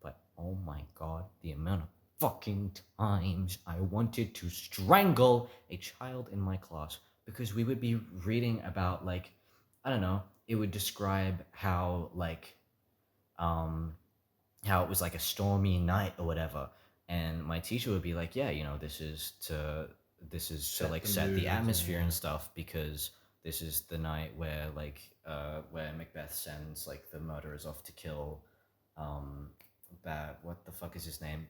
but oh my god, the amount of fucking times I wanted to strangle a child in my class because we would be reading about like, I don't know, it would describe how like how it was like a stormy night or whatever, and my teacher would be like, yeah, this is to like the set mood the and atmosphere yeah. and stuff because this is the night where like where Macbeth sends like the murderers off to kill what the fuck is his name?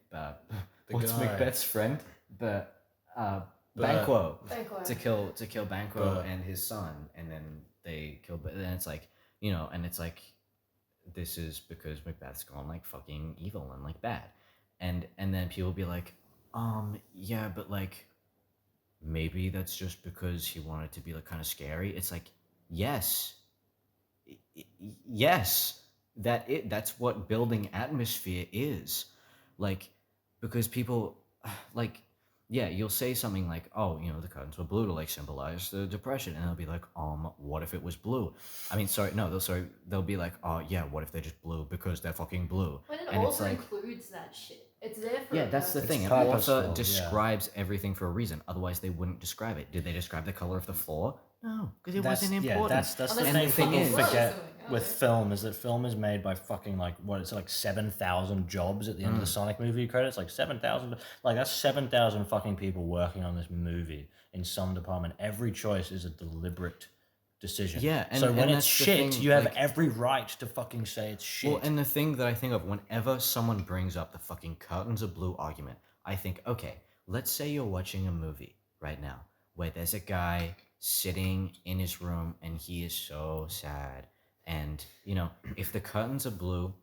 What's guy. Macbeth's friend? Banquo. To kill Banquo But- and his son, and then they kill. But then it's like and it's like this is because Macbeth's gone like fucking evil and like bad, and then people be like, yeah, but like maybe that's just because he wanted to be like kind of scary. It's like yes, yes, that's what building atmosphere is, like because people like. Yeah, you'll say something like, oh, the curtains were blue to like symbolize the depression, and they'll be like, what if it was blue? I mean, they'll be like, oh yeah, what if they're just blue because they're fucking blue? But it and also it's like, includes that shit. It's there for yeah, a that's the purpose. thing. An purposeful, author yeah. describes everything for a reason. Otherwise, they wouldn't describe it. Did they describe the color of the floor? No, because it wasn't important. Yeah, that's the Unless And the thing. thing People is- forget. with Okay. film is that film is made by fucking like what it's like 7,000 jobs at the end of the Sonic movie credits, like 7,000, like that's 7,000 fucking people working on this movie in some department. Every choice is a deliberate decision. Yeah, and- so when and it's that's the shit, thing, you have like- every right to fucking say it's shit. Well, and the thing that I think of whenever someone brings up the fucking curtains are blue argument, I think, okay, let's say you're watching a movie right now where there's a guy sitting in his room and he is so sad. And, you know, if the curtains are blue,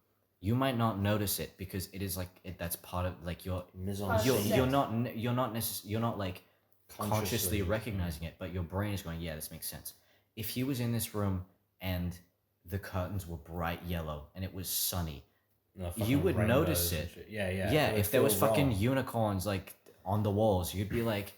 you might not notice it because it is like, that's part of, like, you're not like consciously recognizing it, but your brain is going, yeah, this makes sense. If he was in this room and the curtains were bright yellow and it was sunny, you would notice it. Yeah. Yeah, It would if there was feel fucking wrong. unicorns like on the walls, you'd be like,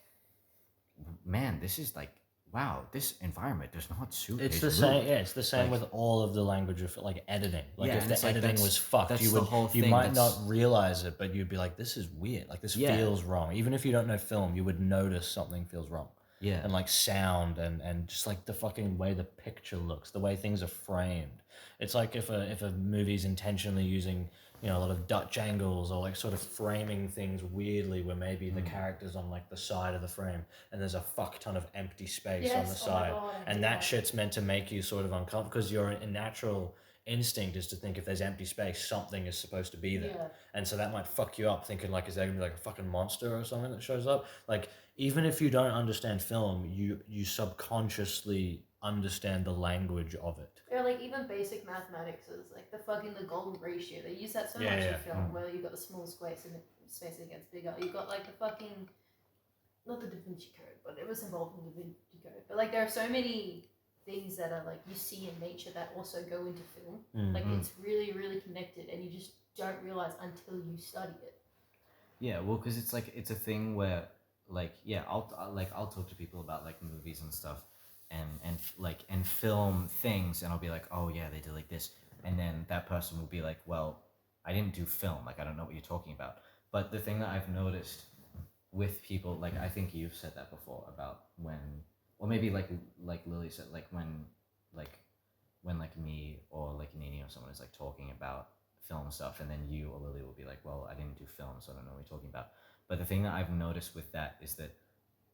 man, this is like, wow, this environment does not suit It's his the same. mood." Yeah, it's the same Like- with all of the language of like editing. Like Yeah, if and the it's like editing that's- was fucked, that's you the would whole you thing, might that's- not realize it, but you'd be like, this is weird. Like this Yeah. feels wrong. Even if you don't know film, you would notice something feels wrong. Yeah. And like sound and just like the fucking way the picture looks, the way things are framed. It's like if a movie's intentionally using, you know, a lot of Dutch angles or like sort of framing things weirdly where maybe the character's on like the side of the frame and there's a fuck ton of empty space on the Yes, oh my side. God, I And do that that. shit's meant to make you sort of uncomfortable because your natural instinct is to think if there's empty space, something is supposed to be there. Yeah. And so that might fuck you up thinking like, is there gonna be like a fucking monster or something that shows up? Like, even if you don't understand film, you subconsciously understand the language of it. Or like even basic mathematics is like the golden ratio. They use that so Yeah, much yeah. in film where you got the small space and the space that gets bigger. You got like the fucking not the Da Vinci Code, but it was involved in the Da Vinci Code. But like there are so many things that are like you see in nature that also go into film. Like it's really, really connected and you just don't realize until you study it. Yeah, well, because it's like it's a thing where, like, yeah, I'll talk to people about like movies and stuff, and film things, and I'll be like, oh yeah, they did like this, and then that person will be like, well, I didn't do film, like I don't know what you're talking about. But the thing that I've noticed with people, like I think you've said that before about when, or maybe like Lily said, like when like me or like Nini or someone is like talking about film stuff, and then you or Lily will be like, well, I didn't do film, so I don't know what you're talking about. But the thing that I've noticed with that is that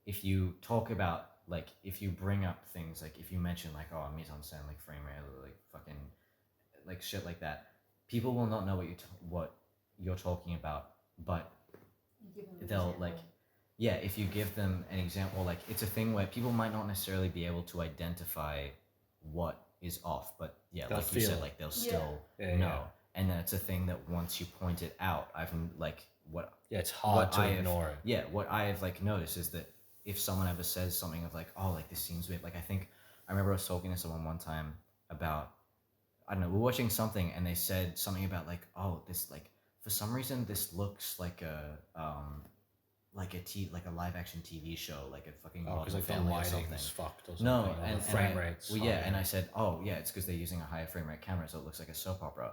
if you talk about, like, if you bring up things, like if you mention like, oh, mise en scène, like frame rate, or like fucking like shit like that, people will not know what you're talking about, but You give them an they'll example. like, yeah, if you give them an example, like it's a thing where people might not necessarily be able to identify what is off, but yeah, They'll like you feel said, it. like they'll Yeah. still Yeah, know. yeah. And then it's a thing that once you point it out, I've like what Yeah, it's hard to ignore it. yeah, what I have like noticed is that if someone ever says something of like, oh, like this seems weird, like I remember I was talking to someone one time about, I don't know, we're watching something and they said something about like, oh, this like for some reason this looks like a like a live action TV show, like a fucking Oh, because Modern like the Family or lighting something. is fucked or something. No, or and the frame I, rates. well, yeah, and I said, oh yeah, it's because they're using a higher frame rate camera, so it looks like a soap opera.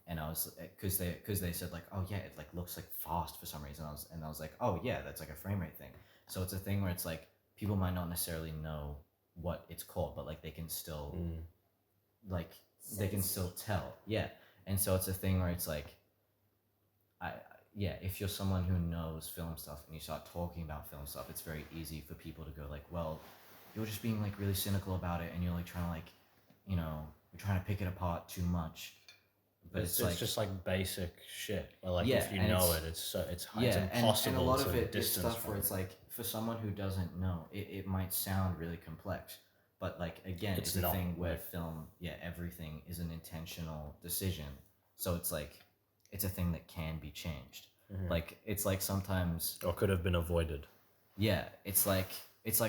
And I was because they said like, oh yeah, it like looks like fast for some reason. I was like, oh yeah, that's like a frame rate thing. So it's a thing where it's like people might not necessarily know what it's called, but like they can still like they can still tell, yeah. And so it's a thing where it's like, if you're someone who knows film stuff and you start talking about film stuff, it's very easy for people to go like, well, you're just being like really cynical about it, and you're like trying to like, you know, you're trying to pick it apart too much. But it's like, just like basic shit. Or like Yeah, if you and know it's- it, it's yeah, impossible and a lot to of it is distance stuff from where it. it's like for someone who doesn't know, it might sound really complex, but like again, It's it's a not, thing where like- film, yeah, everything is an intentional decision. So it's like it's a thing that can be changed. Like it's like sometimes, or could have been avoided. yeah, it's like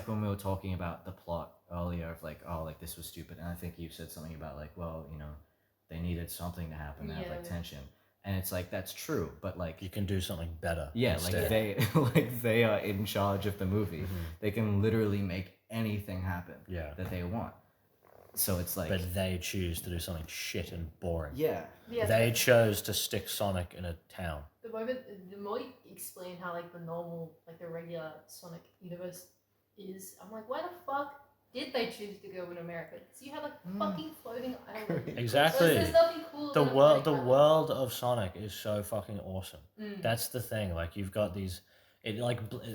when we were talking about the plot earlier of like, oh, like this was stupid, and I think you said something about like, well, you know, they needed something to happen to have like Yeah. tension, and it's like that's true, but like You can do something better. yeah, instead. like they are in charge of the movie. They can literally make anything happen Yeah. that they want. So it's like, But they choose to do something shit and boring. yeah, Yeah, They chose to stick Sonic in a town. the more you explain how like the normal, like the regular Sonic universe is, I'm like, why the fuck did they choose to go in America? Because you have like fucking floating island. Exactly. There's nothing cool. The than world, floating world of Sonic is so fucking awesome. island. That's the thing. Like you've got these,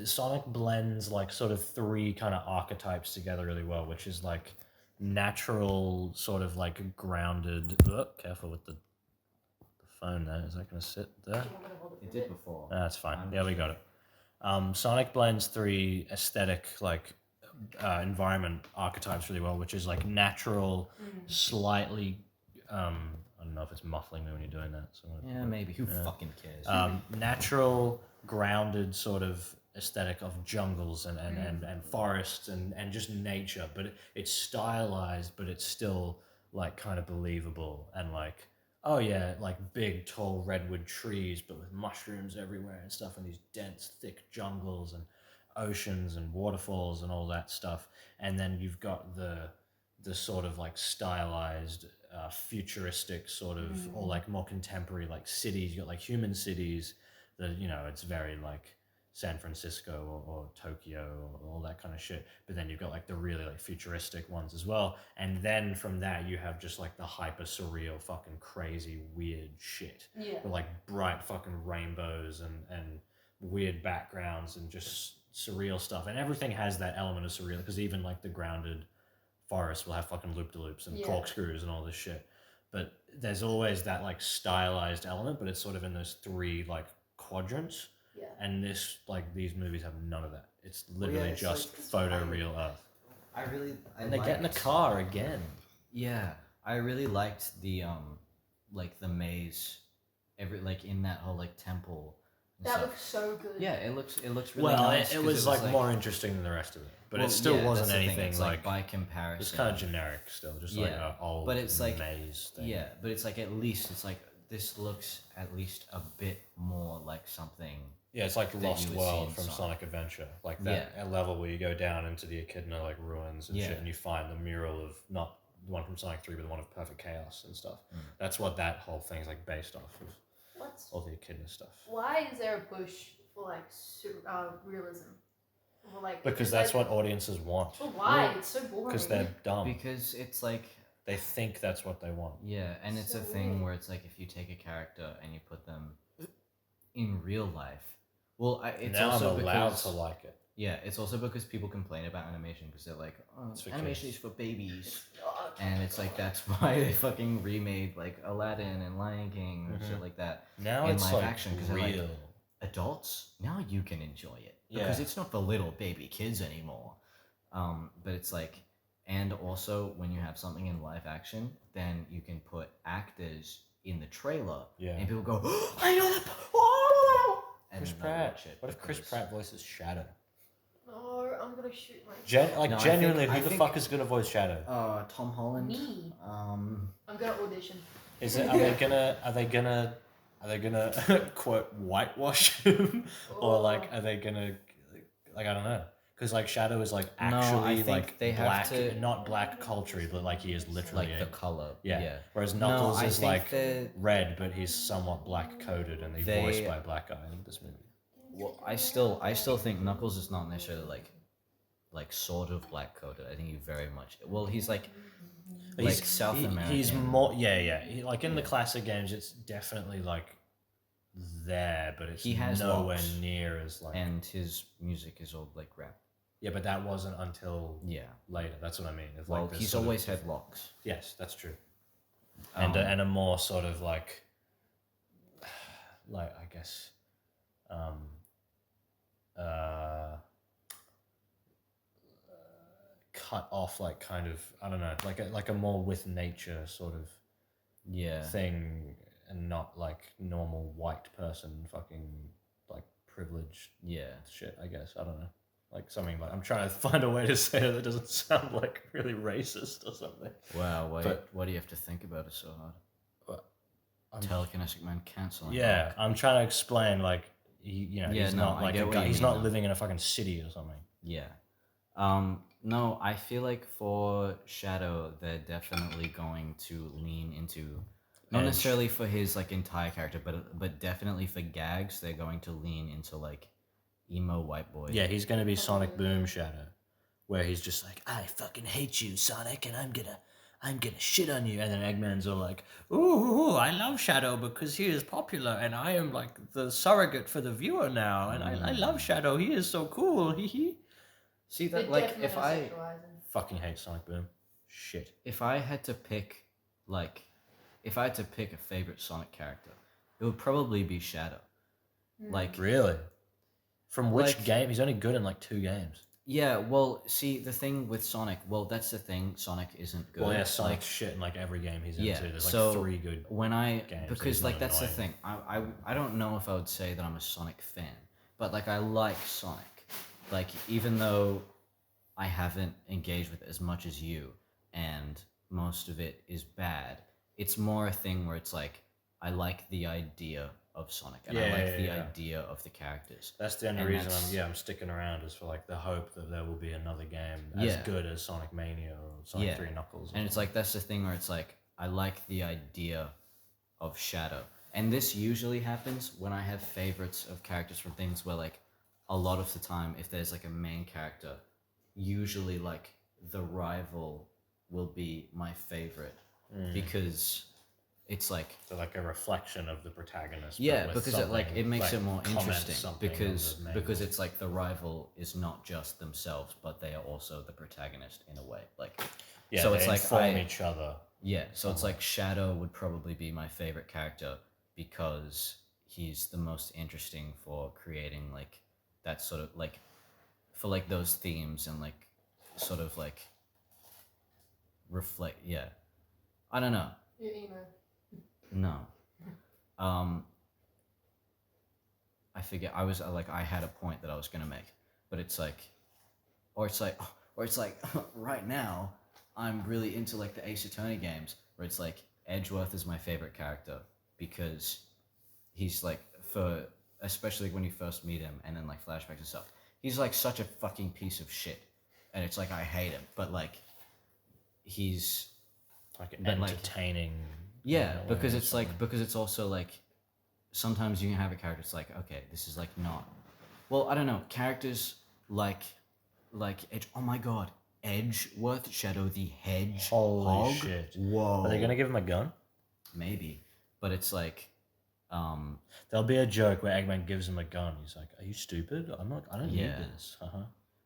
Sonic blends like sort of three kind of archetypes together really well, which is like natural, sort of like grounded. Oh, careful with the phone there. Is that gonna sit there? Do you want me to hold it It for a did bit? before. That's fine. I'm Yeah, we got it. Sonic blends three aesthetic like environment archetypes really well, which is like natural, slightly. I don't know if it's muffling me when you're doing that. So Yeah, maybe. Who fucking cares? natural, grounded sort of aesthetic of jungles and forests and just nature, but it's stylized, but it's still like kind of believable and like, oh yeah, like big tall redwood trees but with mushrooms everywhere and stuff, and these dense thick jungles and oceans and waterfalls and all that stuff. And then you've got the sort of like stylized futuristic sort of, or like more contemporary like cities. You got like human cities that, you know, it's very like San Francisco or Tokyo or all that kind of shit. But then you've got like the really like futuristic ones as well. And then from that you have just like the hyper surreal fucking crazy weird shit. Yeah. With like bright fucking rainbows and weird backgrounds and just surreal stuff. And everything has that element of surreal, because even like the grounded forest will have fucking loop-de-loops and corkscrews and all this shit. But there's always that like stylized element, but it's sort of in those three like quadrants. Yeah. And these movies have none of that. It's literally it's just like- photoreal Earth. And they get in the car again. Yeah, I really liked the like the maze, like in that whole like temple. and That stuff. looks so good. Yeah, it looks really Well, nice. it 'cause was like more interesting than the rest of it, but it still yeah, wasn't that's the thing, anything it's like. by comparison. It's kind of generic still, just like Yeah, an old but it's like- maze thing. Yeah, but it's like at least it's like this looks at least a bit more like something. Yeah, it's like that Lost you would see World in from Sonic. Sonic Adventure, like that a level where you go down into the Echidna like ruins and Yeah. shit, and you find the mural of not the one from Sonic 3, but the one of Perfect Chaos and stuff. Mm. That's what that whole thing's like based off of, What's all the Echidna stuff. why is there a push for like realism? Or, like, Because that's what audiences want. But why? It's so boring. Because they're dumb. Because it's like They think that's what they want. yeah, and it's So a thing weird. where it's like if you take a character and you put them in real life. Well, it's Now also I'm allowed because, to like it. Yeah, it's also because people complain about animation because they're like, oh, It's for animation kids. is for babies. God. And it's like that's why they fucking remade like Aladdin and Lion King and shit like that. Now in it's live like action, 'cause they're real. like- Adults, now you can enjoy it because Yeah. it's not the little baby kids anymore. But it's like, and also when you have something in live action, then you can put actors in the trailer, Yeah. and people go, oh, I know that. Oh! And Chris then they'll watch Pratt. it What if Chris because- Pratt voices Shadow? No, I'm gonna shoot my. Like No, I genuinely, think- who the fuck is gonna voice Shadow? Tom Holland. Me. Um, I'm gonna audition. Is it? Are they gonna quote whitewash him, or like are they gonna like I don't know, because like Shadow is like No, I actually think like they have black, to- not black culture, but like he is literally like the color. yeah. Whereas No, Knuckles I is think like that- red, but he's somewhat black coded, and he's They- voiced by a black guy in this movie. Well, I still think Knuckles is not necessarily like sort of black coded. I think he very much. Well, he's like South American. He's more He, like in the classic games, it's definitely like there, but it's He has nowhere locks. near as like and his music is all like rap. yeah. But that wasn't until Yeah. later. That's what I mean. It's Well, like this he's sort of- always had locks. yes, that's true. Um, And a more sort of like I guess cut off like kind of I don't know like a more with nature sort of Yeah. thing, and not like normal white person fucking like privileged Yeah. shit. I guess I don't know, like something like I'm trying to find a way to say it that doesn't sound like really racist or something. Wow. But- Why do you have to think about it so hard? I'm- Telekinetic man canceling. Yeah, I'm trying to explain like Yeah, he's no, not I like get a what guy, you he's mean, not though. living in a fucking city or something. Yeah. No, I feel like for Shadow, they're definitely going to lean into not Edge. necessarily for his like entire character, but definitely for gags, they're going to lean into like emo white boy. Yeah, he's going to be Sonic Boom Shadow, where he's just like, I fucking hate you, Sonic, and I'm gonna shit on you. And then Eggman's all like, ooh, I love Shadow because he is popular, and I am like the surrogate for the viewer now, and I love Shadow. He is so cool. Hee hee. See They're that, like, definitely if I sexualizing. fucking hate Sonic Boom, shit. If I had to pick, like, if I had to pick a favorite Sonic character, it would probably be Shadow. Like, Really? From which Like- game? He's only good in like 2 games. yeah, well, see, the thing with Sonic, well, that's the thing, Sonic isn't good. Well, yeah, Sonic's Like, shit in like every game he's yeah, into. There's like so 3 good. when I, games, because, he's like, not that's the annoying. thing, I don't know if I would say that I'm a Sonic fan, but, like, I like Sonic. Like, even though I haven't engaged with it as much as you, and most of it is bad, it's more a thing where it's like, I like the idea of Sonic, and I like the idea of the characters. That's the only And reason that's- I'm sticking around is for like the hope that there will be another game as Yeah. good as Sonic Mania or Sonic Yeah. 3 Knuckles. or And it's something. like, that's the thing where it's like, I like the idea of Shadow. And this usually happens when I have favorites of characters from things where, like, a lot of the time, if there's like a main character, usually like the rival will be my favorite because it's like, So like a reflection of the protagonist. but yeah, with because it like something, it makes like, it more comments interesting something on because the main because one. it's like the rival is not just themselves, but they are also the protagonist in a way. Like, yeah, so they it's like inform each other. yeah, so it's like Shadow would probably be my favorite character because he's the most interesting for creating like that sort of like for like those themes and like sort of like reflect. Yeah, I don't know. You're emo. No. I figure I was like I had a point that I was gonna make, but it's like, or it's like right now I'm really into like the Ace Attorney games where it's like Edgeworth is my favorite character because he's like for especially when you first meet him and then like flashbacks and stuff. He's like such a fucking piece of shit, and it's like I hate him, but like he's Like But, like, entertaining. yeah, in a way because or it's like something. because it's also like sometimes you can have a character. It's like okay, this is like not. Well, I don't know characters like Edge. Oh my god, Edgeworth, Shadow the Hedgehog. Holy shit. Whoa. Are they gonna give him a gun? Maybe, but it's like, There'll be a joke where Eggman gives him a gun. He's like, "Are you stupid? I don't Yeah. need this."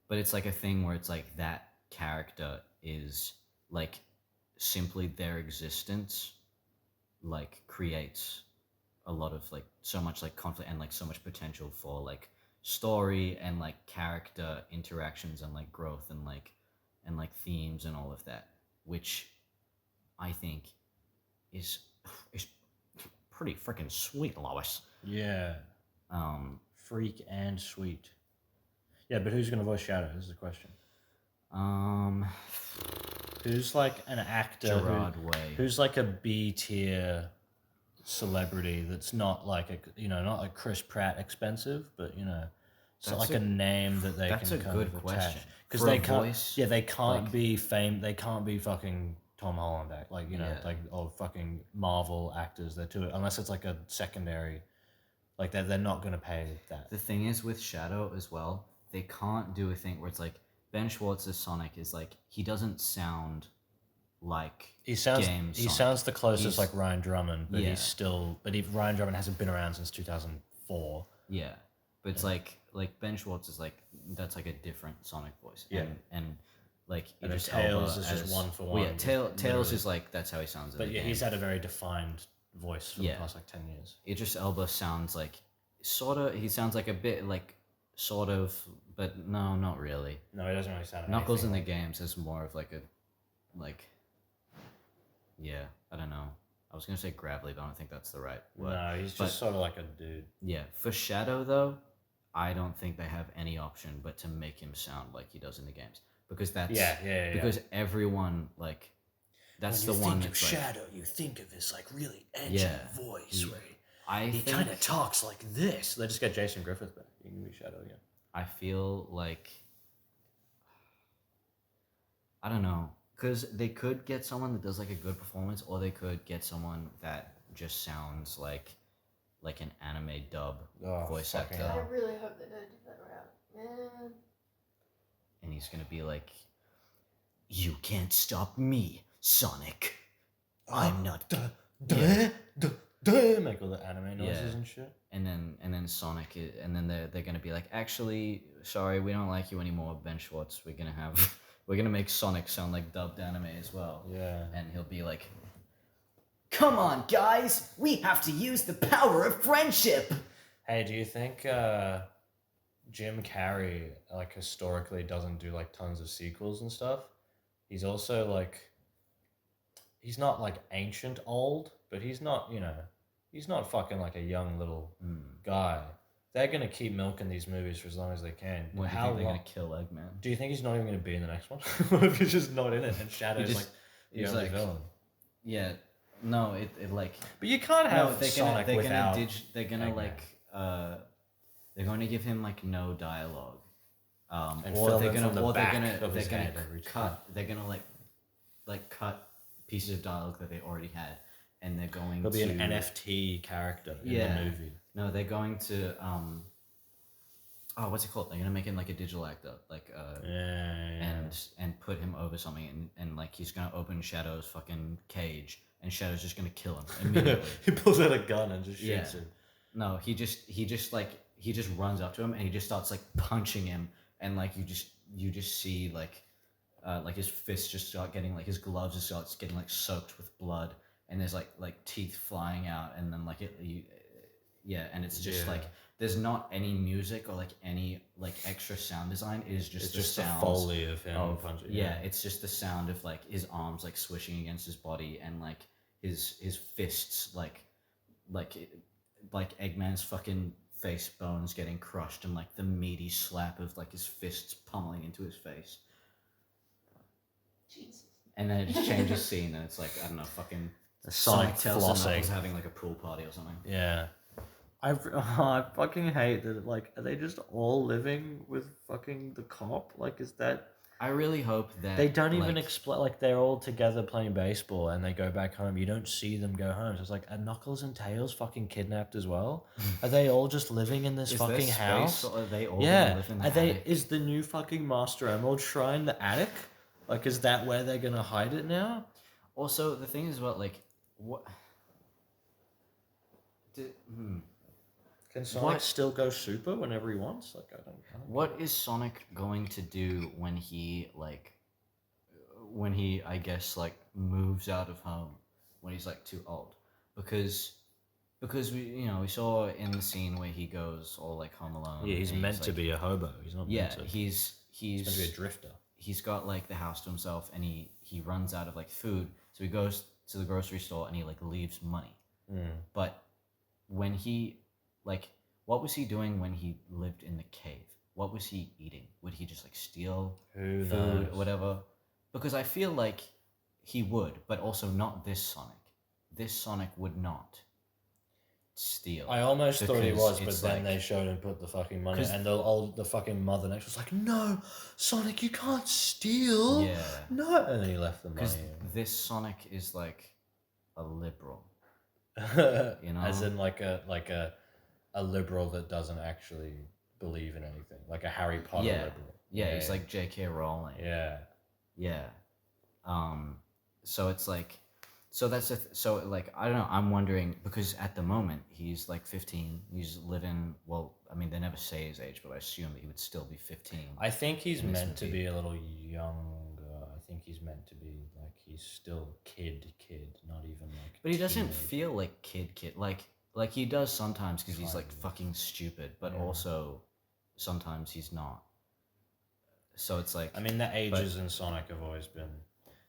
but it's like a thing where it's like that character is like simply their existence, like creates a lot of like so much like conflict and like so much potential for like story and like character interactions and like growth and like themes and all of that, which I think is pretty freaking sweet, Lois. Yeah. Freak and sweet. Yeah, but who's gonna voice Shadow? Is the question. Who's like an actor? Gerard Way. Who's like a B tier celebrity that's not like not like Chris Pratt expensive, but it's That's like a- a name that they that's can a kind good of attach. question. Because For they a can't. voice, Yeah, they can't like- be fame. They can't be fucking Tom Holland act Yeah. like or fucking Marvel actors. They're too unless it's like a secondary. Like they're not gonna pay that. The thing is with Shadow as well, they can't do a thing where it's like Ben Schwartz's Sonic is like he doesn't sound like He sounds game he Sonic. sounds the closest He's- like Ryan Drummond, but Yeah. he's still Ryan Drummond hasn't been around since 2004. yeah, but it's like Ben Schwartz is like that's like a different Sonic voice. Yeah. and like And Idris Tails Elba is just as- one for well, yeah, one, Tails literally. is like that's how he sounds in But the yeah, game. he's had a very defined voice for Yeah. the past like 10 years. Idris Elba sounds like sort of. He sounds like a bit like sort of, but no, not really. No, he doesn't really sound Knuckles in the anything games is more of like a, like, yeah, I don't know. I was gonna say gravelly, but I don't think that's the right like, word. no, he's but- just sort of like a dude. Yeah, for Shadow though, I don't think they have any option but to make him sound like he does in the games because that's Yeah. because everyone like that's the one that's like Shadow, you think of his like really edgy Yeah. voice He- where I he think kind of talks like this. They just get Jason Griffith back. You can be Shadow again. I feel like I don't know because they could get someone that does like a good performance, or they could get someone that just sounds like an anime dub Oh, voice fucking actor. I really hope they don't do that route. Man. and he's gonna be like, "You can't stop me, Sonic. I'm not." Make all the anime noises Yeah. and shit. And then Sonic, and then they're gonna be like, "Actually, sorry, we don't like you anymore, Ben Schwartz. We're gonna make Sonic sound like dubbed anime as well." Yeah. And he'll be like, "Come on, guys, we have to use the power of friendship." Hey, do you think Jim Carrey like historically doesn't do like tons of sequels and stuff? He's also like, he's not like ancient old, but he's not, you know, he's not fucking like a young little guy. They're gonna keep milking these movies for as long as they can. When do you How think they're long? gonna kill Eggman? Do you think he's not even gonna be in the next one? What if he's just not in it and Shadow's just- like the he's only like- villain? Yeah, no, it like But you can't have no, they're Sonic gonna without. they're gonna Eggman. like they're going to give him like no dialogue, And or film they're it gonna from the or they're back gonna of his they're gonna head every time. cut they're gonna like cut pieces of dialogue that they already had, and they're going He'll to be an NFT character in Yeah. the movie. No, they're going to what's it called? They're gonna make him like a digital actor, like Yeah. and put him over something, and like he's gonna open Shadow's fucking cage, and Shadow's just gonna kill him immediately. He pulls out a gun and just Yeah. shoots him. No, he just runs up to him and he just starts like punching him, and like you just see like his fists just start getting like his gloves just starts getting like soaked with blood, and there's like teeth flying out, and then like and it's just Yeah. like there's not any music or like any like extra sound design. It is just It's the just the sounds foley of him of punching. yeah, it's just the sound of like his arms like swishing against his body, and like his fists like Eggman's fucking face bones getting crushed, and like the meaty slap of like his fists pummeling into his face. Jesus. And then it just changes scene, and it's like, I don't know, fucking Sonic tells flossing. Knuckles having like a pool party or something. Yeah. I fucking hate that. Like, are they just all living with fucking the cop? Like, is that I really hope that they don't even like, explain? Like, they're all together playing baseball, and they go back home. You don't see them go home. So it's like, are Knuckles and Tails fucking kidnapped as well? Are they all just living in this is there fucking space, house? or are they all Yeah. gonna live in the Are they? attic? Is the new fucking Master Emerald Shrine the attic? Like, is that where they're gonna hide it now? Also, the thing is about like what. Can Sonic What? still go super whenever he wants? Like, I don't. What is Sonic going to do when he I guess like moves out of home when he's like too old? Because we saw in the scene where he goes all like Home Alone. Yeah, he's and meant to like- be a hobo. He's not Yeah, meant to. he's He's meant to be a drifter. he's got like the house to himself, and he runs out of like food, so he goes to the grocery store and he like leaves money. But when he like, what was he doing when he lived in the cave? What was he eating? Would he just like steal Who food knows? or whatever? Because I feel like he would, but also not this Sonic. This Sonic would not steal. I almost thought he Because was, but it's then like- they showed him put the fucking money, 'Cause- and the fucking mother next was like, "No, Sonic, you can't steal." Yeah. No, and then he left the Because money. this Sonic is like a liberal. You know, as in like a liberal that doesn't actually believe in anything, like a Harry Potter Yeah. liberal. Yeah, he's like J.K. Rowling. Yeah. Yeah. So it's like, so that's so like, I don't know, I'm wondering, because at the moment he's like 15, he's living, well, I mean, they never say his age, but I assume that he would still be 15. I think he's in this meant to movie. be a little younger. I think he's meant to be like he's still kid, not even like. But he doesn't teenage. feel like kid, like he does sometimes because he's like Kind of. fucking stupid, but Yeah. also sometimes he's not. So it's like, I mean, the ages in Sonic have always been.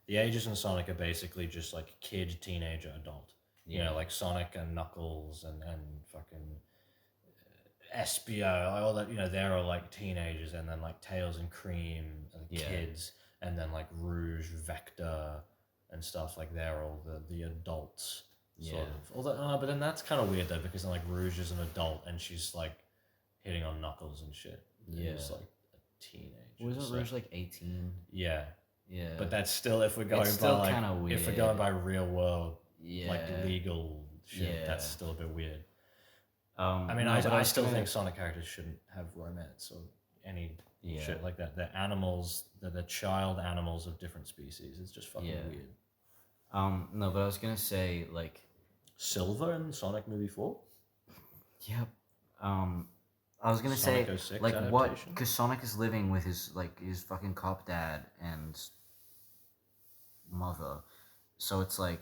The ages in Sonic are basically just like kid, teenager, adult. You know, like Sonic and Knuckles and fucking Espio, all that. You know, they're all like teenagers, and then like Tails and Cream are the Yeah. kids, and then like Rouge, Vector, and stuff like they're all the adults. Sort Yeah. of. Although, but then that's kind of weird though, because then like Rouge is an adult and she's like hitting on Knuckles and shit. And Yeah. he's like a teenager. wasn't so- Rouge like 18? Yeah. Yeah. But that's still, if we're going It's by still like, kinda if we're weird. going by real world, yeah. like legal shit, Yeah. that's still a bit weird. I I mean, no, but I was still gonna- think Sonic characters shouldn't have romance or any Yeah. shit like that. They're animals. They're child animals of different species. It's just fucking Yeah. weird. No, but I was gonna say like, Silver in Sonic Movie 4? yep. I was gonna Sonic say 06 like what? adaptation? Because Sonic is living with his fucking cop dad and mother, so it's like,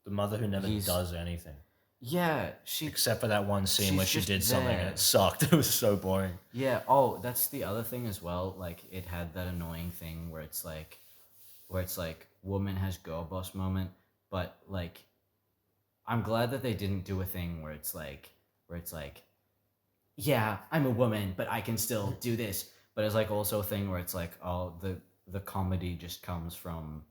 The mother who never He's- does anything. yeah, she. Except for that one scene She's where she just did something and there. it sucked. It was so boring. Yeah. Oh, that's the other thing as well. Like, it had that annoying thing where it's like, woman has girl boss moment, but like, I'm glad that they didn't do a thing where it's like, yeah, I'm a woman, but I can still do this. But it's like also a thing where it's like, oh, the comedy just comes from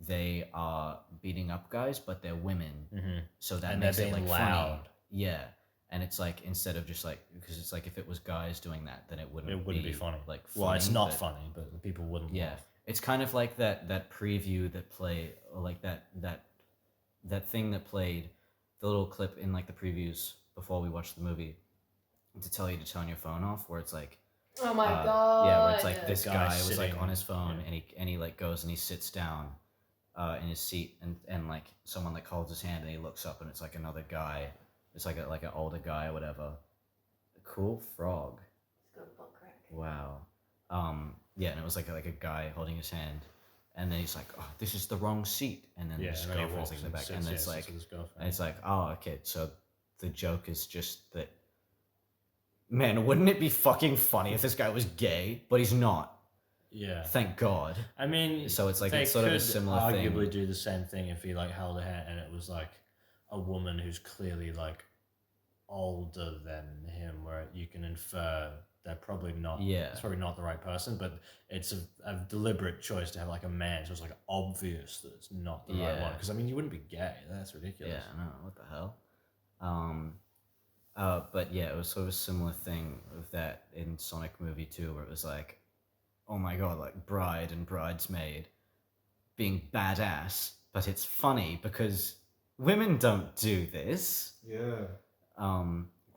they are beating up guys, but they're women, Mm-hmm. so that And makes they're it like being funny. loud. Yeah, and it's like instead of just like, because it's like if it was guys doing that, then it wouldn't be funny. Like, Well, it's funny, not but- funny, but people wouldn't Yeah, laugh. it's kind of like that preview that play, or like that thing that played, the little clip in like the previews before we watched the movie, to tell you to turn your phone off, where it's like, Oh my god. yeah, where it's like this guy guy was like sitting- on his phone, yeah. and he like goes and he sits down in his seat, and like someone like holds his hand and he looks up and it's like another guy, it's like an older guy or whatever. Cool frog. It's got a butt crack. Wow. Yeah, and it was like a guy holding his hand, and then he's like, "Oh, this is the wrong seat," and then Yeah, his and then he girlfriend's walks like in the back, sits- and yeah, it's sits like, with his girlfriend. and it's like, oh, okay, so the joke is just that. Man, wouldn't it be fucking funny if this guy was gay? But he's not. Yeah. Thank God. I mean, So it's like they it's sort of a could similar arguably thing. do the same thing if he like held a hand and it was like a woman who's clearly like older than him, where you can infer they're probably not. Yeah. It's probably not the right person, but it's a deliberate choice to have like a man, so it's like obvious that it's not the right Yeah. one. Because I mean, you wouldn't be gay. That's ridiculous. Yeah, I know, what the hell. But yeah, it was sort of a similar thing with that in Sonic Movie 2, where it was like, oh my god, like bride and bridesmaid being badass, but it's funny because women don't do this. Yeah.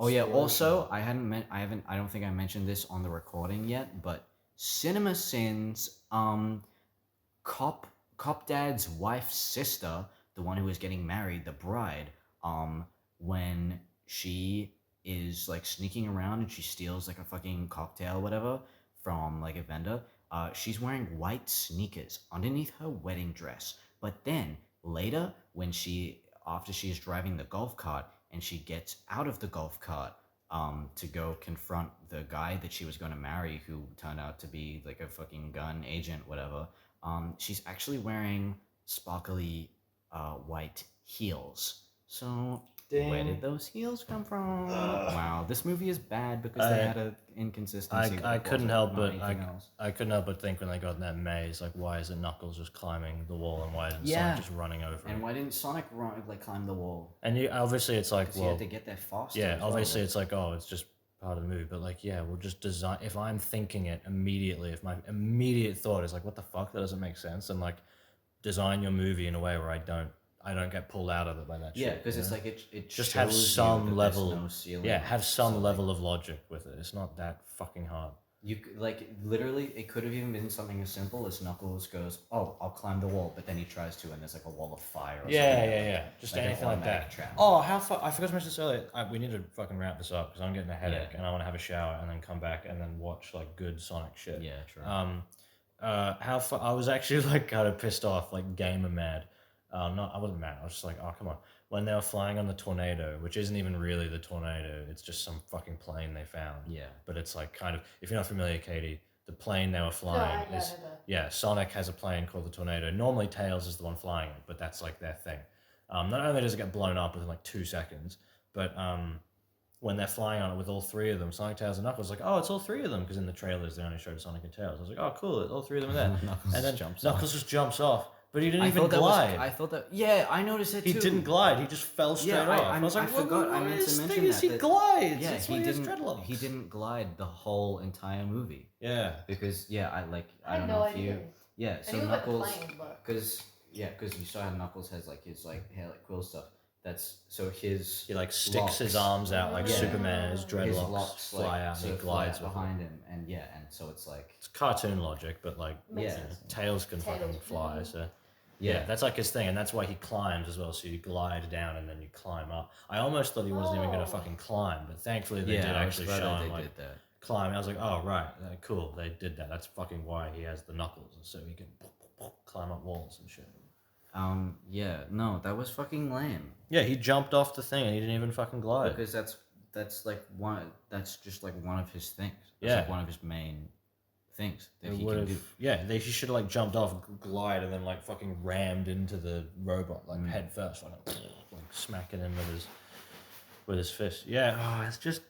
Oh yeah, also I don't think I mentioned this on the recording yet, but Cinema Sins, Cop Dad's wife's sister, the one who was getting married, the bride, when she is like sneaking around and she steals like a fucking cocktail or whatever from like a vendor, she's wearing white sneakers underneath her wedding dress. But then later, after she's driving the golf cart and she gets out of the golf cart to go confront the guy that she was going to marry, who turned out to be like a fucking gun agent, whatever, she's actually wearing sparkly white heels. So where did those heels come from? Wow, this movie is bad because they had an inconsistency. I couldn't help but else. I couldn't help but think when they got in that maze, like, why isn't Knuckles just climbing the wall and why isn't Yeah. Sonic just running over And it? why didn't Sonic climb the wall? And you obviously it's like, Because he well, had to get there faster. yeah, as well. obviously it's like, oh, it's just part of the movie, but like, yeah, we'll just design. If I'm thinking it immediately, if my immediate thought is like, what the fuck, that doesn't make sense, and like, design your movie in a way where I don't get pulled out of it by that shit. Yeah, because you it's know? like it just shows have you some that level. there's no ceiling. Yeah, have So, some like, level of logic with it. It's not that fucking hard. You like literally, it could have even been something as simple as Knuckles goes, "Oh, I'll climb the wall," but then he tries to, and there's like a wall of fire. Or something. Just Like an anything like automatic that. trap. Oh, how far? I forgot to mention this earlier. We need to fucking wrap this up because I'm getting a headache and I want to have a shower and then come back and then watch like good Sonic shit. Yeah, true. How far? I was actually like kind of pissed off, like gamer mad. I wasn't mad. I was just like, oh come on. When they were flying on the tornado, which isn't even really the tornado, it's just some fucking plane they found. Yeah. But it's like kind of, if you're not familiar, Katie, the plane they were flying No, I is never. yeah. Sonic has a plane called the Tornado. Normally Tails is the one flying it, but that's like their thing. Not only does it get blown up within like 2 seconds, but when they're flying on it with all three of them, Sonic, Tails, and Knuckles, like, oh, it's all three of them, because in the trailers they only showed Sonic and Tails. I was like, oh, cool, all three of them are there. Knuckles and then jumps Knuckles off. just jumps off, but he didn't I even thought that glide. I thought that. Yeah, I noticed it He too. didn't glide. He just fell straight Yeah, off. I was like, I forgot. I meant to mention that. He that- glides. Yeah, That's he why he has didn't. dreadlocks. He didn't glide the whole entire movie Yeah. because I I don't had no know if idea. you. Yeah, I so knew about the Knuckles. plane, but Because you saw how Knuckles has like his like hair like quill stuff. That's so his. He like sticks his arms out like Yeah. Superman. His His dreadlocks locks fly out and sort he of glides fly with behind it. him, and and so it's like It's cartoon logic, but like Makes Yeah. sense. tails can fucking Tails. fly. So yeah, that's like his thing, and that's why he climbs as well. So you glide down and then you climb up. I almost thought he wasn't even gonna Oh. fucking climb, but thankfully they did I was actually glad show that him they like did that. climb. I was like, oh right, cool, they did that. That's fucking why he has the knuckles, so he can climb up walls and shit. Yeah, no, that was fucking lame. Yeah, he jumped off the thing and he didn't even fucking glide. Because that's like one. That's just like one of his things. That's Yeah. like one of his main things that It he would've- can do. Yeah, he should have like jumped off, glide, and then like fucking rammed into the robot like head first, like smacking him with his fist. Yeah, it's just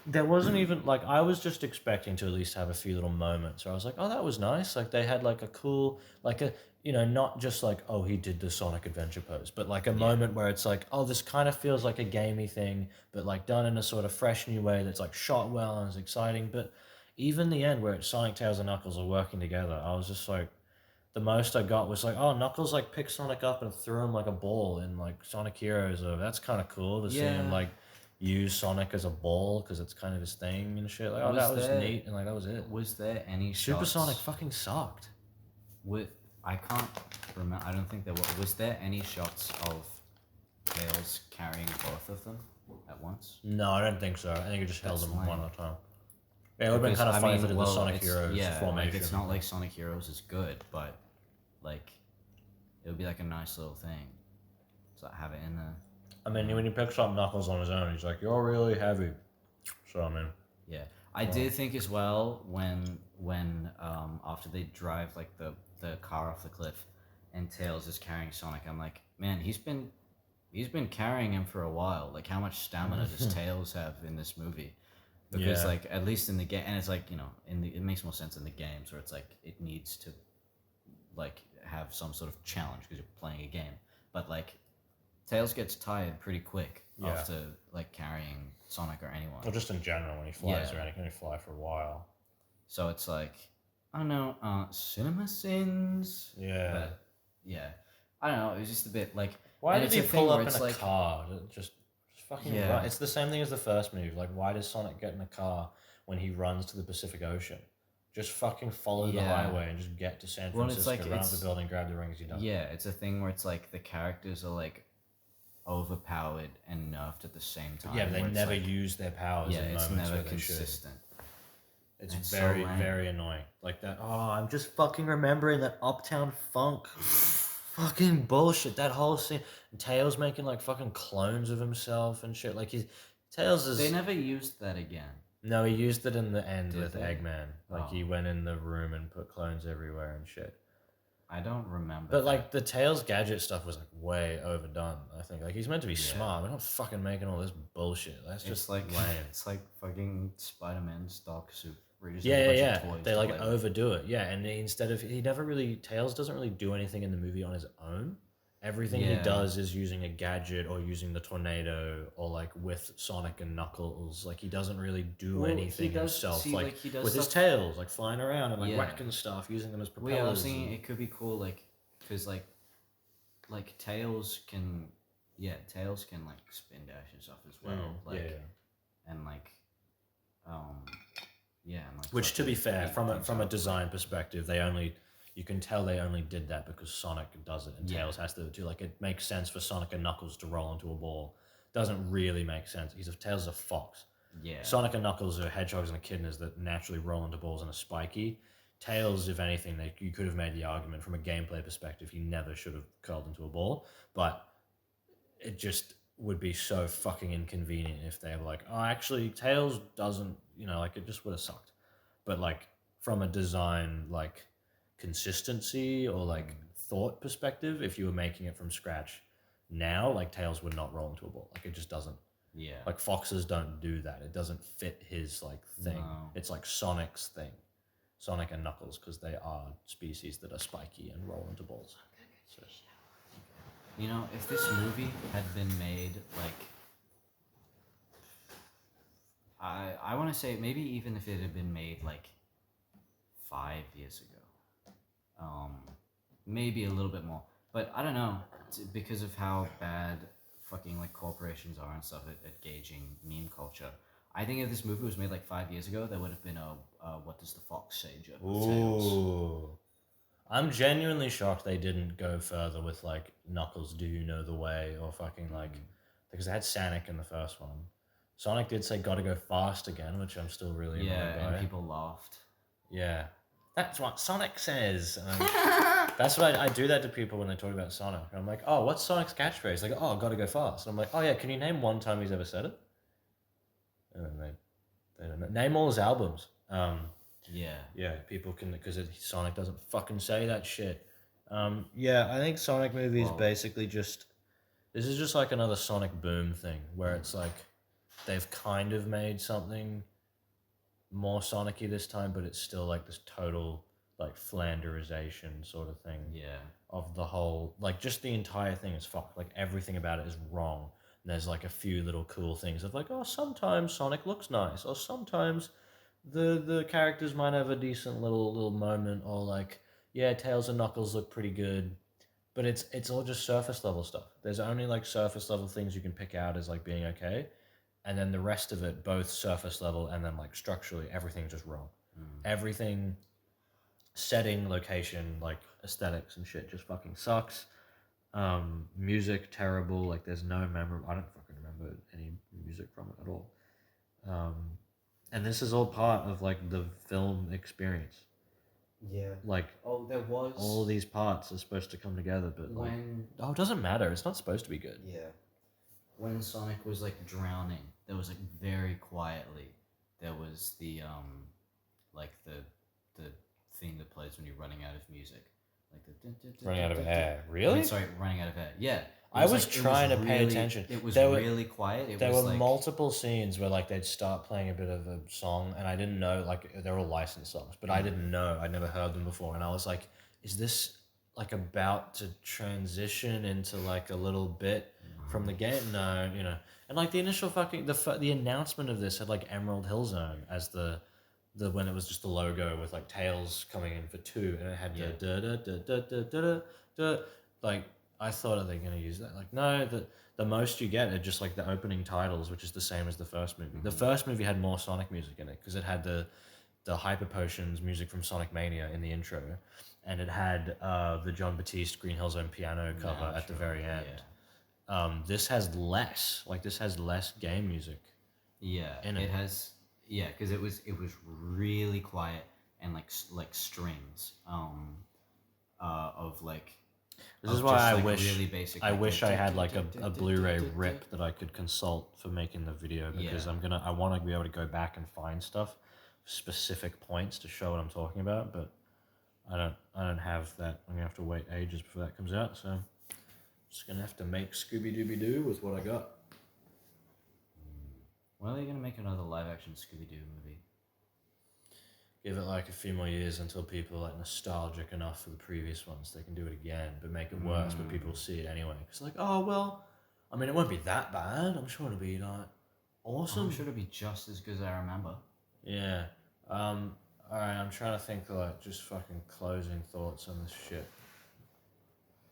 there wasn't even like I was just expecting to at least have a few little moments where I was like, oh, that was nice. Like they had like a cool like a not just like oh he did the Sonic Adventure pose, but like a moment where it's like oh this kind of feels like a gamey thing, but like done in a sort of fresh new way that's like shot well and is exciting. But even the end where it's Sonic, Tails, and Knuckles are working together, I was just like, the most I got was like, oh, Knuckles like picked Sonic up and threw him like a ball in like Sonic Heroes. Or that's kind of cool to see him Yeah. like use Sonic as a ball because it's kind of his thing and shit. Like, oh, Was that was there- neat, and like that was it. Was there any Super shots Sonic fucking sucked. I can't remember. I don't think there was. Was there any shots of Tails carrying both of them at once? No, I don't think so. I think it just held That's them one lame. at a time. Yeah, it would have been kind of funny if it did the Sonic it's- Heroes yeah, formation. Like, it's not like Sonic Heroes is good, but like it would be like a nice little thing. So have it in there. I mean, when he picks up Knuckles on his own, he's like, "You're really heavy." So I mean, Yeah, I did think as well when after they drive like the car off the cliff, and Tails is carrying Sonic. I'm like, man, he's been carrying him for a while. Like, how much stamina does Tails have in this movie? Because Yeah. like at least in the game, and it's like it makes more sense in the games where it's like it needs to like have some sort of challenge because you're playing a game. But like Tails gets tired pretty quick Yeah. after like carrying Sonic or anyone. or just in general, when he flies Yeah. around, he can only fly for a while. So it's like, I don't know, cinema sins. Yeah. But yeah, I don't know. It was just a bit like. Why and did it's he a thing pull up where in it's a like, car? Just fucking Yeah. run. It's the same thing as the first move. Like, why does Sonic get in a car when he runs to the Pacific Ocean? Just fucking follow the Yeah. highway and just get to San Well, it's Francisco, like- run up it's- the building, grab the rings, you're done. Yeah, it's a thing where it's like the characters are like overpowered and nerfed at the same time. Yeah, but they where it's never like, use their powers Yeah, in it's moments never where they should. consistent. It's It's so very, lame. very annoying. Like that. Oh, I'm just fucking remembering that Uptown Funk. Fucking bullshit. That whole scene. And Tails making like fucking clones of himself and shit. Like Tails is. They never used that again. No, he used it in the end Did with they? Eggman. Like Oh. he went in the room and put clones everywhere and shit. I don't remember. But that. like the Tails gadget stuff was like way overdone. I think like he's meant to be Yeah. smart. We're not fucking making all this bullshit. That's it's just like lame. it's like fucking Spider-Man's dark suit. Where he just Yeah, has a yeah, bunch of yeah. toys They to like play with. overdo it. Yeah, and instead of Tails doesn't really do anything in the movie on his own. Everything he Yeah. does is using a gadget or using the tornado or like with Sonic and Knuckles. Like he doesn't really do Well, he anything does- himself. see, like he does with his stuff- tails, like flying around and like Yeah. whacking stuff, using them as Well, yeah, I was propellers. thinking and- it could be cool, like, because like Tails can, Tails can like spin dash and stuff as well, like, yeah. and like, and like. Which, to be fucking fair, eat from a things from a up. design perspective, you can tell they only did that because Sonic does it and Yeah. Tails has to do. Like it makes sense for Sonic and Knuckles to roll into a ball. Doesn't really make sense. Tails is a fox. Yeah. Sonic and Knuckles are hedgehogs and echidnas that naturally roll into balls and are spiky. Tails, if anything, you could have made the argument from a gameplay perspective, he never should have curled into a ball, but it just would be so fucking inconvenient if they were like, oh, actually, Tails doesn't, like it just would have sucked. But like from a design, like consistency or like thought perspective, if you were making it from scratch now, like Tails would not roll into a ball. Like it just doesn't. Yeah. Like foxes don't do that. It doesn't fit his like thing. No. It's like Sonic's thing. Sonic and Knuckles, because they are species that are spiky and roll into balls. So, If this movie had been made like, I want to say maybe even if it had been made like 5 years ago, maybe a little bit more, but I don't know because of how bad fucking like corporations are and stuff at gauging meme culture. I think if this movie was made like 5 years ago, there would have been a What Does the Fox Say joke of Tails. Ooh. I'm genuinely shocked they didn't go further with like Knuckles, Do You Know the Way, or fucking like, because they had Sonic in the first one. Sonic did say "Gotta go fast" again, which I'm still really annoyed by. And people laughed. Yeah, that's what Sonic says. That's what I do that to people when they talk about Sonic. I'm like, oh, what's Sonic's catchphrase? Like, oh, gotta go fast. I'm like, oh yeah, can you name one time he's ever said it? And then they don't know. Name all his albums. Yeah, people can, because Sonic doesn't fucking say that shit. Yeah, I think Sonic movie is basically just, this is just like another Sonic Boom thing, where it's like, they've kind of made something more Sonic-y this time, but it's still like this total like Flanderization sort of thing. Yeah. Of the whole, like just the entire thing is fucked. Like everything about it is wrong. And there's like a few little cool things of like, oh, sometimes Sonic looks nice, or sometimes the characters might have a decent little moment, or like, yeah, Tails and Knuckles look pretty good. But it's all just surface level stuff. There's only like surface level things you can pick out as like being okay. And then the rest of it, both surface level and then like structurally, everything's just wrong. Everything, setting, location, like aesthetics and shit just fucking sucks. Music, terrible. Like there's no memory. I don't fucking remember any music from it at all. And this is all part of like the film experience. Yeah. Like, oh, there was all these parts are supposed to come together, but like, it doesn't matter. It's not supposed to be good. Yeah. When Sonic was like drowning, there was like very quietly, there was the like the thing that plays when you're running out of music, like the Running out of air. Really? Sorry, running out of air. Yeah. I was trying to pay attention. It was really quiet. There were multiple scenes where like they'd start playing a bit of a song, and I didn't know, like they were all licensed songs, but I didn't know. I'd never heard them before, and I was like, is this like about to transition into like a little bit from the game? No, you know. And like the initial fucking the announcement of this had like Emerald Hill Zone as the when it was just the logo with like Tails coming in for 2, and it had like, I thought, are they going to use that? Like, no, the most you get are just like the opening titles, which is the same as the first movie. The first movie had more Sonic music in it because it had the Hyper Potions music from Sonic Mania in the intro, and it had the John Batiste Green Hill Zone piano cover at the very end. Yeah. This has less. Like, this has less game music. Yeah, in it. It has. Yeah, because it was really quiet and like strings of like. This is why I wish really basic, I wish I had like a Blu-ray rip that I could consult for making the video, because I want to be able to go back and find stuff, specific points to show what I'm talking about, but I don't have that. I'm gonna have to wait ages before that comes out, so I'm just gonna have to make Scooby-Dooby-Doo with what I got. When are they gonna make another live-action Scooby-Doo movie? Give it like a few more years until people are like nostalgic enough for the previous ones. They can do it again, but make it worse, but people see it anyway. It's like, oh, well, I mean, it won't be that bad. I'm sure it'll be like awesome. I'm sure it'll be just as good as I remember. Yeah. Alright, I'm trying to think of like just fucking closing thoughts on this shit.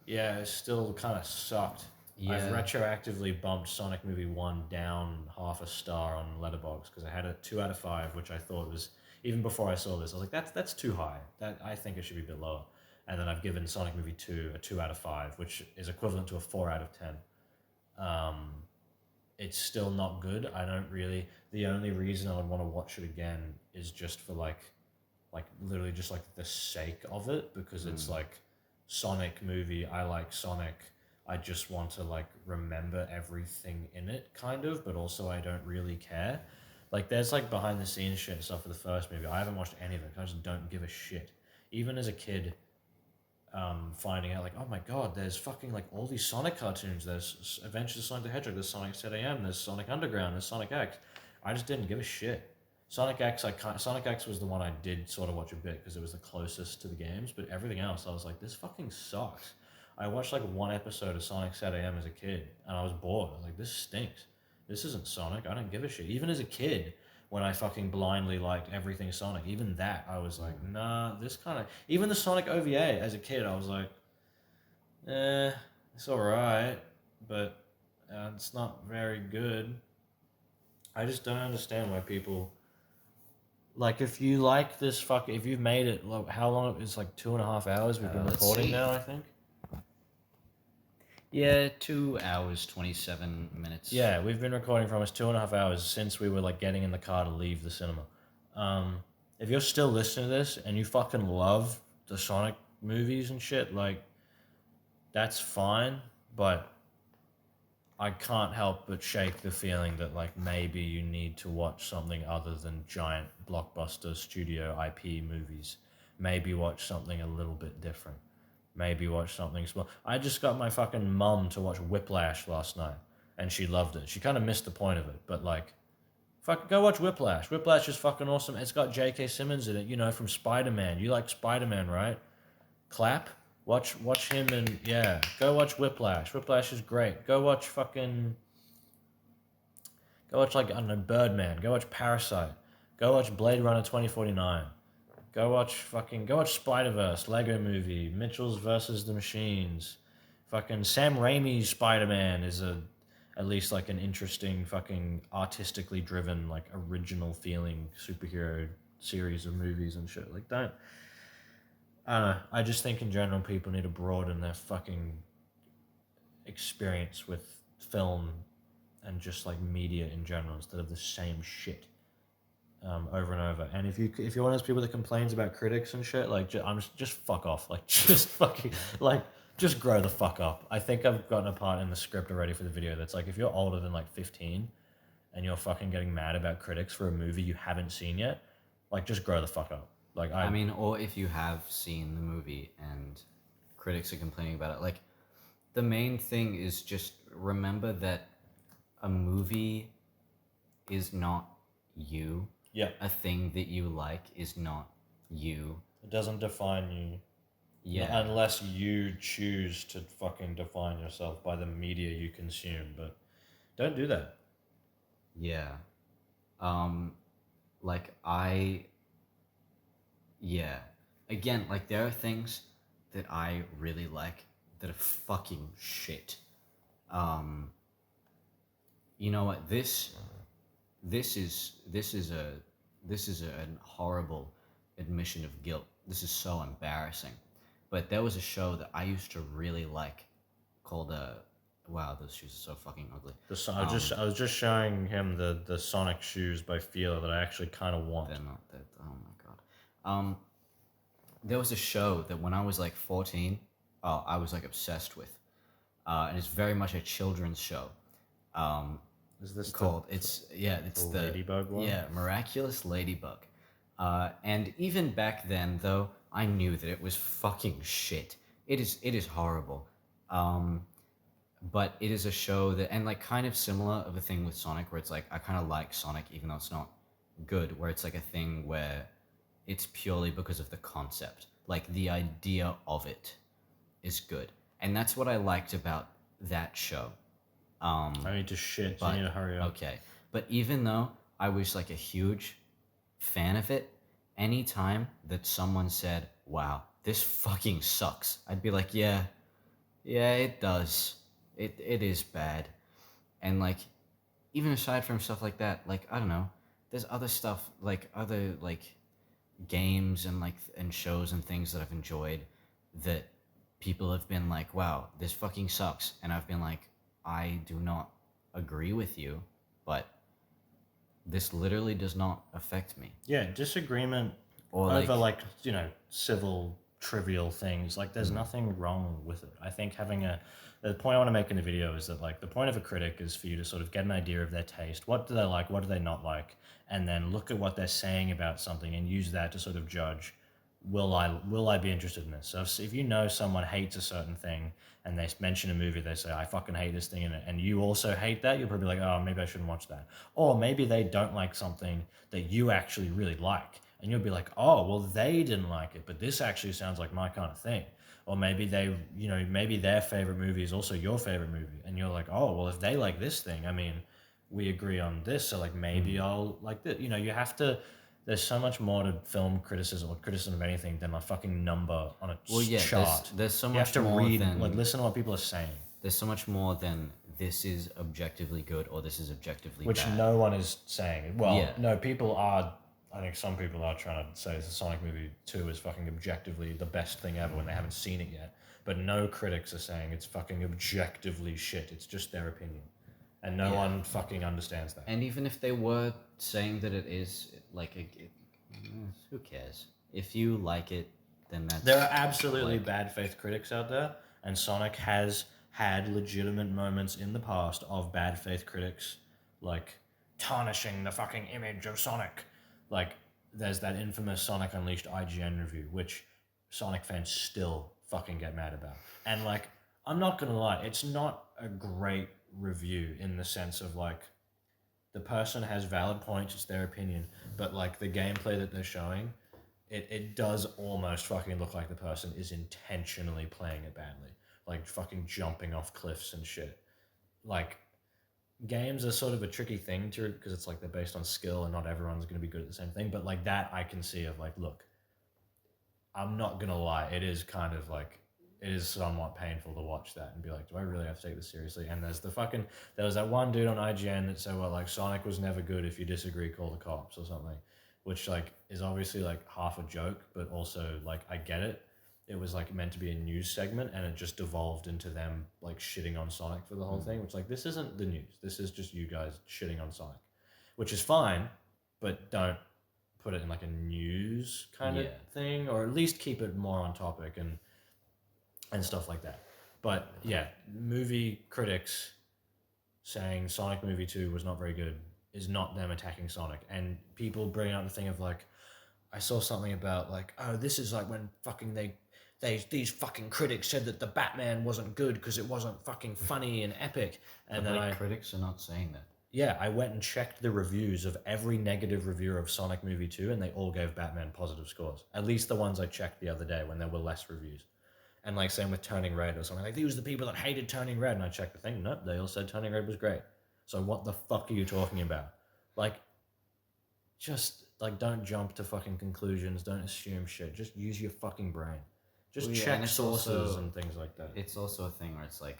Yeah, it still kind of sucked. Yeah. I've retroactively bumped Sonic Movie 1 down half a star on Letterboxd because I had a 2 out of 5, which I thought was, even before I saw this, I was like, that's too high. That I think it should be a bit lower. And then I've given Sonic Movie 2 a 2 out of 5, which is equivalent to a 4 out of 10. It's still not good. I don't really. The only reason I would want to watch it again is just for like literally just like the sake of it, because it's like Sonic movie. I like Sonic. I just want to like remember everything in it, kind of, but also I don't really care. Like, there's like behind the scenes shit and stuff for the first movie. I haven't watched any of it. I just don't give a shit. Even as a kid, finding out like, oh my god, there's fucking like all these Sonic cartoons. There's Adventures of Sonic the Hedgehog. There's Sonic 7 AM. There's Sonic Underground. There's Sonic X. I just didn't give a shit. Sonic X was the one I did sort of watch a bit because it was the closest to the games. But everything else, I was like, this fucking sucks. I watched like one episode of Sonic 7 AM as a kid, and I was bored. I was like, this stinks. This isn't Sonic. I don't give a shit. Even as a kid, when I fucking blindly liked everything Sonic, even that, I was like, nah, this kind of... Even the Sonic OVA, as a kid, I was like, it's alright, but it's not very good. I just don't understand why people. Like, if you like this if you've made it, how long? It's like 2.5 hours we've been Let's recording see. now, I think. Yeah, 2 hours, 27 minutes. Yeah, we've been recording for almost 2.5 hours since we were like getting in the car to leave the cinema. If you're still listening to this and you fucking love the Sonic movies and shit, like, that's fine, but I can't help but shake the feeling that like maybe you need to watch something other than giant blockbuster studio IP movies. Maybe watch something a little bit different. Maybe watch something small. I just got my fucking mum to watch Whiplash last night, and she loved it. She kind of missed the point of it, but like, fucking go watch Whiplash. Whiplash is fucking awesome. It's got J.K. Simmons in it, you know, from Spider-Man. You like Spider-Man, right? Clap. Watch him and yeah. Go watch Whiplash. Whiplash is great. Go watch like, I don't know, Birdman. Go watch Parasite. Go watch Blade Runner 2049. Go watch Spider-Verse, Lego Movie, Mitchell's versus the Machines. Fucking Sam Raimi's Spider-Man is at least like an interesting fucking artistically driven, like, original feeling superhero series of movies and shit. Like, don't. I don't know. I just think in general people need to broaden their fucking experience with film and just like media in general instead of the same shit over and over. And if you're one of those people that complains about critics and shit, like, just fuck off. Like, just fucking like, just grow the fuck up. I think I've gotten a part in the script already for the video that's like, if you're older than like 15 and you're fucking getting mad about critics for a movie you haven't seen yet, like, just grow the fuck up. Like, I mean, or if you have seen the movie and critics are complaining about it, like, the main thing is just remember that a movie is not you. Yeah. A thing that you like is not you. It doesn't define you. Yeah. Unless you choose to fucking define yourself by the media you consume, but don't do that. Yeah. Like, yeah. Again, like, there are things that I really like that are fucking shit. You know what? This is a horrible admission of guilt. This is so embarrassing. But there was a show that I used to really like called wow, those shoes are so fucking ugly. I was just showing him the Sonic shoes by Fila that I actually kind of want. They're not that. Oh my god. There was a show that when I was like 14, I was like obsessed with, and it's very much a children's show. Is this called? It's the Ladybug one. Yeah, Miraculous Ladybug. And even back then, though, I knew that it was fucking shit. It is horrible. But it is a show that, and like kind of similar of a thing with Sonic, where it's like I kind of like Sonic even though it's not good. Where it's like a thing where it's purely because of the concept, like the idea of it is good, and that's what I liked about that show. I need to shit. So you need to hurry up. Okay, but even though I was like a huge fan of it, anytime that someone said, "Wow, this fucking sucks," I'd be like, "Yeah, it does. It is bad." And like, even aside from stuff like that, like, I don't know, there's other stuff, like other like games and like and shows and things that I've enjoyed that people have been like, "Wow, this fucking sucks," and I've been like, I do not agree with you, but this literally does not affect me. Yeah, disagreement Or over like, you know, civil trivial things. Like, there's nothing wrong with it. I think the point I want to make in the video is that like the point of a critic is for you to sort of get an idea of their taste. What do they like? What do they not like? And then look at what they're saying about something and use that to sort of judge, will I be interested in this? So if you know someone hates a certain thing and they mention a movie, they say, I fucking hate this thing in it, and you also hate that, you'll probably be like, oh, maybe I shouldn't watch that. Or maybe they don't like something that you actually really like, and you'll be like, oh, well, they didn't like it, but this actually sounds like my kind of thing. Or maybe maybe their favorite movie is also your favorite movie, and you're like, oh, well, if they like this thing, I mean, we agree on this, so like maybe I'll like this. You know, you have to. There's so much more to film criticism or criticism of anything than a fucking number on a chart. There's so much you have to more read, than like, listen to what people are saying. There's so much more than this is objectively good or this is objectively Which bad. no one is saying. Well, Yeah. no, people are. I think some people are trying to say the Sonic movie 2 is fucking objectively the best thing ever when they haven't seen it yet. But no critics are saying it's fucking objectively shit. It's just their opinion. And no one fucking understands that. And even if they were saying that it is like who cares? If you like it, then that's... There are absolutely bad faith critics out there, and Sonic has had legitimate moments in the past of bad faith critics, like tarnishing the fucking image of Sonic. Like, there's that infamous Sonic Unleashed IGN review, which Sonic fans still fucking get mad about. And, like, I'm not gonna lie, it's not a great review in the sense of, like, the person has valid points, it's their opinion, but, like, the gameplay that they're showing, it does almost fucking look like the person is intentionally playing it badly. Like, fucking jumping off cliffs and shit. Like, games are sort of a tricky thing to, because it's like they're based on skill and not everyone's going to be good at the same thing. But like that, I can see of like, look, I'm not going to lie. It is kind of like, it is somewhat painful to watch that and be like, do I really have to take this seriously? And there was that one dude on IGN that said, well, like Sonic was never good. If you disagree, call the cops or something, which like is obviously like half a joke, but also like, I get it. It was like meant to be a news segment and it just devolved into them like shitting on Sonic for the whole thing, which like, this isn't the news. This is just you guys shitting on Sonic, which is fine, but don't put it in like a news kind of thing, or at least keep it more on topic and stuff like that. But yeah, movie critics saying Sonic movie 2 was not very good is not them attacking Sonic. And people bring up the thing of like, I saw something about like, oh, this is like when fucking these fucking critics said that the Batman wasn't good because it wasn't fucking funny and epic. And but then like, critics are not saying that. Yeah, I went and checked the reviews of every negative reviewer of Sonic Movie 2 and they all gave Batman positive scores. At least the ones I checked the other day when there were less reviews. And like same with Turning Red or something. Like these were the people that hated Turning Red, and I checked the thing. Nope, they all said Turning Red was great. So what the fuck are you talking about? Like, just like don't jump to fucking conclusions. Don't assume shit. Just use your fucking brain. Just check sources and things like that. It's also a thing where it's like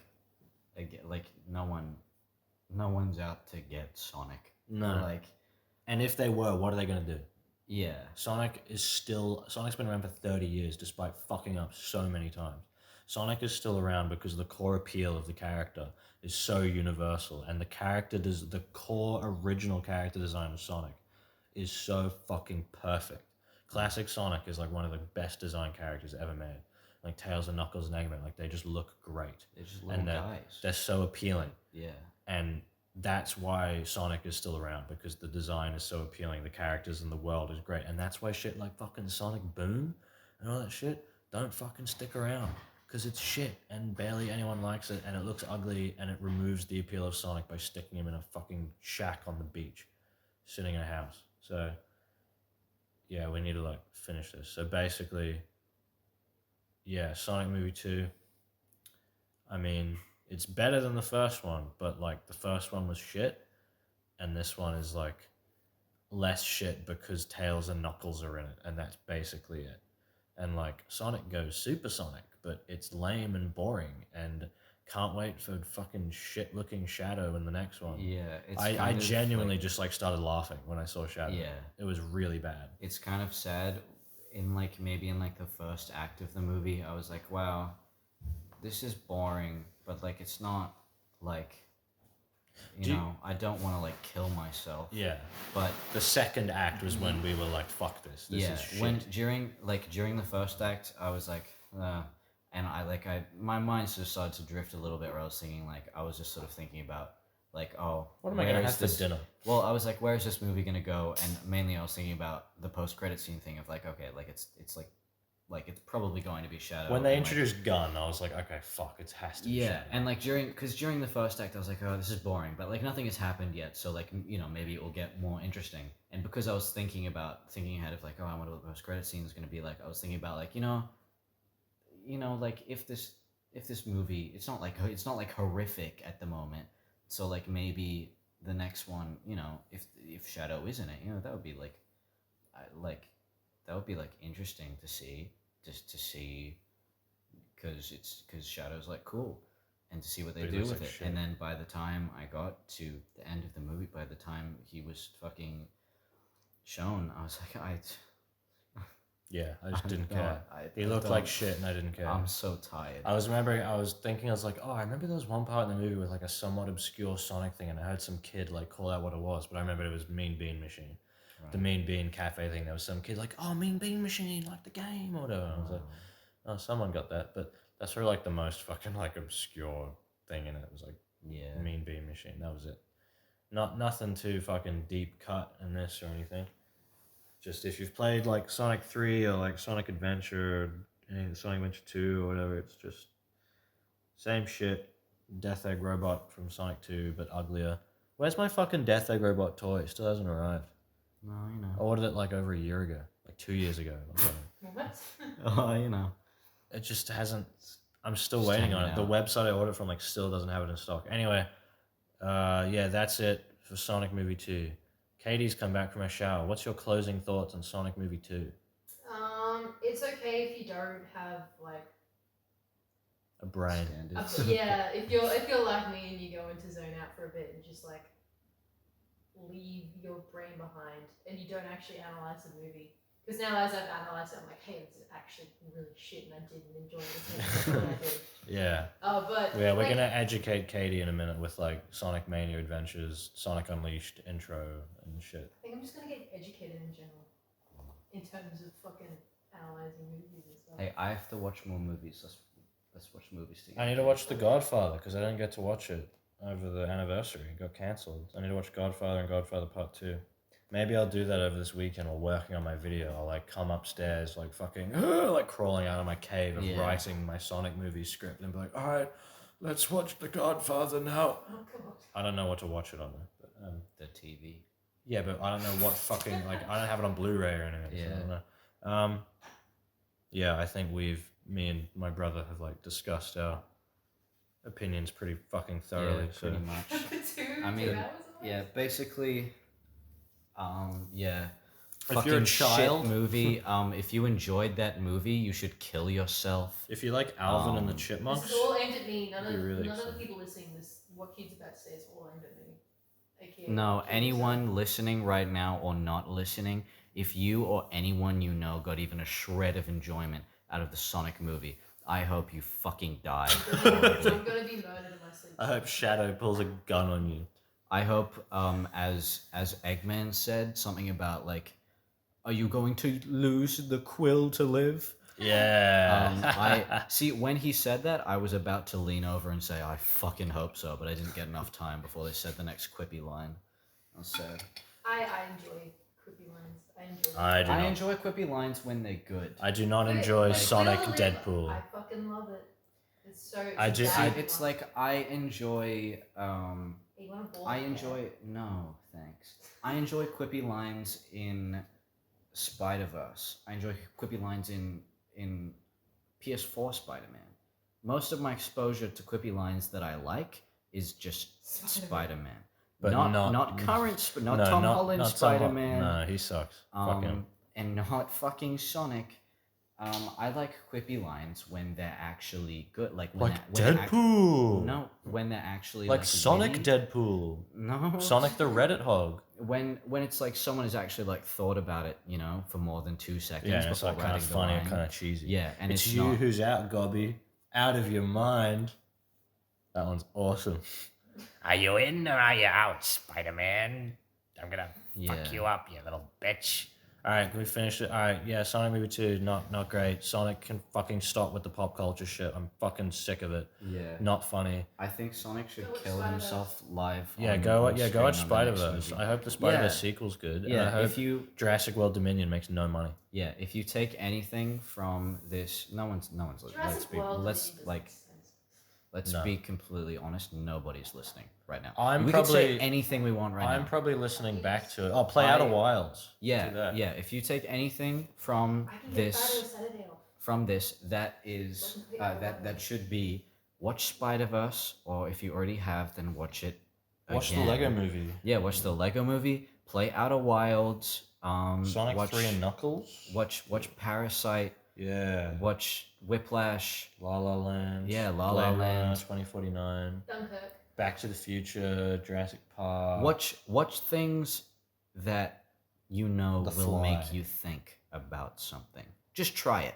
no one's out to get Sonic. No. Like, and if they were, what are they gonna do? yeah. Sonic's been around for 30 years despite fucking up so many times. Sonic is still around because the core appeal of the character is so universal, and the core original character design of Sonic is so fucking perfect. Classic Sonic is like one of the best designed characters ever made. Like Tails and Knuckles and Eggman, like they just look great. They're just little guys. They're so appealing. Yeah. And that's why Sonic is still around, because the design is so appealing, the characters and the world is great. And that's why shit like fucking Sonic Boom and all that shit don't fucking stick around, because it's shit and barely anyone likes it, and it looks ugly, and it removes the appeal of Sonic by sticking him in a fucking shack on the beach, sitting in a house. So yeah, we need to like finish this. So basically, yeah, Sonic Movie 2, I mean, it's better than the first one, but like the first one was shit, and this one is like less shit because Tails and Knuckles are in it, and that's basically it. And like Sonic goes supersonic, but it's lame and boring, and can't wait for fucking shit looking Shadow in the next one. Yeah, I genuinely just like started laughing when I saw Shadow. Yeah, it was really bad. It's kind of sad. Maybe in the first act of the movie, I was like, wow, this is boring, but like it's not like, I don't want to like kill myself. Yeah, but the second act was when we were like, fuck this. This is shit. When during the first act, I was like, and my mind just started to drift a little bit, where I was thinking I was just sort of thinking about what am I gonna have for dinner? Well, I was like, where is this movie gonna go? And mainly I was thinking about the post-credit scene thing of it's probably going to be Shadow. When they introduced Gun, I was like, okay, fuck, it has to be Shadow. And during the first act, I was like, oh, this is boring, but nothing has happened yet, so maybe it will get more interesting. And because I was thinking ahead of I wonder what the post-credit scene is gonna be like, I was thinking about if this movie, it's not horrific at the moment, so maybe the next one, if Shadow is in it, that would be that would be interesting to see, just to see, because Shadow's cool, and to see what they But he do looks with like it. shit. And then by the time I got to the end of the movie, by the time he was fucking shown, I was like, Yeah, I just didn't don't- care. I He looked like don't- shit, and I didn't care. I'm so tired. I was remembering, I was thinking, I was like, oh, I remember there was one part in the movie with like a somewhat obscure Sonic thing, and I heard some kid like call out what it was, but I remember it was Mean Bean Machine. The Mean Bean Cafe thing. There was some kid like, oh, Mean Bean Machine, like the game or whatever. And I was like, oh, someone got that, but that's sort of like the most fucking like obscure thing in it. It was like Yeah. Mean Bean Machine. That was it. Nothing too fucking deep cut in this or anything. Just if you've played like Sonic 3 or like Sonic Adventure or Sonic Adventure 2 or whatever, it's just same shit. Death Egg Robot from Sonic 2, but uglier. Where's my fucking Death Egg Robot toy? It still hasn't arrived. No, you know. I ordered it like over a year ago, like 2 years ago. Or something. What? Oh, you know. It just hasn't. I'm still Just waiting on hanging it. The out. website I ordered from like still doesn't have it in stock. Anyway, yeah, that's it for Sonic Movie 2. Katie's come back from her shower. What's your closing thoughts on Sonic Movie 2? It's okay if you don't have like A brain. Standards. yeah, if you're like me and you go into zone out for a bit and just like leave your brain behind and you don't actually analyze the movie. Because now as I've analyzed it, I'm like, hey, this is actually really shit and I didn't enjoy it as much as I did. Yeah. But Yeah, we're like, gonna educate Katie in a minute with like Sonic Mania Adventures, Sonic Unleashed intro and shit. I think I'm just gonna get educated in general. In terms of fucking analyzing movies and stuff. Hey, I have to watch more movies. Let's watch movies together. I need to watch The Godfather because I didn't get to watch it over the anniversary. It got cancelled. I need to watch Godfather and Godfather Part 2. Maybe I'll do that over this weekend while working on my video. I'll like come upstairs like fucking like crawling out of my cave of Yeah. writing my Sonic movie script and be like, all right, let's watch The Godfather now. Oh god. I don't know what to watch it on there. But, The TV. yeah, but I don't know what fucking like I don't have it on Blu-ray or anything. So I don't know. Yeah, I think me and my brother have like discussed our opinions pretty fucking thoroughly. Yeah, pretty so much. Two I mean, hours away? Yeah, basically, yeah. If you're a Fucking child- shit movie. If you enjoyed that movie, you should kill yourself. if you like Alvin and the Um, Chipmunks, This is all aimed at me. None I'd be really of the excited. people listening this what Keith's about to say is all aimed at me. AKA No, kill anyone listening right now or not listening, if you or anyone you know got even a shred of enjoyment out of the Sonic movie, I hope you fucking die. yourself. I'm gonna be murdered in my sleep. I hope Shadow pulls a gun on you. I hope, as Eggman said, something about like, are you going to lose the quill to live? Yeah. I see when he said that, I was about to lean over and say, I fucking hope so, but I didn't get enough time before they said the next quippy line. I was sad. I enjoy quippy lines. I enjoy. I do I not. enjoy quippy lines when they're good. I do not Wait, enjoy like, Sonic Will Deadpool. I fucking love it. It's so. I do- See, I- it's like I enjoy. Hey, you wanna ball I like enjoy. No, thanks. I enjoy quippy lines in Spider-Verse. I enjoy quippy lines in PS4 Spider-Man. Most of my exposure to quippy lines that I like is just Spider-Man. Spider-Man. But not current, not Tom Holland not Tom Spider-Man. No, he sucks. Fuck him. And not fucking Sonic. I like quippy lines when they're actually good, like when Like they're- when they're Deadpool. no, when they're actually Like Sonic witty. Deadpool. No, Sonic the Reddit Hog. when it's like someone has actually like thought about it, you know, for more than 2 seconds Yeah, and it's before like kind of writing the funny or line. kind of cheesy. Yeah, and it's it's you not. who's out, Gobby. Out of your mind. That one's awesome. Are you in or are you out, Spider-Man? I'm gonna fuck Yeah. you up, you little bitch. Alright, can we finish it? Alright, yeah, Sonic Movie 2, not great. Sonic can fucking stop with the pop culture shit. I'm fucking sick of it. Yeah, Not funny. I think Sonic should Go watch kill Spider-Verse. himself live. Yeah, on go screen watch on the next Spider-Verse. movie. I hope the Spider-Verse Yeah. sequel's good. and I Yeah, hope if you Jurassic World Dominion makes no money. yeah, if you take anything from this, no one's Jurassic World let's doesn't like make sense. let's No. be completely honest. Nobody's listening right now. I'm we could say probably- anything we want right I'm now. probably listening back to it. Oh, Play Out of Wilds. Do Yeah, that. yeah. If you take anything from I can get Friday or this, Saturday off. that is that should be watch Spider-Verse, or if you already have, then watch it. Watch again. the Lego Movie. Yeah, watch the Lego Movie. Play Outer Wilds. Sonic watch, 3 and Knuckles. Watch Parasite. Yeah. Watch Whiplash. La La Land. Yeah, La Blade La Runner Land. 2049. Dunkirk. Back to the Future. Jurassic Park. Watch things that you know The will Fly. make you think about something. Just try it.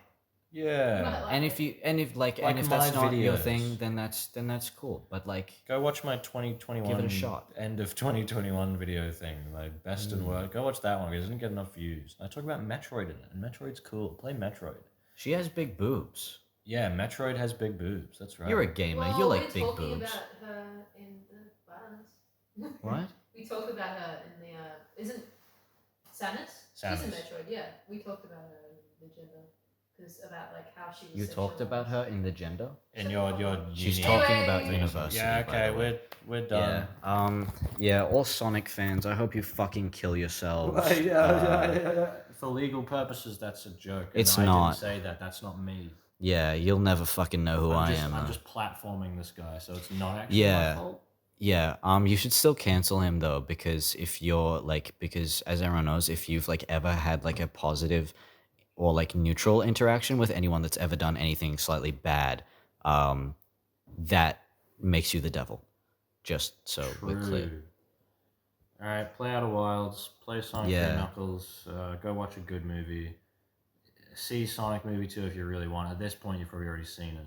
Yeah. And if Like that's my not your videos. thing, then that's cool. But like, Go watch my 2021 give it a shot. end of 2021 video thing, like best and worst. Go watch that one because it didn't get enough views. I talk about Metroid in it, and Metroid's cool. Play Metroid. she has big boobs. Yeah, Metroid has big boobs. That's right. You're a gamer. Well, you like we're big talking boobs. about her in the bars. What? We talked about her in the isn't Samus? She's Samus. in Metroid. Yeah, we talked about her in the gender because about like how she was. You talked about her in the gender. In your She's uni- talking about Anyway. university. Yeah. by the Okay. way. We're done. Yeah. Yeah. All Sonic fans, I hope you fucking kill yourselves. For legal purposes, that's a joke. It's I not. didn't say that. That's not me. Yeah, you'll never fucking know who I am. I'm though. just platforming this guy, so it's not actually my Yeah. fault. Yeah, you should still cancel him though, because if you're like, because as everyone knows, if you've like ever had like a positive or like neutral interaction with anyone that's ever done anything slightly bad, that makes you the devil. Just so we're clear. True. All right, play Outer Wilds, play Sonic Yeah. 3 Knuckles, go watch a good movie. See Sonic movie 2 if you really want. At this point, you've probably already seen it,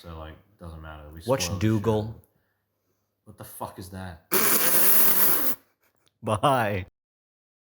so like, doesn't matter. We Watch spoiled the Dougal. shit. What the fuck is that? Bye.